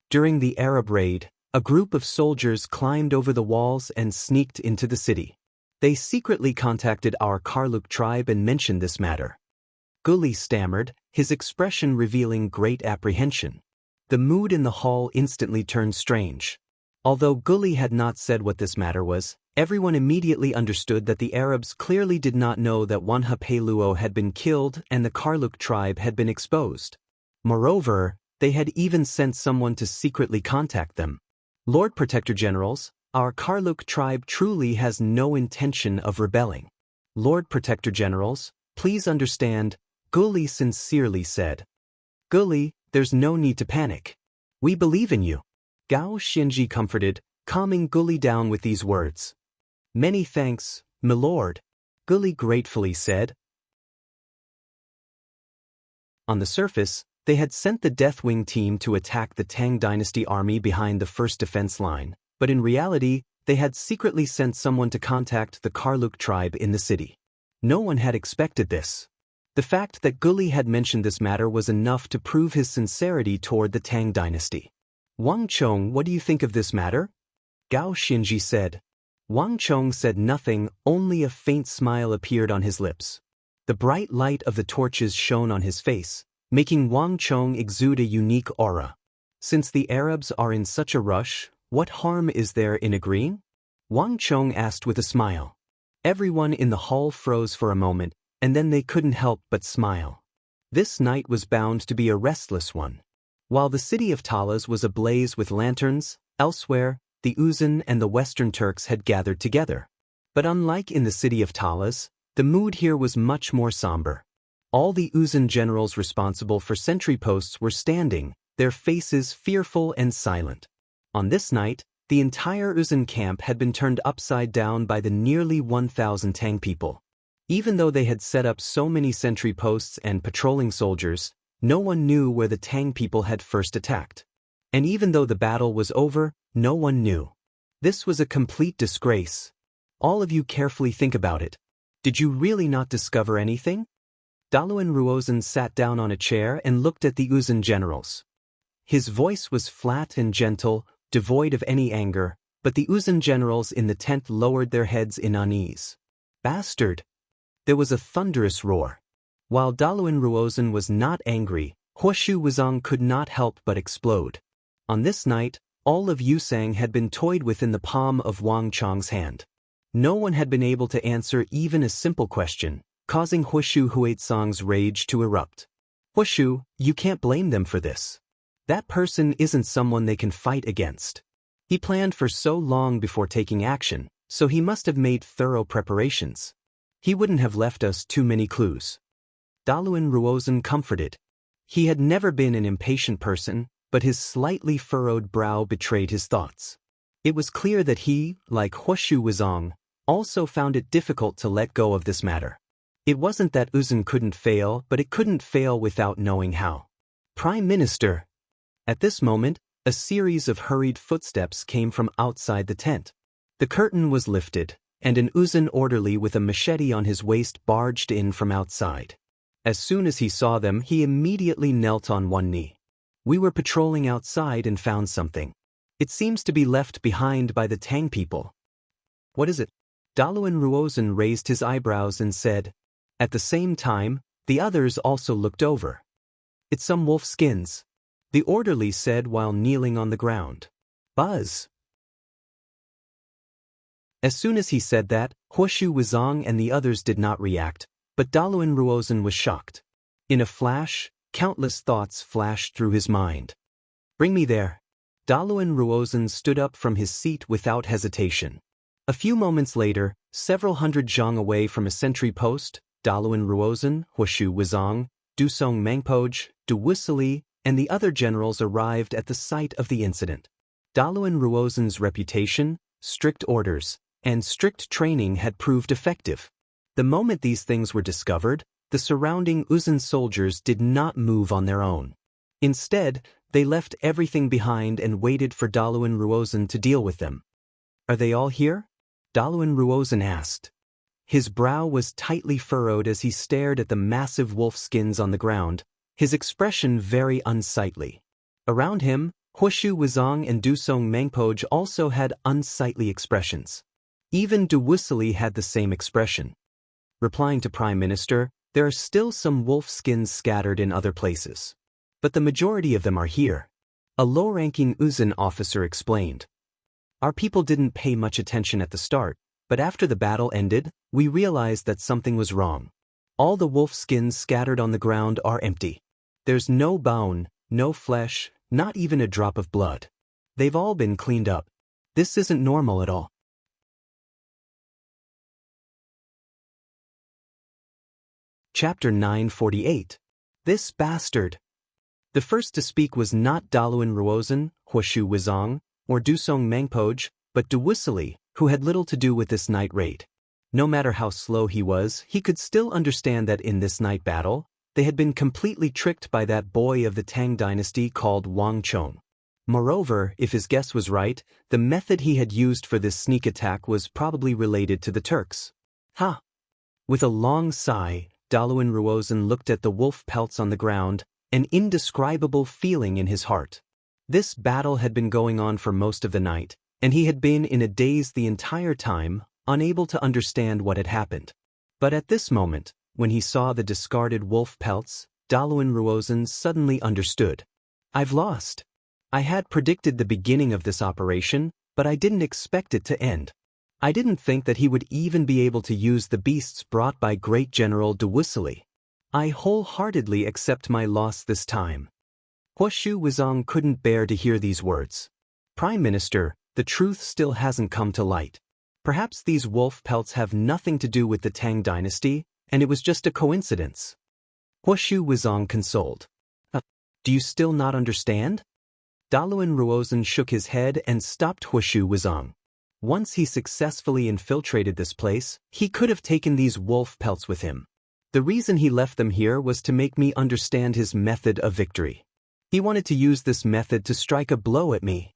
During the Arab raid, a group of soldiers climbed over the walls and sneaked into the city. They secretly contacted our Karluk tribe and mentioned this matter. Guli stammered, his expression revealing great apprehension. The mood in the hall instantly turned strange. Although Guli had not said what this matter was, everyone immediately understood that the Arabs clearly did not know that Wanha Peluo had been killed and the Karluk tribe had been exposed. Moreover, they had even sent someone to secretly contact them. Lord Protector Generals, our Karluk tribe truly has no intention of rebelling. Lord Protector Generals, please understand, Guli sincerely said. Guli, there's no need to panic. We believe in you. Gao Xianji comforted, calming Guli down with these words. Many thanks, my lord, Guli gratefully said. On the surface, they had sent the Deathwing team to attack the Tang Dynasty army behind the first defense line, but in reality, they had secretly sent someone to contact the Karluk tribe in the city. No one had expected this. The fact that Guli had mentioned this matter was enough to prove his sincerity toward the Tang Dynasty. Wang Chong, what do you think of this matter? Gao Xianji said. Wang Chong said nothing, only a faint smile appeared on his lips. The bright light of the torches shone on his face, making Wang Chong exude a unique aura. Since the Arabs are in such a rush, what harm is there in agreeing? Wang Chong asked with a smile. Everyone in the hall froze for a moment, and then they couldn't help but smile. This night was bound to be a restless one. While the city of Talas was ablaze with lanterns, elsewhere, the Uzun and the Western Turks had gathered together. But unlike in the city of Talas, the mood here was much more somber. All the Uzun generals responsible for sentry posts were standing, their faces fearful and silent. On this night, the entire Uzun camp had been turned upside down by the nearly 1,000 Tang people. Even though they had set up so many sentry posts and patrolling soldiers, no one knew where the Tang people had first attacked. And even though the battle was over, no one knew. This was a complete disgrace. All of you carefully think about it. Did you really not discover anything? Daluan Ruozan sat down on a chair and looked at the Uzun generals. His voice was flat and gentle, devoid of any anger, but the Uzun generals in the tent lowered their heads in unease. Bastard! There was a thunderous roar. While Daluan Ruozan was not angry, Huoshu Wuzong could not help but explode. On this night, all of Yusang had been toyed with in the palm of Wang Chong's hand. No one had been able to answer even a simple question, causing Huoshu Huizong's rage to erupt. Huoshu, you can't blame them for this. That person isn't someone they can fight against. He planned for so long before taking action, so he must have made thorough preparations. He wouldn't have left us too many clues. Daluan Ruozan comforted. He had never been an impatient person, but his slightly furrowed brow betrayed his thoughts. It was clear that he, like Huoshu Wuzong, also found it difficult to let go of this matter. It wasn't that Uzun couldn't fail, but it couldn't fail without knowing how. Prime Minister! At this moment, a series of hurried footsteps came from outside the tent. The curtain was lifted, and an Uzun orderly with a machete on his waist barged in from outside. As soon as he saw them, he immediately knelt on one knee. We were patrolling outside and found something. It seems to be left behind by the Tang people. What is it? Daluan Ruozhen raised his eyebrows and said. At the same time, the others also looked over. It's some wolf skins, the orderly said while kneeling on the ground. Buzz. As soon as he said that, Huoshu Wuzong and the others did not react, but Daluan Ruozhen was shocked. In a flash, countless thoughts flashed through his mind. Bring me there. Daluan Ruozhen stood up from his seat without hesitation. A few moments later, several hundred zhang away from a sentry post, Daluan Ruozhen, Huoshu Wuzong, Dusong Mangpoj, Du Wusili, and the other generals arrived at the site of the incident. Daluan Ruozhen's reputation, strict orders, and strict training had proved effective. The moment these things were discovered, the surrounding Uzun soldiers did not move on their own. Instead, they left everything behind and waited for Daluan Ruozhen to deal with them. Are they all here? Daluan Ruozhen asked. His brow was tightly furrowed as he stared at the massive wolf skins on the ground, his expression very unsightly. Around him, Huoshu Wuzong and Dusong Mangpoj also had unsightly expressions. Even Du Wusili had the same expression. Replying to Prime Minister, there are still some wolf skins scattered in other places. But the majority of them are here. A low-ranking Uzun officer explained. Our people didn't pay much attention at the start, but after the battle ended, we realized that something was wrong. All the wolf skins scattered on the ground are empty. There's no bone, no flesh, not even a drop of blood. They've all been cleaned up. This isn't normal at all. Chapter 948. This bastard. The first to speak was not Daluan Ruozhen, Huoshu Wuzong, or Dusong Mangpoj, but Du Wusili, who had little to do with this night raid. No matter how slow he was, he could still understand that in this night battle, they had been completely tricked by that boy of the Tang dynasty called Wang Chong. Moreover, if his guess was right, the method he had used for this sneak attack was probably related to the Turks. Ha! With a long sigh, Daluan Ruozhen looked at the wolf pelts on the ground, an indescribable feeling in his heart. This battle had been going on for most of the night, and he had been in a daze the entire time, unable to understand what had happened. But at this moment, when he saw the discarded wolf pelts, Daluan Ruozhen suddenly understood. I've lost. I had predicted the beginning of this operation, but I didn't expect it to end. I didn't think that he would even be able to use the beasts brought by Great General Du Wusili. I wholeheartedly accept my loss this time. Huoshu Wuzong couldn't bear to hear these words. Prime Minister, the truth still hasn't come to light. Perhaps these wolf pelts have nothing to do with the Tang dynasty, and it was just a coincidence. Huoshu Wuzong consoled. Do you still not understand? Daluan Ruozhen shook his head and stopped Huoshu Wuzong. Once he successfully infiltrated this place, he could have taken these wolf pelts with him. The reason he left them here was to make me understand his method of victory. He wanted to use this method to strike a blow at me.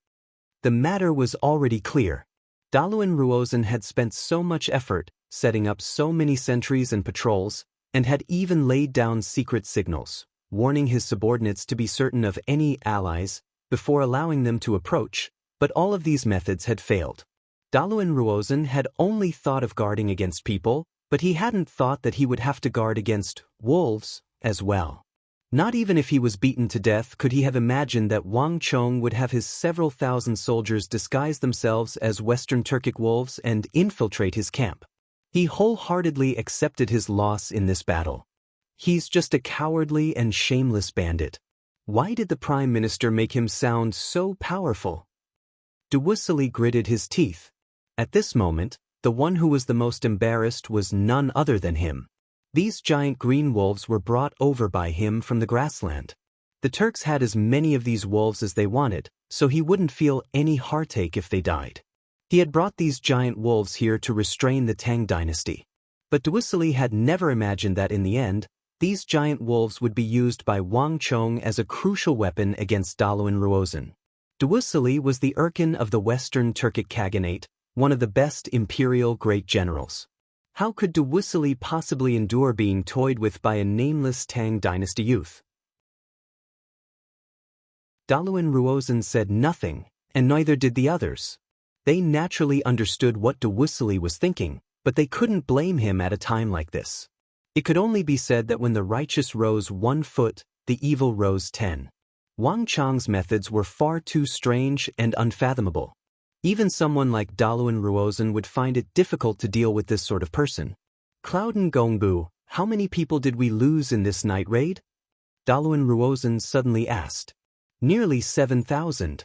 The matter was already clear. Daluan Ruozhen had spent so much effort, setting up so many sentries and patrols, and had even laid down secret signals, warning his subordinates to be certain of any allies before allowing them to approach, but all of these methods had failed. Daluan Ruozhen had only thought of guarding against people, but he hadn't thought that he would have to guard against wolves as well. Not even if he was beaten to death could he have imagined that Wang Chong would have his several thousand soldiers disguise themselves as Western Turkic wolves and infiltrate his camp. He wholeheartedly accepted his loss in this battle. He's just a cowardly and shameless bandit. Why did the Prime Minister make him sound so powerful? Du Wusili gritted his teeth. At this moment, the one who was the most embarrassed was none other than him. These giant green wolves were brought over by him from the grassland. The Turks had as many of these wolves as they wanted, so he wouldn't feel any heartache if they died. He had brought these giant wolves here to restrain the Tang dynasty. But Du Wusili had never imagined that in the end, these giant wolves would be used by Wang Chong as a crucial weapon against Daluan Ruozhen. Du Wusili was the Erkin of the Western Turkic Khaganate, one of the best imperial great generals. How could Du Wusili possibly endure being toyed with by a nameless Tang dynasty youth? Daluan Ruozan said nothing, and neither did the others. They naturally understood what Dewusili was thinking, but they couldn't blame him at a time like this. It could only be said that when the righteous rose 1 foot, the evil rose 10. Wang Chang's methods were far too strange and unfathomable. Even someone like Daluan Ruozan would find it difficult to deal with this sort of person. Clouden Gongbu, how many people did we lose in this night raid? Daluan Ruozan suddenly asked. Nearly 7,000.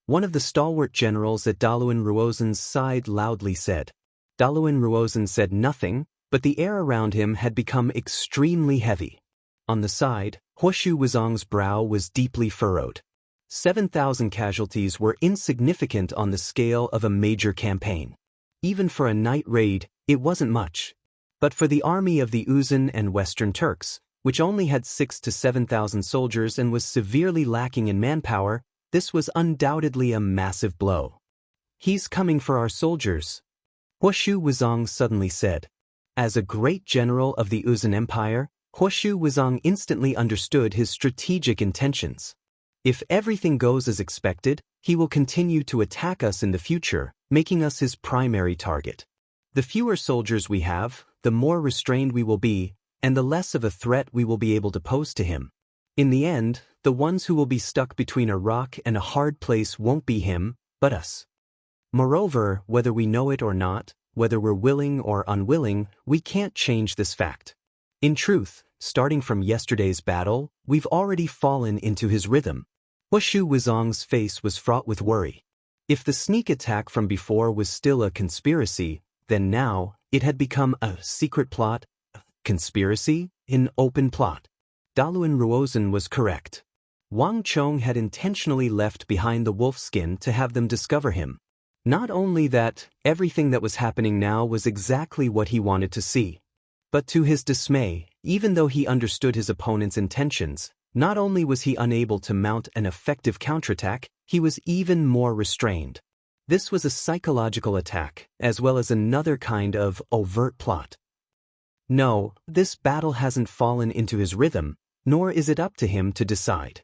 One of the stalwart generals at Daluan Ruozan's side loudly said. Daluan Ruozan said nothing, but the air around him had become extremely heavy. On the side, Huoshu Wuzong's brow was deeply furrowed. 7,000 casualties were insignificant on the scale of a major campaign. Even for a night raid, it wasn't much. But for the army of the Uzun and Western Turks, which only had 6,000 to 7,000 soldiers and was severely lacking in manpower, this was undoubtedly a massive blow. He's coming for our soldiers, Huoshu Wuzong suddenly said. As a great general of the Uzun Empire, Huoshu Wuzong instantly understood his strategic intentions. If everything goes as expected, he will continue to attack us in the future, making us his primary target. The fewer soldiers we have, the more restrained we will be, and the less of a threat we will be able to pose to him. In the end, the ones who will be stuck between a rock and a hard place won't be him, but us. Moreover, whether we know it or not, whether we're willing or unwilling, we can't change this fact. In truth, starting from yesterday's battle, we've already fallen into his rhythm. Huoshu Wuzong's face was fraught with worry. If the sneak attack from before was still a conspiracy, then now, it had become a secret plot, conspiracy, an open plot. Daluan Ruozan was correct. Wang Chong had intentionally left behind the wolf skin to have them discover him. Not only that, everything that was happening now was exactly what he wanted to see. But to his dismay, even though he understood his opponent's intentions, not only was he unable to mount an effective counterattack, he was even more restrained. This was a psychological attack, as well as another kind of overt plot. No, this battle hasn't fallen into his rhythm, nor is it up to him to decide.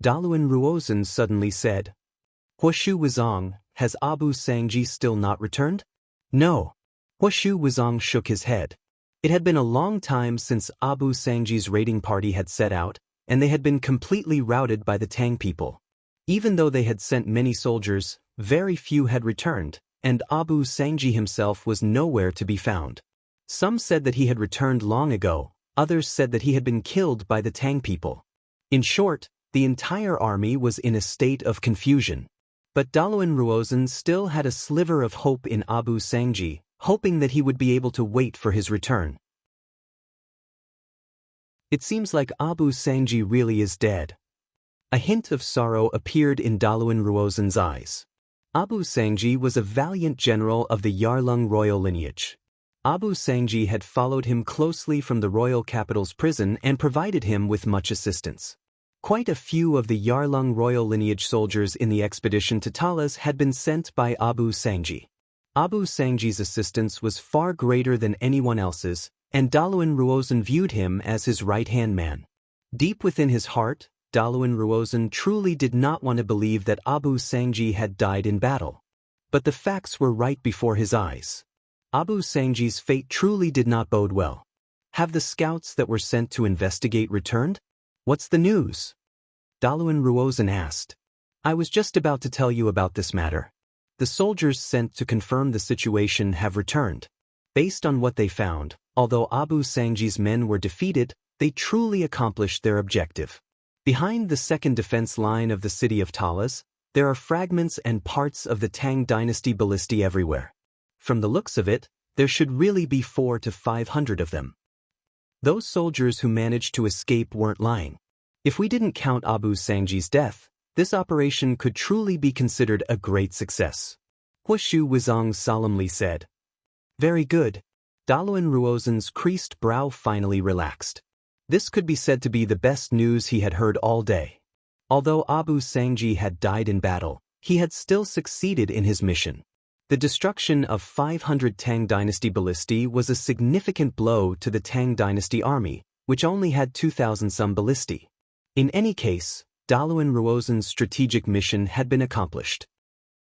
Daluan Ruozan suddenly said. Huoshu Wuzong, has Abu Sangji still not returned? No. Huoshu Wuzong shook his head. It had been a long time since Abu Sangji's raiding party had set out, and they had been completely routed by the Tang people. Even though they had sent many soldiers, very few had returned, and Abu Sangji himself was nowhere to be found. Some said that he had returned long ago, others said that he had been killed by the Tang people. In short, the entire army was in a state of confusion. But Daluan Ruozan still had a sliver of hope in Abu Sangji, hoping that he would be able to wait for his return. It seems like Abu Sangji really is dead. A hint of sorrow appeared in Daluan Ruozan's eyes. Abu Sangji was a valiant general of the Yarlung royal lineage. Abu Sangji had followed him closely from the royal capital's prison and provided him with much assistance. Quite a few of the Yarlung royal lineage soldiers in the expedition to Talas had been sent by Abu Sangji. Abu Sangji's assistance was far greater than anyone else's, and Daluan Ruozan viewed him as his right-hand man. Deep within his heart, Daluan Ruozan truly did not want to believe that Abu Sangji had died in battle. But the facts were right before his eyes. Abu Sangji's fate truly did not bode well. Have the scouts that were sent to investigate returned? What's the news? Daluan Ruozan asked. I was just about to tell you about this matter. The soldiers sent to confirm the situation have returned. Based on what they found, although Abu Sangji's men were defeated, they truly accomplished their objective. Behind the second defense line of the city of Talas, there are fragments and parts of the Tang dynasty ballistae everywhere. From the looks of it, there should really be 400 to 500 of them. Those soldiers who managed to escape weren't lying. If we didn't count Abu Sangji's death, this operation could truly be considered a great success. Huoshu Wuzong solemnly said. Very good. Daluan Ruozan's creased brow finally relaxed. This could be said to be the best news he had heard all day. Although Abu Sangji had died in battle, he had still succeeded in his mission. The destruction of 500 Tang dynasty ballistae was a significant blow to the Tang dynasty army, which only had 2,000 some ballistae. In any case, Daluan Ruozen's strategic mission had been accomplished.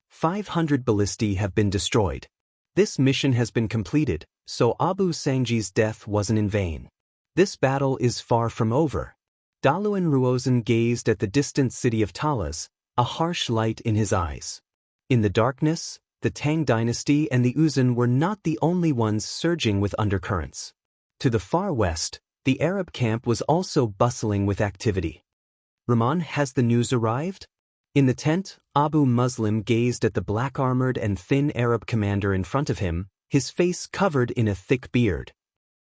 500 ballistae have been destroyed. This mission has been completed, so Abu Sangji's death wasn't in vain. This battle is far from over. Daluan Ruozen gazed at the distant city of Talas, a harsh light in his eyes. In the darkness, the Tang dynasty and the Uzun were not the only ones surging with undercurrents. To the far west, the Arab camp was also bustling with activity. Rahman, has the news arrived? In the tent, Abu Muslim gazed at the black-armored and thin Arab commander in front of him, his face covered in a thick beard.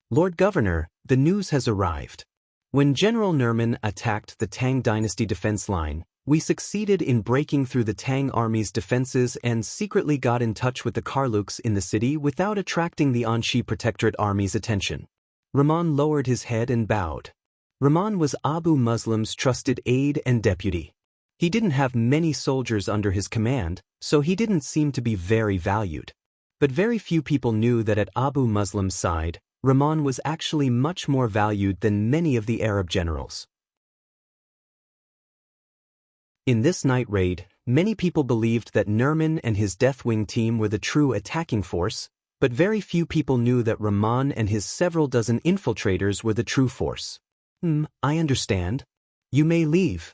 Lord Governor, the news has arrived. When General Nerman attacked the Tang dynasty defense line, we succeeded in breaking through the Tang army's defenses and secretly got in touch with the Karluks in the city without attracting the Anshi Protectorate army's attention. Rahman lowered his head and bowed. Rahman was Abu Muslim's trusted aide and deputy. He didn't have many soldiers under his command, so he didn't seem to be very valued. But very few people knew that at Abu Muslim's side, Rahman was actually much more valued than many of the Arab generals. In this night raid, many people believed that Nerman and his Death Wing team were the true attacking force, but very few people knew that Rahman and his several dozen infiltrators were the true force. I understand. You may leave.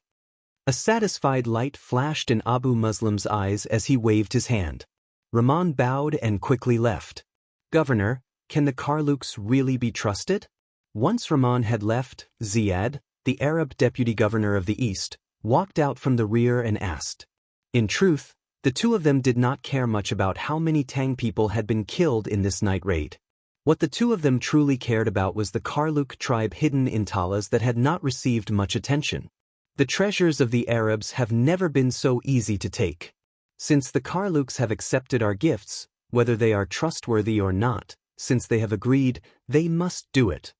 A satisfied light flashed in Abu Muslim's eyes as he waved his hand. Rahman bowed and quickly left. Governor, can the Karluks really be trusted? Once Rahman had left, Ziyad, the Arab deputy governor of the East, walked out from the rear and asked. In truth, the two of them did not care much about how many Tang people had been killed in this night raid. What the two of them truly cared about was the Karluk tribe hidden in Talas that had not received much attention. The treasures of the Arabs have never been so easy to take. Since the Karluks have accepted our gifts, whether they are trustworthy or not, since they have agreed, they must do it.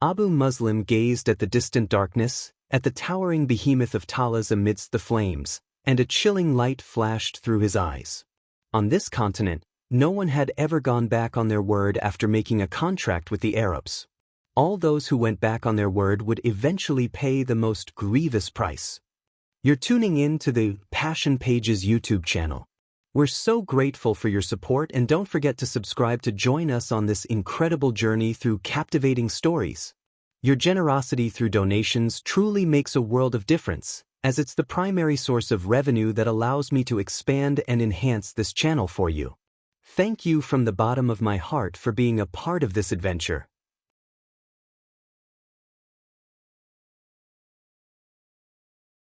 Abu Muslim gazed at the distant darkness, at the towering behemoth of Talas amidst the flames, and a chilling light flashed through his eyes. On this continent, no one had ever gone back on their word after making a contract with the Arabs. All those who went back on their word would eventually pay the most grievous price. You're tuning in to the Passion Pages YouTube channel. We're so grateful for your support, and don't forget to subscribe to join us on this incredible journey through captivating stories. Your generosity through donations truly makes a world of difference, as it's the primary source of revenue that allows me to expand and enhance this channel for you. Thank you from the bottom of my heart for being a part of this adventure.